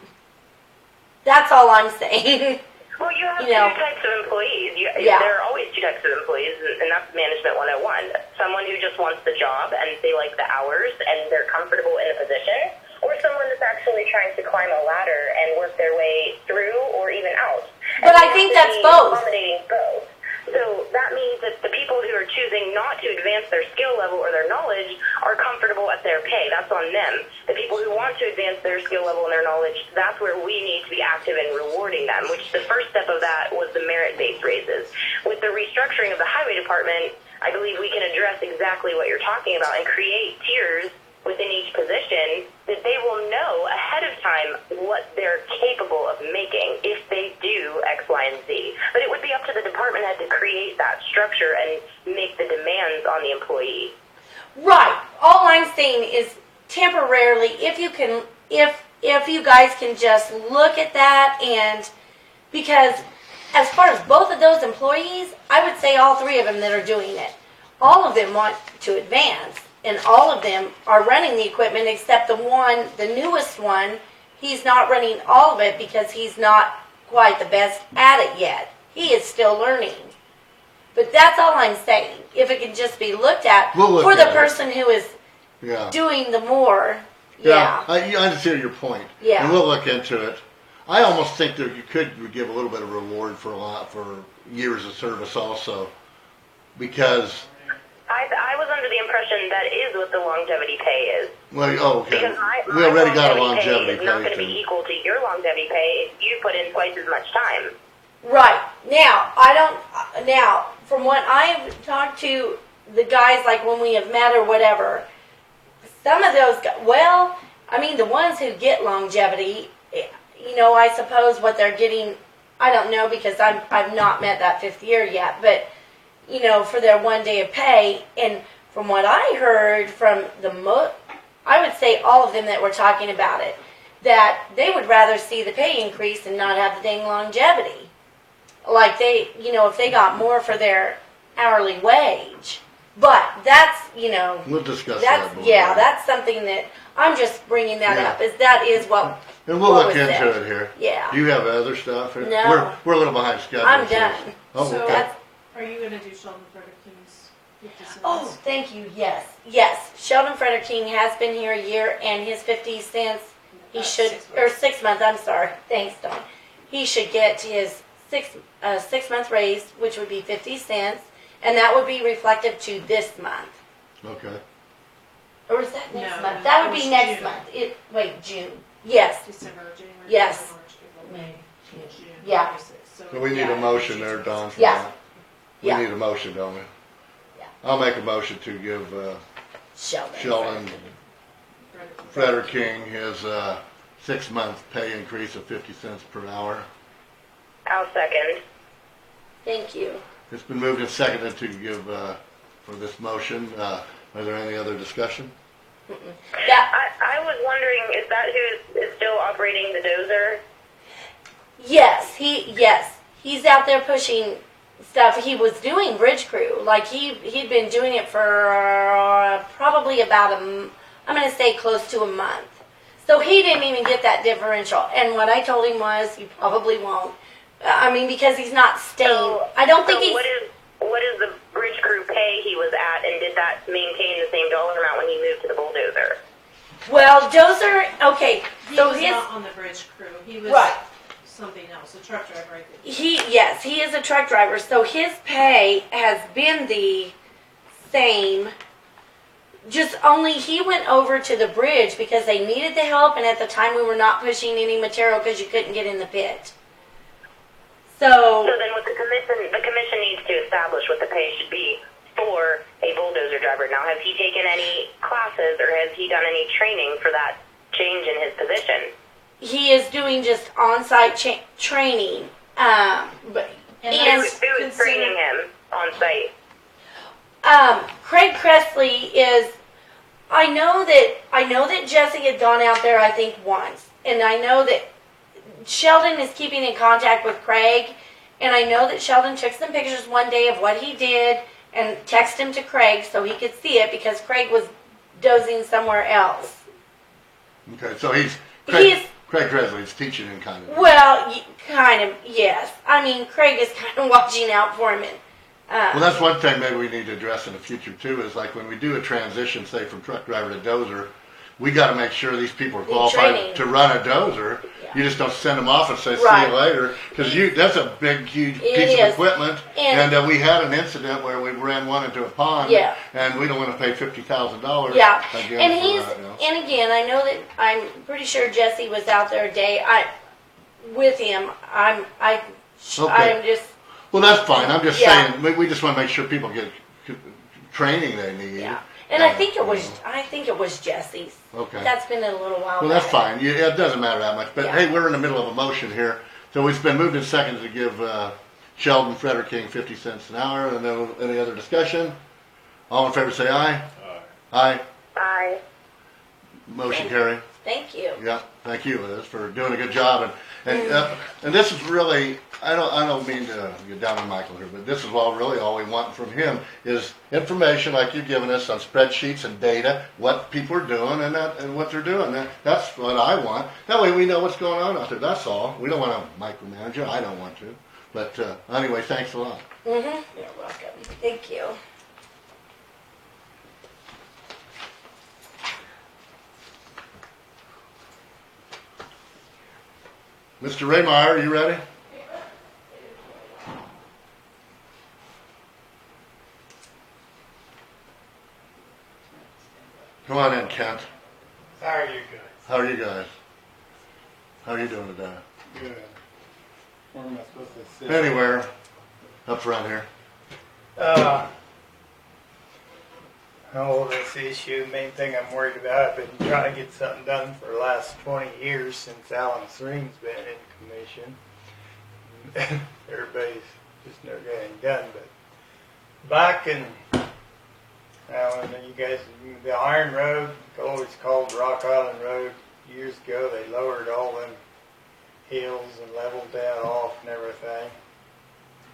S7: That's all I'm saying.
S1: Well, you have
S7: You know.
S1: two types of employees.
S7: Yeah.
S1: There are always two types of employees, and that's Management 101. Someone who just wants the job and they like the hours and they're comfortable in a position, or someone that's actually trying to climb a ladder and work their way through or even out.
S7: But
S1: And
S7: I
S1: we
S7: think
S1: have to
S7: that's
S1: be
S7: both.
S1: Accommodating both. So that means that the people who are choosing not to advance their skill level or their knowledge are comfortable at their pay. That's on them. The people who want to advance their skill level and their knowledge, that's where we need to be active in rewarding them, which the first step of that was the merit-based raises. With the restructuring of the highway department, I believe we can address exactly what you're talking about and create tiers within each position that they will know ahead of time what they're capable of making if they do X, Y, and Z. But it would be up to the department head to create that structure and make the demands on the employee.
S7: Right. All I'm saying is temporarily, if you guys can just look at that, and because as far as both of those employees, I would say all three of them that are doing it, all of them want to advance, and all of them are running the equipment except the newest one, he's not running all of it because he's not quite the best at it yet. He is still learning. But that's all I'm saying. If it can just be looked at
S2: We'll look
S7: for the
S2: at it.
S7: person who is
S2: Yeah.
S7: doing the more. Yeah.
S2: I understand your point.
S7: Yeah.
S2: And we'll look into it. I almost think that you could give a little bit of reward for years of service also, because
S1: I was under the impression that is what the longevity pay is.
S2: okay.
S1: Because
S2: We already got a
S1: longevity
S2: longevity
S1: pay is not going to
S2: pay.
S1: be equal to your longevity pay if you put in twice as much time.
S7: Right. Now, from what I've talked to the guys, like when we have met or whatever, some of those guys, the ones who get longevity, I suppose what they're getting, I don't know because I've not met that fifth year yet, but, for their 1 day of pay, and from what I heard from I would say all of them that were talking about it, that they would rather see the pay increase and not have the dang longevity. Like if they got more for their hourly wage. But that's,
S2: We'll discuss that more.
S7: that's something that I'm just bringing that
S2: Yeah.
S7: up. That is what.
S2: And we'll
S7: what
S2: look
S7: was
S2: into
S7: said.
S2: it here.
S7: Yeah.
S2: Do you have other stuff?
S7: No.
S2: We're a little behind schedule.
S7: I'm
S2: so-
S7: done.
S2: Oh,
S3: So-
S2: okay.
S7: That's,
S3: Are you gonna do Sheldon Frederick King's 50 cents?
S7: oh, thank you. Yes. Sheldon Frederick King has been here a year, and his 50 cents. He should,
S3: 6 months.
S7: or 6 months. I'm sorry. Thanks, Dawn. He should get his 6 month raise, which would be 50 cents, and that would be reflective to this month.
S2: Okay.
S7: Or is that next
S3: No,
S7: month? That would
S3: it
S7: be
S3: was
S7: next
S3: June.
S7: month. June. Yes.
S3: December, January,
S7: Yes.
S3: February, March, April, May, June.
S7: Yeah.
S3: 26.
S2: So we need a motion there, Don, for
S7: Yeah.
S2: that.
S7: Yeah.
S2: We need a motion, don't we?
S7: Yeah.
S2: I'll make a motion to give Sheldon Frederick King his 6 month pay increase of 50 cents per hour.
S1: I'll second.
S7: Thank you.
S2: It's been moved and seconded to give for this motion. Are there any other discussion?
S7: That,
S1: I was wondering, is that who is still operating the dozer?
S7: yes, he's out there pushing stuff. He was doing bridge crew. Like he'd been doing it for probably about I'm going to say close to a month. So he didn't even get that differential. And what I told him was, you probably won't. Because he's not staying. I don't think he's.
S1: What is the bridge crew pay he was at, and did that maintain the same dollar amount when he moved to the bulldozer?
S7: Well, Dozer, okay.
S3: He
S7: So
S3: was
S7: his
S3: not on the bridge crew. He was
S7: right.
S3: something else, a truck driver, I think.
S7: He is a truck driver. So his pay has been the same. Just only he went over to the bridge because they needed the help, and at the time we were not pushing any material because you couldn't get in the pit.
S1: So then with the commission needs to establish what the pay should be for a bulldozer driver. Now, has he taken any classes or has he done any training for that change in his position?
S7: he is doing just on-site training. But
S3: And
S7: and
S1: Who is training him on site?
S7: Craig Cressley is. I know that Jesse had gone out there, I think, once, and I know that Sheldon is keeping in contact with Craig, and I know that Sheldon took some pictures one day of what he did and texted him to Craig so he could see it because Craig was dozing somewhere else.
S2: Okay, so Craig Cresley's teaching him kind of.
S7: Well, kind of, yes. I mean, Craig is kind of watching out for him.
S2: Well, that's one thing maybe we need to address in the future too, is like when we do a transition, say from truck driver to dozer, we got to make sure these people are qualified
S7: training.
S2: to run a dozer.
S7: Yeah.
S2: You just don't send them off and say,
S7: Right.
S2: see you later, because that's a big, huge
S7: It
S2: piece
S7: is.
S2: of equipment.
S7: And-
S2: And we had an incident where we ran one into a pond,
S7: Yeah.
S2: and we don't want to pay $50,000.
S7: Yeah,
S2: again
S7: and
S2: for
S7: he's
S2: that, you know.
S7: and again, I know that I'm pretty sure Jesse was out there a day. With him. I'm just.
S2: Well, that's fine. I'm just
S7: Yeah.
S2: saying we just want to make sure people get training they need.
S7: Yeah, and I think it was Jesse's.
S2: Okay.
S7: That's been a little while.
S2: Well, that's
S7: back.
S2: fine. It doesn't matter that much. But
S7: Yeah.
S2: hey, we're in the middle of a motion here. So it's been moved and seconded to give Sheldon Frederick King 50 cents an hour. And then any other discussion? All in favor say aye. Aye.
S1: Aye.
S2: Motion carried.
S7: Thank you.
S2: Yeah, thank you, Liz, for doing a good job. And this is really, I don't mean to get down on Michael here, but this is all we want from him is information like you've given us on spreadsheets and data, what people are doing and what they're doing. That's what I want. That way we know what's going on out there. That's all. We don't want to micromanage it. I don't want to. But anyway, thanks a lot.
S7: You're welcome. Thank you.
S2: Mr. Rahmeier, you ready? Come on in, Kent.
S8: How are you guys?
S2: How are you guys? How are you doing today?
S8: Good. Where am I supposed to sit?
S2: Anywhere up around here.
S8: Oh, this issue, main thing I'm worried about, I've been trying to get something done for the last 20 years since Alan Sereen's been in commission. Everybody's just never got anything done, but back in, you guys, the Iron Road, always called Rock Island Road, years ago, they lowered all them hills and leveled that off and everything.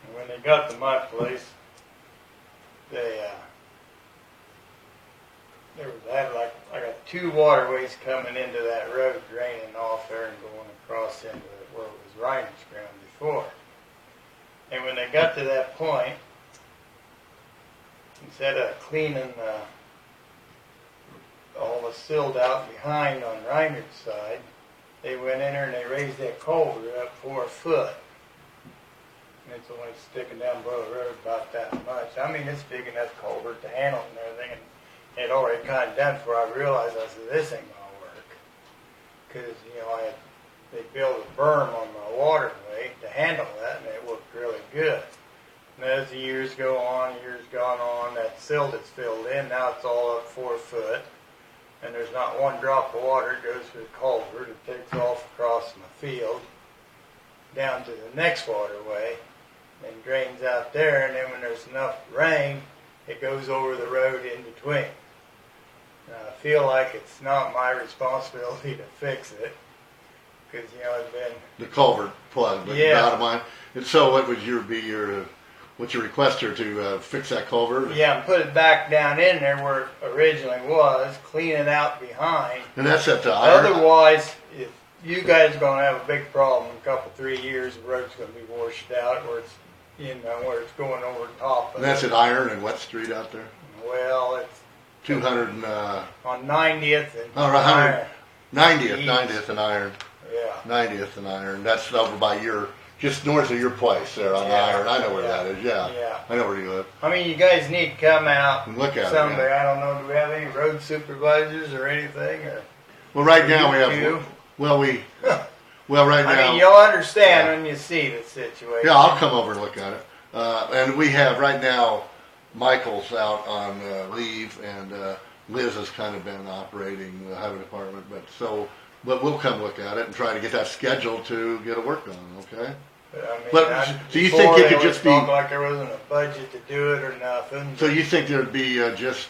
S8: And when they got to my place, I got two waterways coming into that road, draining off there and going across into where it was Reinert's ground before. And when they got to that point, instead of cleaning all the silt out behind on Reinert's side, they went in there and they raised that culvert up 4 foot. And it's only sticking down below the road about that much. I mean, it's big enough culvert to handle and everything. And it already kind of done before I realized, I said, this ain't gonna work. Because, they built a berm on my waterway to handle that, and it looked really good. And as the years go on, that silt that's filled in, now it's all up 4 foot. And there's not one drop of water that goes through the culvert. It takes off across my field down to the next waterway and drains out there. And then when there's enough rain, it goes over the road in between. I feel like it's not my responsibility to fix it, because it's been
S2: The culvert plug, but
S8: Yeah.
S2: out of mine. And so, what would what's your request here to fix that culvert?
S8: Yeah, and put it back down in there where it originally was, clean it out behind.
S2: And that's at the iron.
S8: Otherwise, if you guys are going to have a big problem in a couple, 3 years, the road's going to be washed out, where it's where it's going over the top of
S2: And that's
S8: it.
S2: at Iron and Wet Street out there.
S8: Well, it's
S2: 200 and
S8: on 90th and
S2: 100, 90th,
S8: East.
S2: 90th and Iron,
S8: Yeah.
S2: 90th and Iron. That's over by just north of your place there on
S8: Yeah.
S2: Iron. I know where
S8: Yeah.
S2: that is. Yeah.
S8: Yeah.
S2: I know where you live.
S8: I mean, you guys need to come out
S2: And look at it,
S8: someday.
S2: yeah.
S8: I don't know, do we have any road supervisors or anything? Or
S2: Well, right now we
S8: You
S2: have.
S8: do?
S2: Well, right
S8: I
S2: now.
S8: mean, you'll understand when you see the situation.
S2: Yeah, I'll come over and look at it. And we have right now, Michael's out on leave, and Liz has kind of been operating the highway department. But so But we'll come look at it and try to get that scheduled to get it worked on, okay?
S8: I mean,
S2: But, so you
S8: before
S2: think it
S8: they
S2: could
S8: was
S2: just be-
S8: talking like there wasn't a budget to do it or nothing.
S2: So you think there'd be just,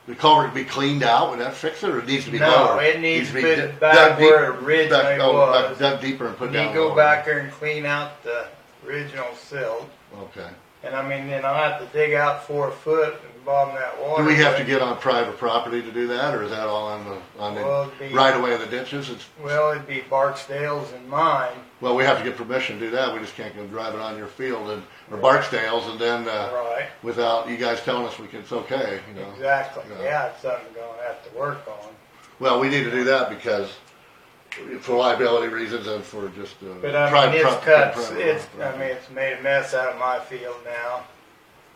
S2: the culvert be cleaned out, would that fix it, or it needs to be
S8: No,
S2: lower?
S8: it needs to be
S2: dug
S8: back
S2: deep-
S8: where it originally
S2: back
S8: was.
S2: dug deeper and put
S8: You
S2: down
S8: go
S2: lower.
S8: back there and clean out the original silt.
S2: Okay.
S8: And I mean, then I'll have to dig out 4 foot and bottom that water.
S2: Do we have to get on private property to do that, or is that all on the
S8: Well, it'd be-
S2: right away of the ditches?
S8: Well, it'd be Barksdale's and mine.
S2: Well, we have to get permission to do that. We just can't go drive it on your field or Barksdale's, and then
S8: Right.
S2: without you guys telling us it's okay, you know.
S8: Exactly.
S2: Yeah.
S8: Yeah, it's something we're gonna have to work on.
S2: Well, we need to do that because for liability reasons and for just
S8: But I mean,
S2: private
S8: it's
S2: property.
S8: cuts. It's made a mess out of my field now.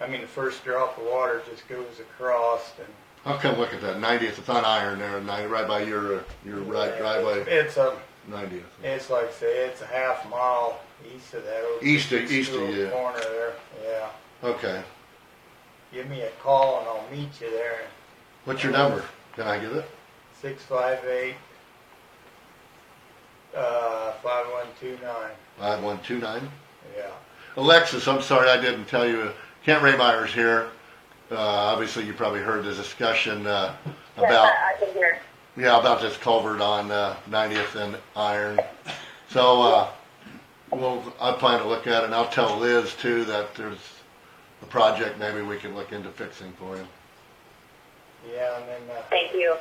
S8: I mean, the first drop of water just goes across, and
S2: I'll come look at that 90th. It's on Iron there, 90, right by your right driveway.
S8: it's a
S2: 90th.
S8: It's like I say, it's a half mile east of that.
S2: East of
S8: little
S2: you.
S8: corner there. Yeah.
S2: Okay.
S8: Give me a call and I'll meet you there.
S2: What's your number? Can I get it?
S8: 658 5129.
S2: 5129.
S8: Yeah.
S2: Alexis, I'm sorry I didn't tell you. Kent Rahmeier's here. Obviously, you probably heard the discussion about
S1: I can hear.
S2: about this culvert on 90th and Iron. So I plan to look at it, and I'll tell Liz too that there's a project maybe we can look into fixing for him.
S8: Yeah, and then
S1: Thank you.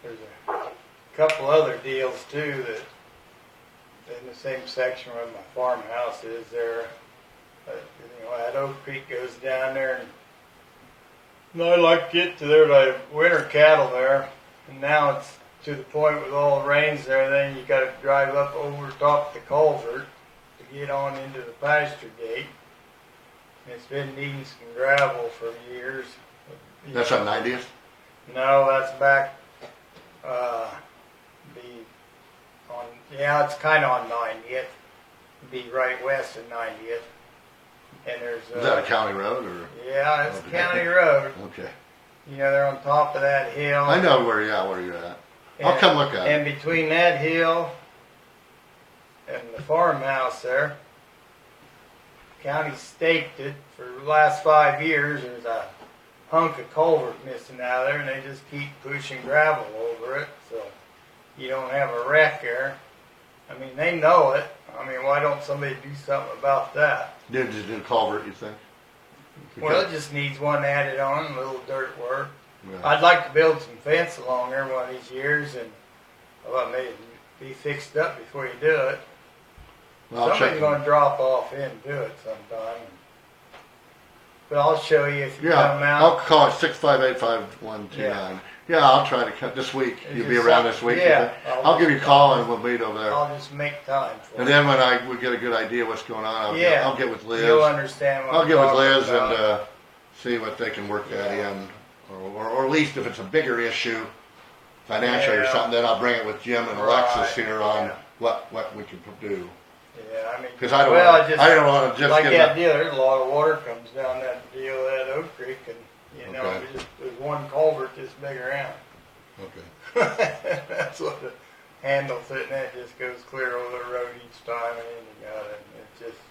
S8: there's a couple other deals too that in the same section where my farmhouse is there. That Oak Creek goes down there, and I like to get to there to winter cattle there, and now it's to the point with all the rains and everything, you got to drive up over top the culvert to get on into the pasture gate. And it's been needing some gravel for years.
S2: That's on 90th?
S8: No, that's back. It's kind of on 90th. Be right west of 90th. And there's.
S2: Is that a county road or?
S8: Yeah, it's
S2: Okay.
S8: a county road.
S2: Okay.
S8: They're on top of that hill.
S2: I know where you're at. I'll come look at it.
S8: And between that hill and the farmhouse there, county staked it for the last 5 years. There's a hunk of culvert missing out of there, and they just keep pushing gravel over it, so you don't have a wreck there. I mean, they know it. I mean, why don't somebody do something about that?
S2: Just do culvert, you think?
S8: Well, it just needs one added on, a little dirt work.
S2: Yeah.
S8: I'd like to build some fence along there one of these years, and maybe be fixed up before you do it.
S2: Well, I'll check.
S8: Somebody's going to drop off into it sometime. But I'll show you if you
S2: Yeah,
S8: come
S2: I'll
S8: out.
S2: call it 658-5129. Yeah, I'll try to cut this week.
S8: Is
S2: You'll
S8: there
S2: be around
S8: some-
S2: this week?
S8: yeah,
S2: you think?
S8: I'll
S2: I'll give you a
S8: just-
S2: call and we'll meet over there.
S8: I'll just make time for
S2: And
S8: it.
S2: then when we get a good idea what's going on, I'll get with Liz.
S8: You'll understand what
S2: I'll
S8: I'm
S2: get with
S8: talking
S2: Liz
S8: about.
S2: and see what they can work that in, or at least if it's a bigger issue, financially or
S8: Yeah.
S2: something, then I'll bring it with Jim and
S8: Right,
S2: Alexis here on
S8: yeah.
S2: what we can do.
S8: Yeah, I mean,
S2: Because I don't
S8: well,
S2: want to just
S8: like
S2: get
S8: that deal, there's a lot of water comes down that deal at Oak Creek, and
S2: Okay.
S8: there's one culvert this big around.
S2: Okay.
S8: That's what the handles it, and it just goes clear over the road each time, and then you got it. And it just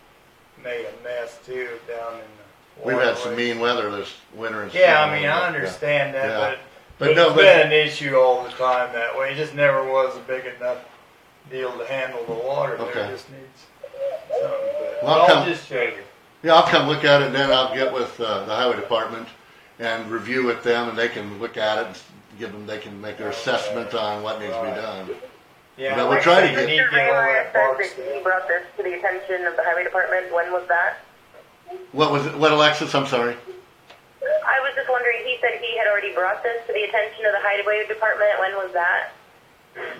S8: made a mess too down in the
S2: We've had some
S8: waterway.
S2: mean weather this winter and
S8: Yeah,
S2: spring.
S8: I mean, I understand that,
S2: Yeah.
S8: but
S2: no,
S8: it's been an issue all the time that way. It just never was a big enough deal to handle the water.
S2: Okay.
S8: There just needs something. But
S2: Well,
S8: I'll
S2: come-
S8: just show you.
S2: Yeah, I'll come look at it, and then I'll get with the highway department and review with them, and they can look at it and they can make their assessment on what needs to be done.
S8: Yeah,
S2: But we're
S8: like
S2: trying
S8: I
S2: to
S8: say,
S2: get-
S8: you need
S1: Mr.
S8: to get all
S1: Reinert
S8: that
S1: said that he
S8: Barksdale.
S1: brought this to the attention of the highway department. When was that?
S2: What was it? What, Alexis? I'm sorry.
S1: I was just wondering, he said he had already brought this to the attention of the highway department. When was that?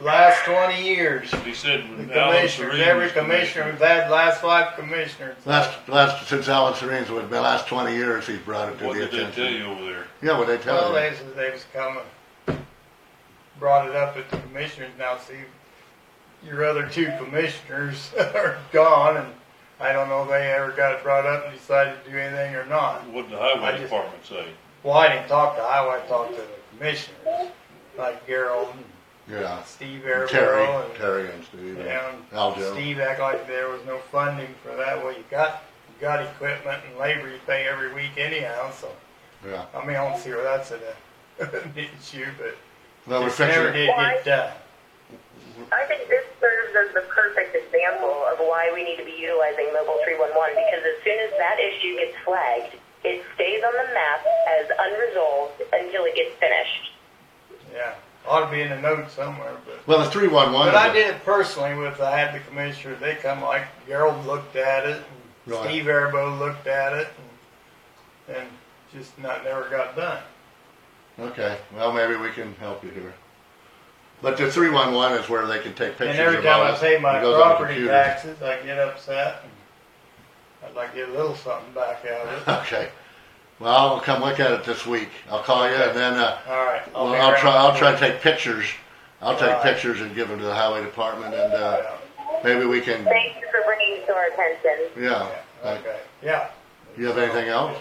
S8: Last 20 years.
S4: He said
S8: The
S4: when Alan
S8: commissioners,
S4: Serene
S8: every
S4: was
S8: commissioner we've had, last 5 commissioners.
S2: Last since Alan Serene's would have been last 20 years he's brought it to
S4: What
S2: the
S4: did they
S2: attention.
S4: tell you over there?
S2: Yeah, what they tell
S8: Well,
S2: you.
S8: they was coming, brought it up at the commissioners. Now, see, your other 2 commissioners are gone, and I don't know if they ever got it brought up and decided to do anything or not.
S4: What did the
S8: I
S4: highway
S8: just-
S4: department say?
S8: Well, I didn't talk to Highway, I talked to the commissioners, like Gerald and
S2: Yeah.
S8: Steve
S2: Terry,
S8: Airborough and
S2: Terry and Steve.
S8: and
S2: Aljo.
S8: Steve act like there was no funding for that. Well, you got equipment and labor you pay every week anyhow. So
S2: Yeah.
S8: I mean, I don't see where that's an issue, but
S2: Well, we're
S8: it never
S2: fixing.
S8: did get done.
S1: I think this serves as the perfect example of why we need to be utilizing Mobile 311, because as soon as that issue gets flagged, it stays on the map as unresolved until it gets finished.
S8: Yeah, ought to be in the notes somewhere, but.
S2: Well, the 311.
S8: But I did it personally I had the commissioner, they come like, Gerald looked at it, and
S2: Right.
S8: Steve Airborough looked at it, and just never got done.
S2: Okay. Well, maybe we can help you here. But the 311 is where they can take pictures
S8: And every
S2: of
S8: time
S2: all
S8: I
S2: this.
S8: pay my
S2: It goes on the
S8: property
S2: computer.
S8: taxes, I get upset, and I'd like to get a little something back out of it.
S2: Okay. Well, I'll come look at it this week. I'll call you, and then
S8: All right.
S2: well,
S8: be
S2: I'll
S8: around.
S2: try to take pictures. I'll take
S8: Right.
S2: pictures and give them to the highway department, and maybe we can.
S1: Thank you for bringing it to our attention.
S2: Yeah.
S8: Okay, yeah.
S2: You have anything else?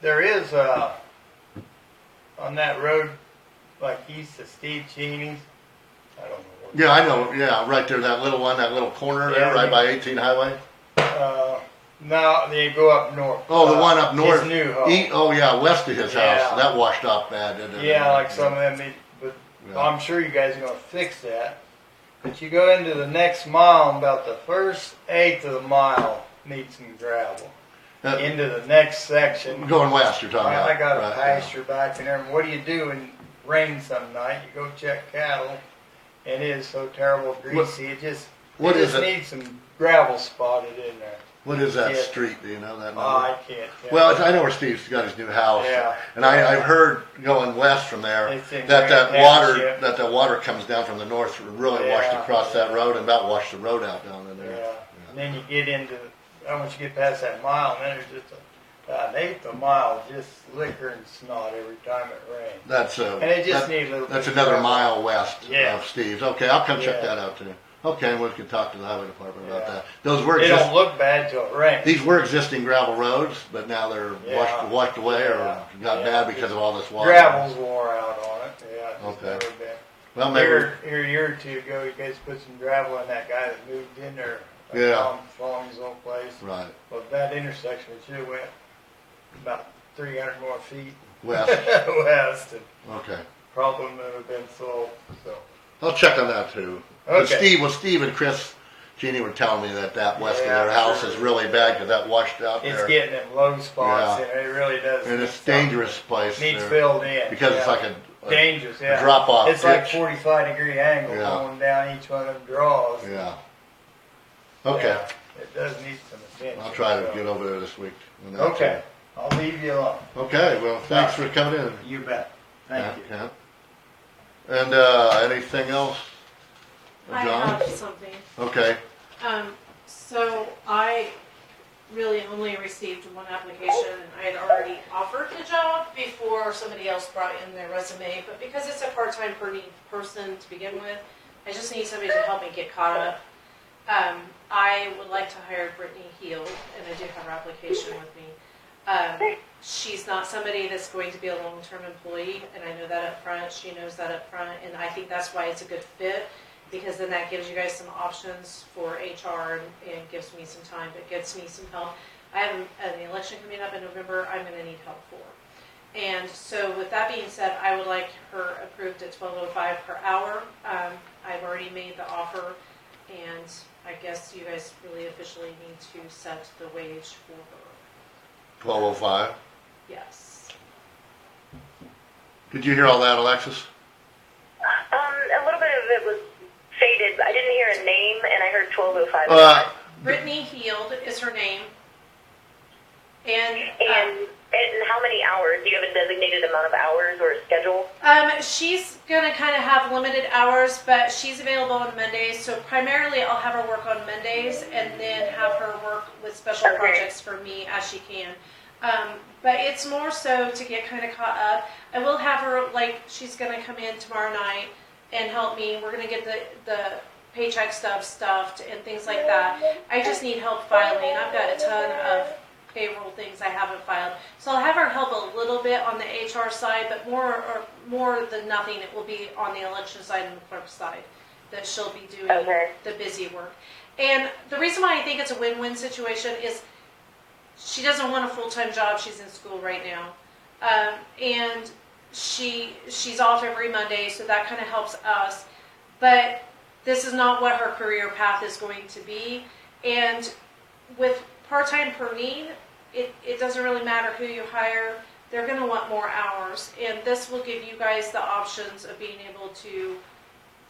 S8: There is, on that road, like east of Steve Cheney's, I don't know what.
S2: Yeah, I know. Yeah, right there, that little one, that little corner there,
S8: Yeah,
S2: right
S8: we-
S2: by 18 Highway.
S8: No, they go up north.
S2: Oh, the one up north.
S8: His new home.
S2: Oh, yeah, west of his house.
S8: Yeah.
S2: That washed up bad, didn't it?
S8: Yeah, like some of them, but
S2: Yeah.
S8: I'm sure you guys are gonna fix that. But you go into the next mile, and about the first eighth of the mile needs some gravel. Into the next section.
S2: Going west, you're talking about.
S8: I got a
S2: Right,
S8: pasture back in there, and what do you do when it rains some night? You go check cattle, and it is so terrible greasy.
S2: What is it?
S8: Needs some gravel spotted in there.
S2: What is that
S8: Yeah.
S2: street? Do you know that number?
S8: I can't tell.
S2: Well, I know where Steve's got his new house.
S8: Yeah.
S2: And I've heard going west from there
S8: It's in
S2: that
S8: Grand Township.
S2: the water comes down from the north, really washed
S8: Yeah.
S2: across that road and about washed the road out down in there.
S8: Yeah. And then you get into, once you get past that mile, and then there's just an eighth of a mile just slicker and snot every time it rains.
S2: That's
S8: And it just needs a little
S2: that's
S8: bit
S2: another
S8: of
S2: mile west
S8: Yeah.
S2: of Steve's. Okay, I'll come check
S8: Yeah.
S2: that out too. Okay, we can talk to the highway department about
S8: Yeah.
S2: that. Those were
S8: It don't look bad till it rains.
S2: these were existing gravel roads, but now they're
S8: Yeah.
S2: washed away or
S8: Yeah.
S2: got
S8: Yeah.
S2: bad because of all this water.
S8: Gravel's wore out on it. Yeah, it's
S2: Okay.
S8: never been.
S2: Well, maybe.
S8: Here a year or two ago, you guys put some gravel in that guy that moved in there.
S2: Yeah.
S8: Following his old place.
S2: Right.
S8: Well, that intersection, we should have went about 300 more feet
S2: West.
S8: west, and
S2: Okay.
S8: problem would have been solved. So,
S2: I'll check on that too.
S8: Okay.
S2: Steve and Chris Jeannie were telling me that west
S8: Yeah,
S2: of their house
S8: sure.
S2: is really bad because that washed out
S8: it's
S2: there.
S8: getting them low spots,
S2: Yeah.
S8: and it really does.
S2: And
S8: need
S2: it's a
S8: something.
S2: dangerous place.
S8: Needs
S2: there
S8: filled in.
S2: because it's
S8: yeah.
S2: like a
S8: dangerous. Yeah,
S2: drop off
S8: It's like
S2: ditch.
S8: 45-degree angle
S2: Yeah.
S8: going down each one of them draws.
S2: Yeah. Okay.
S8: Yeah, it does need some attention.
S2: I'll try to
S8: so.
S2: get over there this week. on that
S8: Okay, I'll leave you alone.
S2: too. Okay. Well, thanks for coming in.
S8: You bet. Thank you.
S2: Kent. And anything else,
S3: I
S2: John?
S3: have something.
S2: Okay.
S3: So I really only received one application, and I had already offered the job before somebody else brought in their resume, but because it's a part-time person to begin with, I just need somebody to help me get caught up. I would like to hire Brittany Heald, and I do have her application with me. She's not somebody that's going to be a long-term employee, and I know that up front. She knows that up front, and I think that's why it's a good fit, because then that gives you guys some options for HR and gives me some time, but gets me some help. I have an election coming up in November I'm going to need help for. And so with that being said, I would like her approved at $12.05 per hour. I've already made the offer, and I guess you guys really officially need to set the wage for her.
S2: 12:05.
S3: Yes.
S2: Did you hear all that, Alexis?
S1: A little bit of it was faded. I didn't hear a name, and I heard 12:05.
S3: Brittany Heald is her name. And
S1: how many hours? Do you have a designated amount of hours or a schedule?
S3: she's gonna kind of have limited hours, but she's available on Mondays. So primarily, I'll have her work on Mondays, and then have her work with special
S1: Okay.
S3: projects for me as she can. But it's more so to get kind of caught up. I will have her, like, she's gonna come in tomorrow night and help me. We're gonna get the paycheck stuff stuffed and things like that. I just need help filing. I've got a ton of payroll things I haven't filed. So I'll have her help a little bit on the HR side, but more than nothing, it will be on the election side and the clerk side that she'll be doing the busy work. And the reason why I think it's a win-win situation is she doesn't want a full-time job. She's in school right now. And she's off every Monday, so that kind of helps us. But this is not what her career path is going to be. And with part-time per need, it doesn't really matter who you hire. They're going to want more hours. And this will give you guys the options of being able to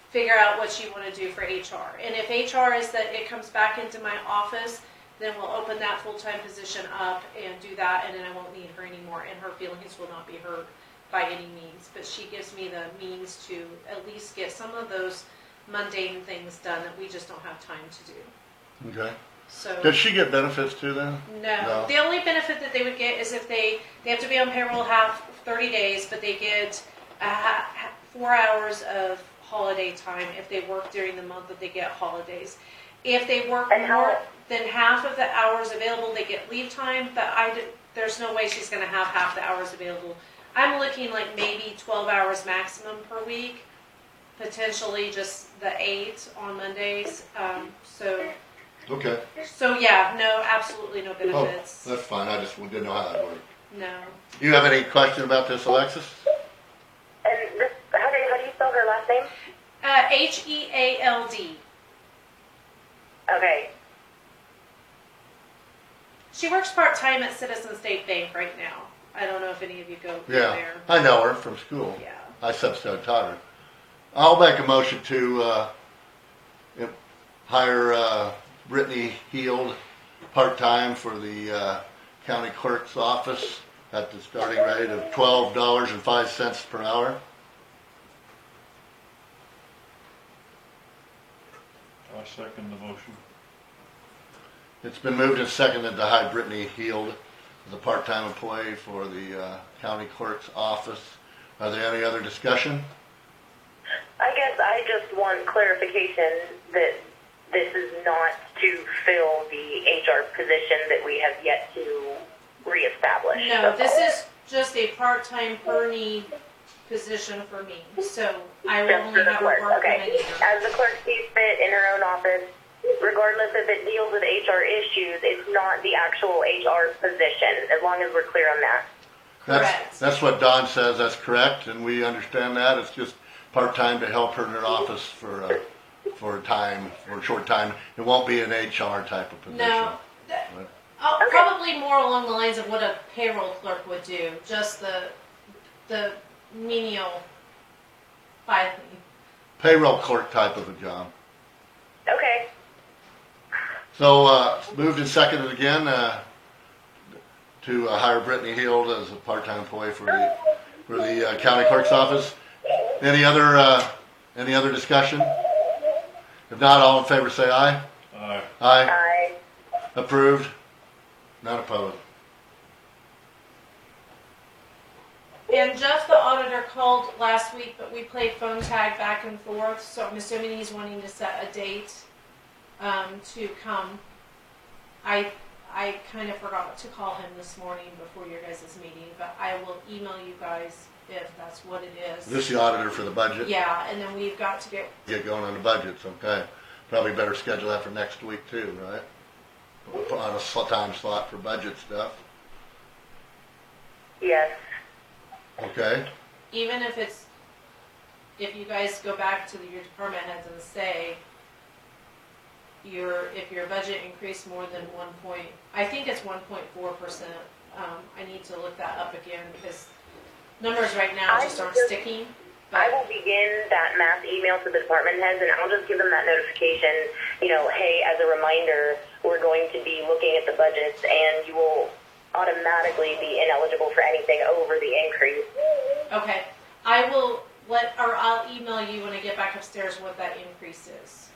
S3: figure out what you want to do for HR. And if HR is that it comes back into my office, then we'll open that full-time position up and do that, and then I won't need her anymore, and her feelings will not be hurt by any means. But she gives me the means to at least get some of those mundane things done that we just don't have time to do.
S2: Okay.
S3: So
S2: Does she get benefits too then?
S3: no. The only benefit that they would get is if they have to be on payroll 30 days, but they get 4 hours of holiday time if they work during the month that they get holidays. If they work more than half of the hours available, they get leave time, but there's no way she's going to have half the hours available. I'm looking like maybe 12 hours maximum per week, potentially just the 8 on Mondays.
S2: Okay.
S3: So yeah, no, absolutely no
S2: Oh,
S3: benefits.
S2: that's fine. I just didn't know how that worked.
S3: No.
S2: Do you have any question about this, Alexis?
S1: And this, how do you spell her last name?
S3: Heald.
S1: Okay.
S3: She works part-time at Citizen State Bank right now. I don't know if any of you go
S2: Yeah,
S3: there.
S2: I know her from school.
S3: Yeah.
S2: I substitute taught her. I'll make a motion to hire Brittany Heald part-time for the county clerk's office at the starting rate of $12.05 per hour.
S4: I second the motion.
S2: It's been moved and seconded to hire Brittany Heald as a part-time employee for the county clerk's office. Are there any other discussion?
S1: I guess I just want clarification that this is not to fill the HR position that we have yet to reestablish.
S3: No, this is just a part-time per need position for me. So I will
S1: Just
S3: only
S1: for the
S3: have
S1: clerk,
S3: her work when I
S1: okay.
S3: need her.
S1: As the clerk sees fit in her own office, regardless if it deals with HR issues, it's not the actual HR position, as long as we're clear on that.
S3: Correct.
S2: That's what Don says. That's correct, and we understand that. It's just part-time to help her in her office for a short time. It won't be an HR type of position.
S3: No.
S2: But-
S3: Okay. Probably more along the lines of what a payroll clerk would do, just the menial filing.
S2: Payroll clerk type of a job.
S1: Okay.
S2: So moved and seconded again to hire Brittany Heald as a part-time employee for the county clerk's office. Any other discussion? If not, all in favor say aye.
S4: Aye.
S2: Aye.
S1: Aye.
S2: Approved. Not opposed.
S3: And Jeff, the auditor, called last week, but we played phone tag back and forth, so I'm assuming he's wanting to set a date to come. I kind of forgot to call him this morning before your guys' meeting, but I will email you guys if that's what it is.
S2: This is the auditor for the budget.
S3: Yeah, and then we've got to
S2: Get going on the budgets, okay. Probably better schedule that for next week too, right? We'll put on a time slot for budget stuff.
S1: Yes.
S2: Okay.
S3: even if you guys go back to your department heads and say, if your budget increased more than I think it's 1.4%. I need to look that up again because numbers right now just aren't sticking.
S1: I will begin that mass email to the department heads, and I'll just give them that notification, hey, as a reminder, we're going to be looking at the budgets, and you will automatically be ineligible for anything over the increase.
S3: Okay. I'll email you when I get back upstairs what that increase is.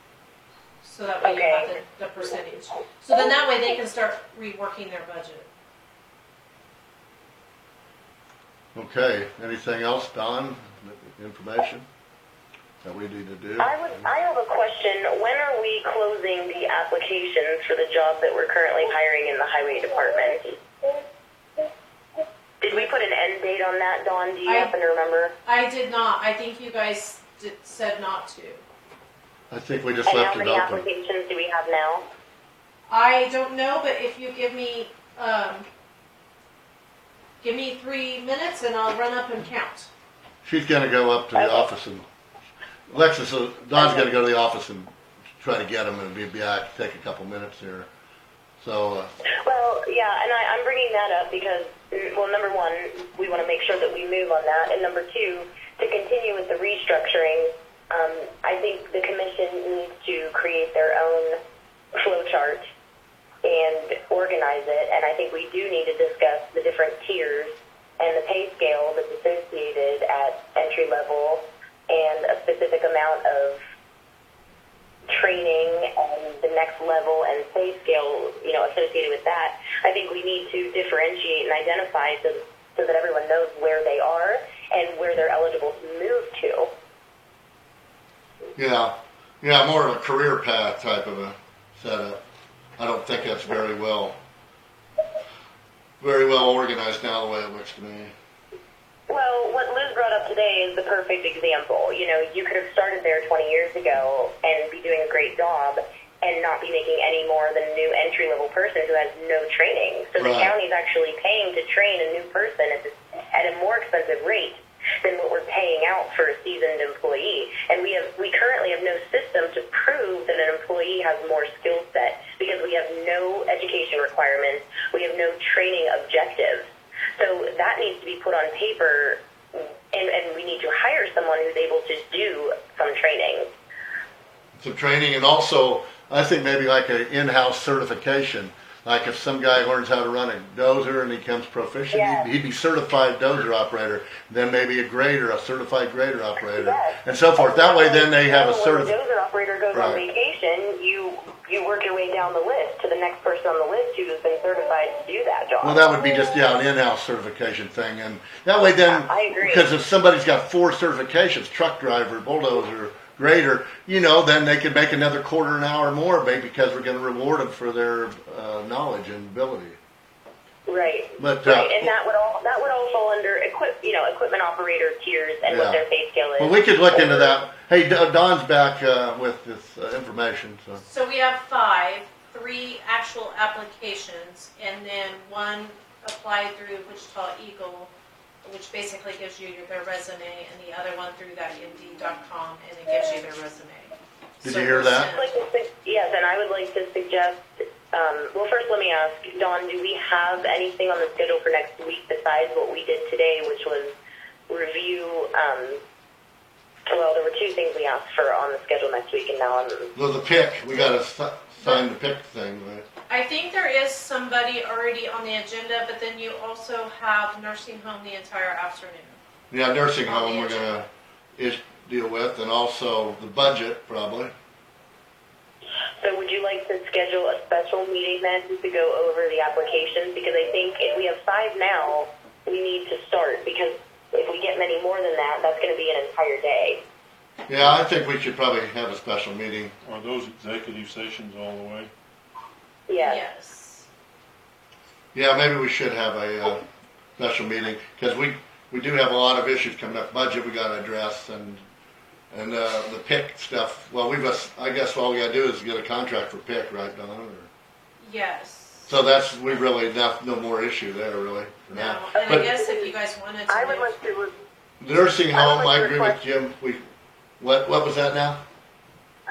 S3: So that way you have the percentage. So then that way they can start reworking their budget.
S2: Okay, anything else, Don? Information? that we need to do.
S1: I have a question. When are we closing the applications for the job that we're currently hiring in the highway department? Did we put an end date on that, Dawn? Do you happen to remember?
S3: I did not. I think you guys said not to.
S2: I think we just left it
S1: And
S2: open.
S1: how many applications do we have now?
S3: I don't know, but if you give me 3 minutes and I'll run up and count.
S2: She's gonna go up to the office and, Don's gonna go to the office and try to get them and be back, take a couple minutes here. So,
S1: Well, yeah, and I'm bringing that up because, well, number one, we want to make sure that we move on that, and number two, to continue with the restructuring, I think the commission needs to create their own flow chart and organize it, and I think we do need to discuss the different tiers and the pay scale that's associated at entry level and a specific amount of training and the next level and pay scale, associated with that. I think we need to differentiate and identify so that everyone knows where they are and where they're eligible to move to.
S2: yeah, more of a career path type of a setup. I don't think that's very well organized now the way it looks to me.
S1: Well, what Liz brought up today is the perfect example. You could have started there 20 years ago and be doing a great job and not be making any more than a new entry-level person who has no training. So the
S2: Right.
S1: county's actually paying to train a new person at a more expensive rate than what we're paying out for a seasoned employee. And we currently have no system to prove that an employee has more skill set because we have no education requirements. We have no training objectives. So that needs to be put on paper, and we need to hire someone who's able to do some training.
S2: Some training, and also, I think maybe like an in-house certification. Like if some guy learns how to run a dozer and he becomes proficient,
S1: Yes.
S2: he'd be certified dozer operator, then maybe a certified grader operator,
S1: Yes.
S2: and so forth. That way then they have a
S1: When the
S2: certificate.
S1: dozer operator goes on
S2: Right.
S1: vacation, you work your way down the list to the next person on the list who's been certified to do that job.
S2: Well, that would be just, an in-house certification thing. And that way then,
S1: I agree.
S2: because if somebody's got 4 certifications, truck driver, bulldozer, grader, then they could make another quarter an hour more, maybe because we're going to reward them for their knowledge and ability.
S1: Right.
S2: But,
S1: right, and that would all fall under equipment operator tiers and
S2: Yeah.
S1: what their pay scale is.
S2: Well, we could look into that. Hey, Don's back with this information.
S3: So we have 3 actual applications, and then 1 applied through Wichita Eagle, which basically gives you their resume, and the other one through that Indeed.com, and it gives you their resume.
S2: Did you hear that?
S1: Yes, and I would like to suggest, well, first let me ask, Dawn, do we have anything on the schedule for next week besides what we did today, which was review, well, there were 2 things we asked for on the schedule next week, and now I'm...
S2: Well, the pick, we got to sign the pick thing, right?
S3: I think there is somebody already on the agenda, but then you also have nursing home the entire afternoon.
S2: Yeah, nursing home we're going to deal with, and also the budget, probably.
S1: So would you like to schedule a special meeting then to go over the applications? Because I think if we have 5 now, we need to start, because if we get many more than that, that's going to be an entire day.
S2: Yeah, I think we should probably have a special meeting.
S4: Are those executive sessions all the way?
S1: Yes.
S3: Yes.
S2: Yeah, maybe we should have a special meeting, because we do have a lot of issues coming up. Budget we got to address, and the pick stuff. Well, I guess all we got to do is get a contract for pick, right, Don? Or,
S3: Yes.
S2: so we really no more issue there, really, for
S3: No,
S2: now.
S3: and
S2: But
S3: I guess if you guys wanted to
S1: I would
S3: move-
S1: like to...
S2: the nursing home, I
S1: I would
S2: agree
S1: like
S2: with Jim. What was that now?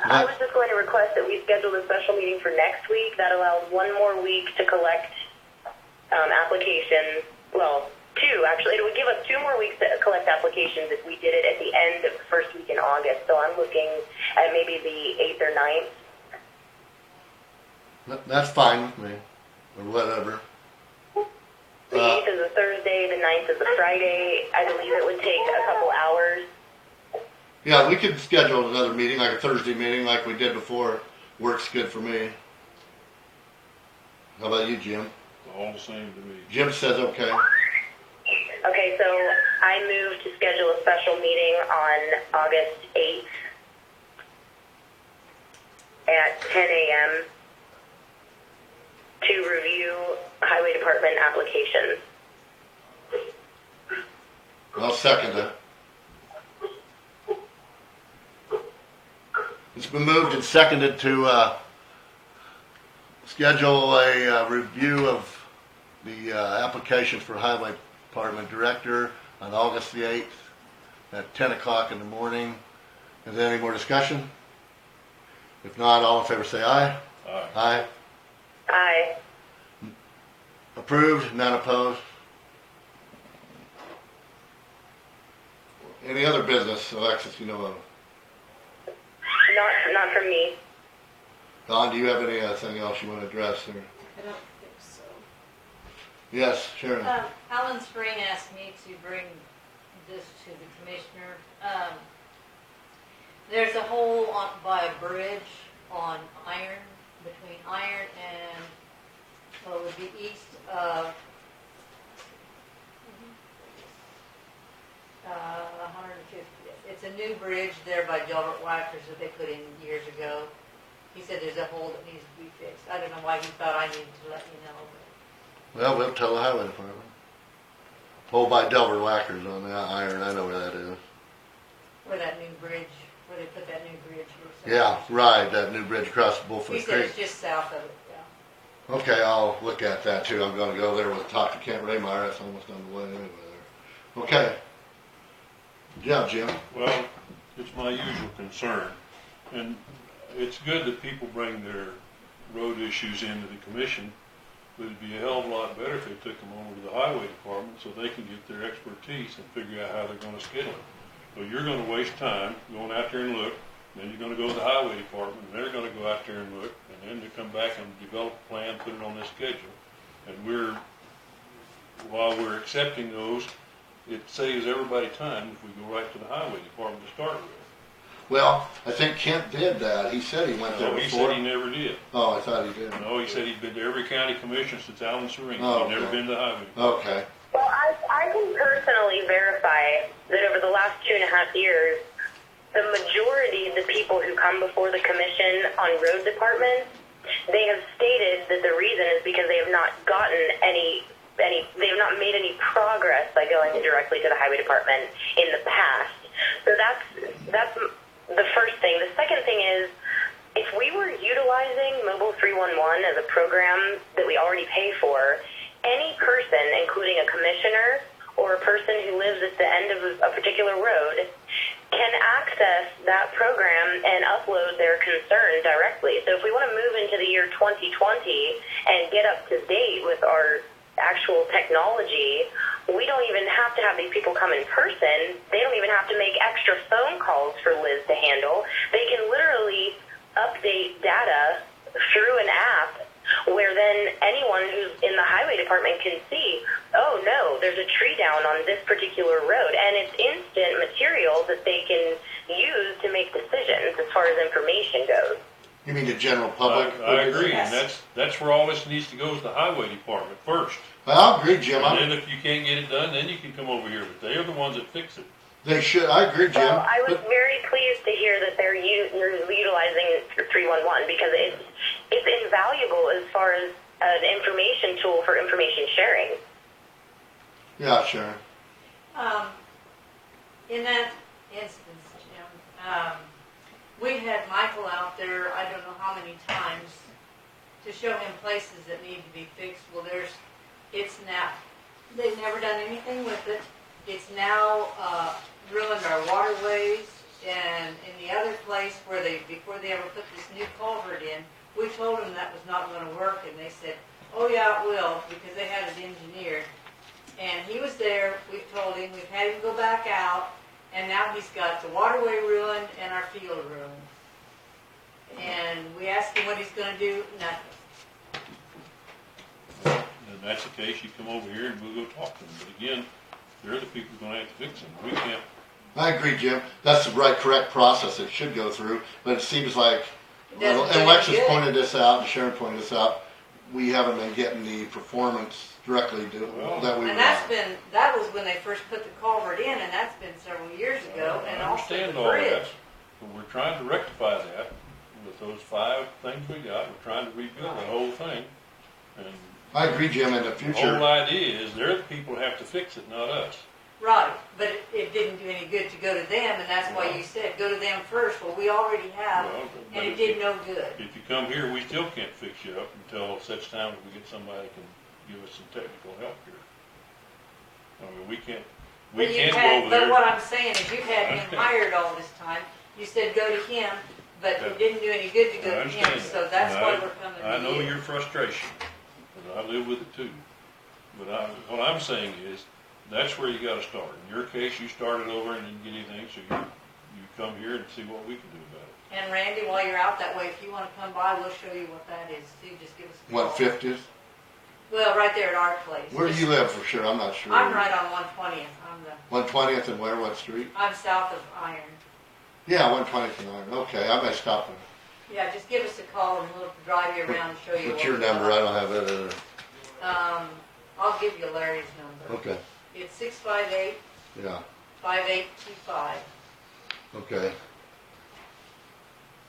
S1: I was just going to request that we schedule a special meeting for next week. That allows 1 more week to collect applications. Well, 2, actually. It would give us 2 more weeks to collect applications if we did it at the end of the first week in August. So I'm looking at maybe the 8th or 9th.
S2: That's fine with me, or whatever.
S1: The 8th is a Thursday, the 9th is a Friday. I believe it would take a couple hours.
S2: Yeah, we could schedule another meeting, like a Thursday meeting, like we did before. Works good for me. How about you, Jim?
S4: All the same to me.
S2: Jim says okay.
S1: Okay, so I move to schedule a special meeting on August 8th at 10 a.m. to review highway department applications.
S2: I'll second it. It's been moved and seconded to schedule a review of the applications for highway department director on August the 8th at 10 o'clock in the morning. Is there any more discussion? If not, all in favor say aye.
S4: Aye.
S2: Aye.
S1: Aye.
S2: Approved, none opposed. Any other business, Alexis, you know of?
S1: Not from me.
S2: Don, do you have anything else you want to address there?
S3: I don't think so.
S2: Yes, Sharon.
S9: Alan Spring asked me to bring this to the commissioner. There's a hole by a bridge on Iron, between Iron and, well, it would be east of 150th. It's a new bridge there by Delbert Wackers that they put in years ago. He said there's a hole that needs to be fixed. I don't know why he thought I needed to let you know.
S2: Well, we'll tell the highway department. Oh, by Delbert Wackers on the Iron, I know where that is.
S9: Where that new bridge, where they put that new bridge.
S2: Yeah, right, that new bridge across Bullfoot
S9: He said
S2: Creek.
S9: it's just south of it, yeah.
S2: Okay, I'll look at that too. I'm gonna go there with talk to Kent Rahmeier. That's almost on the way anyway there. Okay. Yeah, Jim.
S4: Well, it's my usual concern, and it's good that people bring their road issues into the commission, but it'd be a hell of a lot better if they took them over to the highway department so they can get their expertise and figure out how they're gonna schedule it. So you're gonna waste time going out there and look, then you're gonna go to the highway department, and they're gonna go out there and look, and then they come back and develop a plan, put it on this schedule. And while we're accepting those, it saves everybody time if we go right to the highway department to start with.
S2: Well, I think Kent did that. He said he went there
S4: No, he
S2: before.
S4: said he never did.
S2: Oh, I thought he did.
S4: No, he said he'd been to every county commission since Alan Serene.
S2: Oh,
S4: He'd never
S2: okay.
S4: been to the highway.
S2: Okay.
S1: Well, I can personally verify that over the last 2.5 years, the majority of the people who come before the commission on road departments, they have stated that the reason is because they have not gotten they have not made any progress by going directly to the highway department in the past. So that's the first thing. The second thing is, if we were utilizing Mobile 311 as a program that we already pay for, any person, including a commissioner or a person who lives at the end of a particular road, can access that program and upload their concern directly. So if we want to move into the year 2020 and get up to date with our actual technology, we don't even have to have these people come in person. They don't even have to make extra phone calls for Liz to handle. They can literally update data through an app where then anyone who's in the highway department can see, oh no, there's a tree down on this particular road, and it's instant material that they can use to make decisions as far as information goes.
S2: You mean the general public?
S4: I agree,
S3: Yes.
S4: and that's where all this needs to go, is the highway department first.
S2: I agree, Jim.
S4: And then if you can't get it done, then you can come over here, but they are the ones that fix it.
S2: They should. I agree, Jim.
S1: Well, I was
S2: But-
S1: very pleased to hear that they're utilizing 311 because it's invaluable as far as an information tool for information sharing.
S2: Yeah, sure.
S9: In that instance, Jim, we had Michael out there, I don't know how many times, to show him places that need to be fixed. Well, it's now, they've never done anything with it. It's now ruined our waterways, and in the other place where before they ever put this new culvert in, we told them that was not going to work, and they said, oh yeah, it will, because they had it engineered. And he was there, we've told him, we've had him go back out, and now he's got the waterway ruined and our field ruined. And we asked him what he's going to do, nothing.
S4: And if that's the case, you come over here and we'll go talk to them. But again, they're the people who are going to have to fix them. We can't.
S2: I agree, Jim. That's the right, correct process it should go through. But it seems like,
S9: It doesn't
S2: and
S9: do
S2: Alexis
S9: any good.
S2: pointed this out, and Sharon pointed this out, we haven't been getting the performance directly that we
S9: And that was when they first put the culvert in, and that's been several years ago, and
S4: I
S9: also
S4: understand
S9: the
S4: all
S9: bridge.
S4: that, but we're trying to rectify that with those 5 things we got. We're trying to rebuild the whole thing. And
S2: I agree, Jim, in the
S4: the
S2: future.
S4: whole idea is they're the people who have to fix it, not us.
S9: Right, but it didn't do any good to go to them, and that's why you said, go to them first. Well, we already have,
S4: Well, but
S9: and it
S4: if
S9: did
S4: you-
S9: no good.
S4: If you come here, we still can't fix you up until such time as we get somebody that can give us some technical help here. I mean, we can't
S9: But
S4: go over there.
S9: But what I'm saying is, you've had him hired all this time. You said go to him, but it didn't do any good to
S4: I
S9: go to
S4: understand
S9: him,
S4: that.
S9: so that's
S4: And
S9: why we're coming to you.
S4: I know your frustration, but I live with it too. But what I'm saying is, that's where you gotta start. In your case, you started over and didn't get anything, so you come here and see what we can do about it.
S9: And Randy, while you're out that way, if you wanna come by, we'll show you what that is too. Just give us a call.
S2: 150th?
S9: Well, right there at our place.
S2: Where do you live for sure? I'm not sure.
S9: I'm right on 120th.
S2: 120th and where? What street?
S9: I'm south of Iron.
S2: Yeah, 120th and Iron. Okay, I may stop there.
S9: Yeah, just give us a call and we'll drive you around and show you.
S2: What's
S9: what
S2: your
S9: we
S2: number?
S9: got.
S2: I don't have it either.
S9: I'll give you Larry's number.
S2: Okay,
S9: It's 658-5825.
S2: yeah, okay.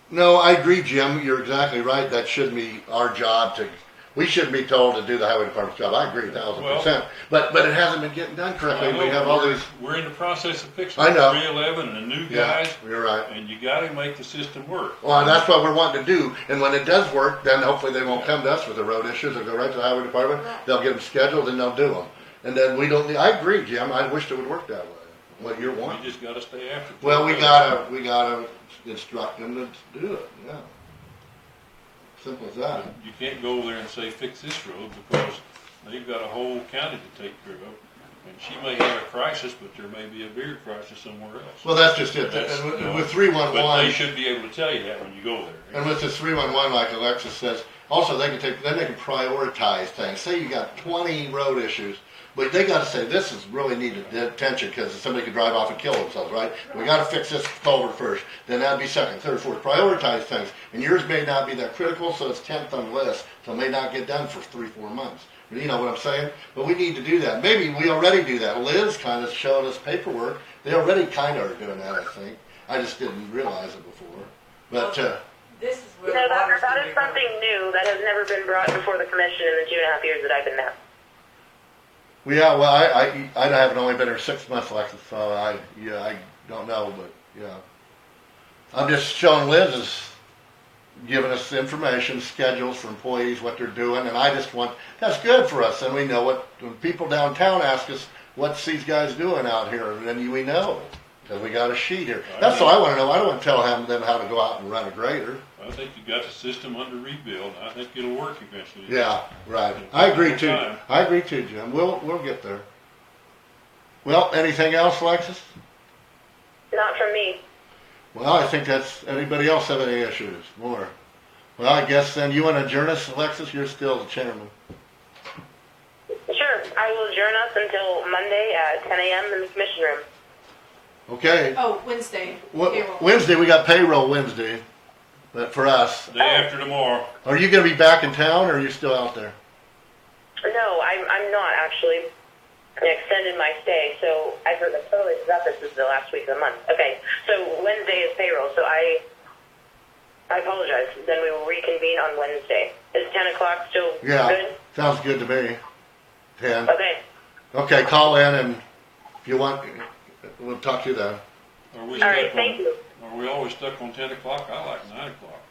S2: No, I agree, Jim. You're exactly right. That shouldn't be our job we shouldn't be told to do the highway department's job. I agree 1,000%. But it hasn't been getting done correctly.
S4: I know,
S2: We have all these,
S4: We're in the process of fixing
S2: I know.
S4: 311 and the new
S2: yeah,
S4: guys,
S2: you're right.
S4: and you gotta make the system work.
S2: Well, and that's what we're wanting to do. And when it does work, then hopefully they won't come to us with the road issues. They'll go right to the highway department. They'll get them scheduled and they'll do them. And then we don't. I agree, Jim. I wish it would work that way. What you're
S4: We
S2: wanting.
S4: just gotta stay after it.
S2: Well, we gotta instruct them to do it. Yeah. Simple as that.
S4: You can't go over there and say, fix this road, because they've got a whole county to take care of. And she may have a crisis, but there may be a bigger crisis somewhere else.
S2: Well, that's just it.
S4: That's,
S2: And
S4: you know,
S2: with
S4: But
S2: 311.
S4: they should be able to tell you that when you go there.
S2: And with the 311, like Alexis says, also they can prioritize things. Say you got 20 road issues, but they got to say this is really needed attention because somebody could drive off and kill themselves, right? We got to fix this culvert first. Then that'd be second, third, fourth. Prioritize things, and yours may not be that critical, so it's 10th on the list. So it may not get done for 3-4 months. You know what I'm saying? But we need to do that. Maybe we already do that. Liz kind of showed us paperwork. They already kind of are doing that, I think. I just didn't realize it before. But
S9: This is where
S1: No,
S9: the water's
S1: that
S9: gonna
S1: is
S9: be
S1: something new that has never been brought before the commission in the 2.5 years that I've been there.
S2: yeah, well, I haven't only been here 6 months, Alexis, so I don't know, but yeah. I'm just showing Liz is giving us information, schedules for employees, what they're doing, and I just want, that's good for us, and we know when people downtown ask us, what's these guys doing out here, and then we know, because we got a sheet here. That's all I want to know. I don't want to tell them how to go out and run a grader.
S4: I think you got the system under rebuild, and I think it'll work eventually.
S2: Yeah, right. I agree too, Jim. We'll get there. Well, anything else, Alexis?
S1: Not from me.
S2: Well, I think that's, anybody else have any issues? More? Well, I guess then you want to adjourn us, Alexis? You're still the chairman.
S1: Sure, I will adjourn us until Monday at 10 a.m. in the commission room.
S2: Okay.
S3: Oh, Wednesday.
S2: What,
S3: payroll.
S2: Wednesday, we got payroll Wednesday, but for us.
S4: Day after tomorrow.
S2: Are you going to be back in town, or are you still out there?
S1: No, I'm not actually. I extended my stay, so I totally forgot this is the last week of the month. Okay, so Wednesday is payroll, so I apologize. Then we will reconvene on Wednesday. Is 10 o'clock still good?
S2: Sounds good to me. 10.
S1: Okay.
S2: Okay, call in, and if you want, we'll talk to you then.
S4: Are we
S1: All right,
S4: stuck
S1: thank you.
S4: Are we always stuck on 10 o'clock? I like 9 o'clock.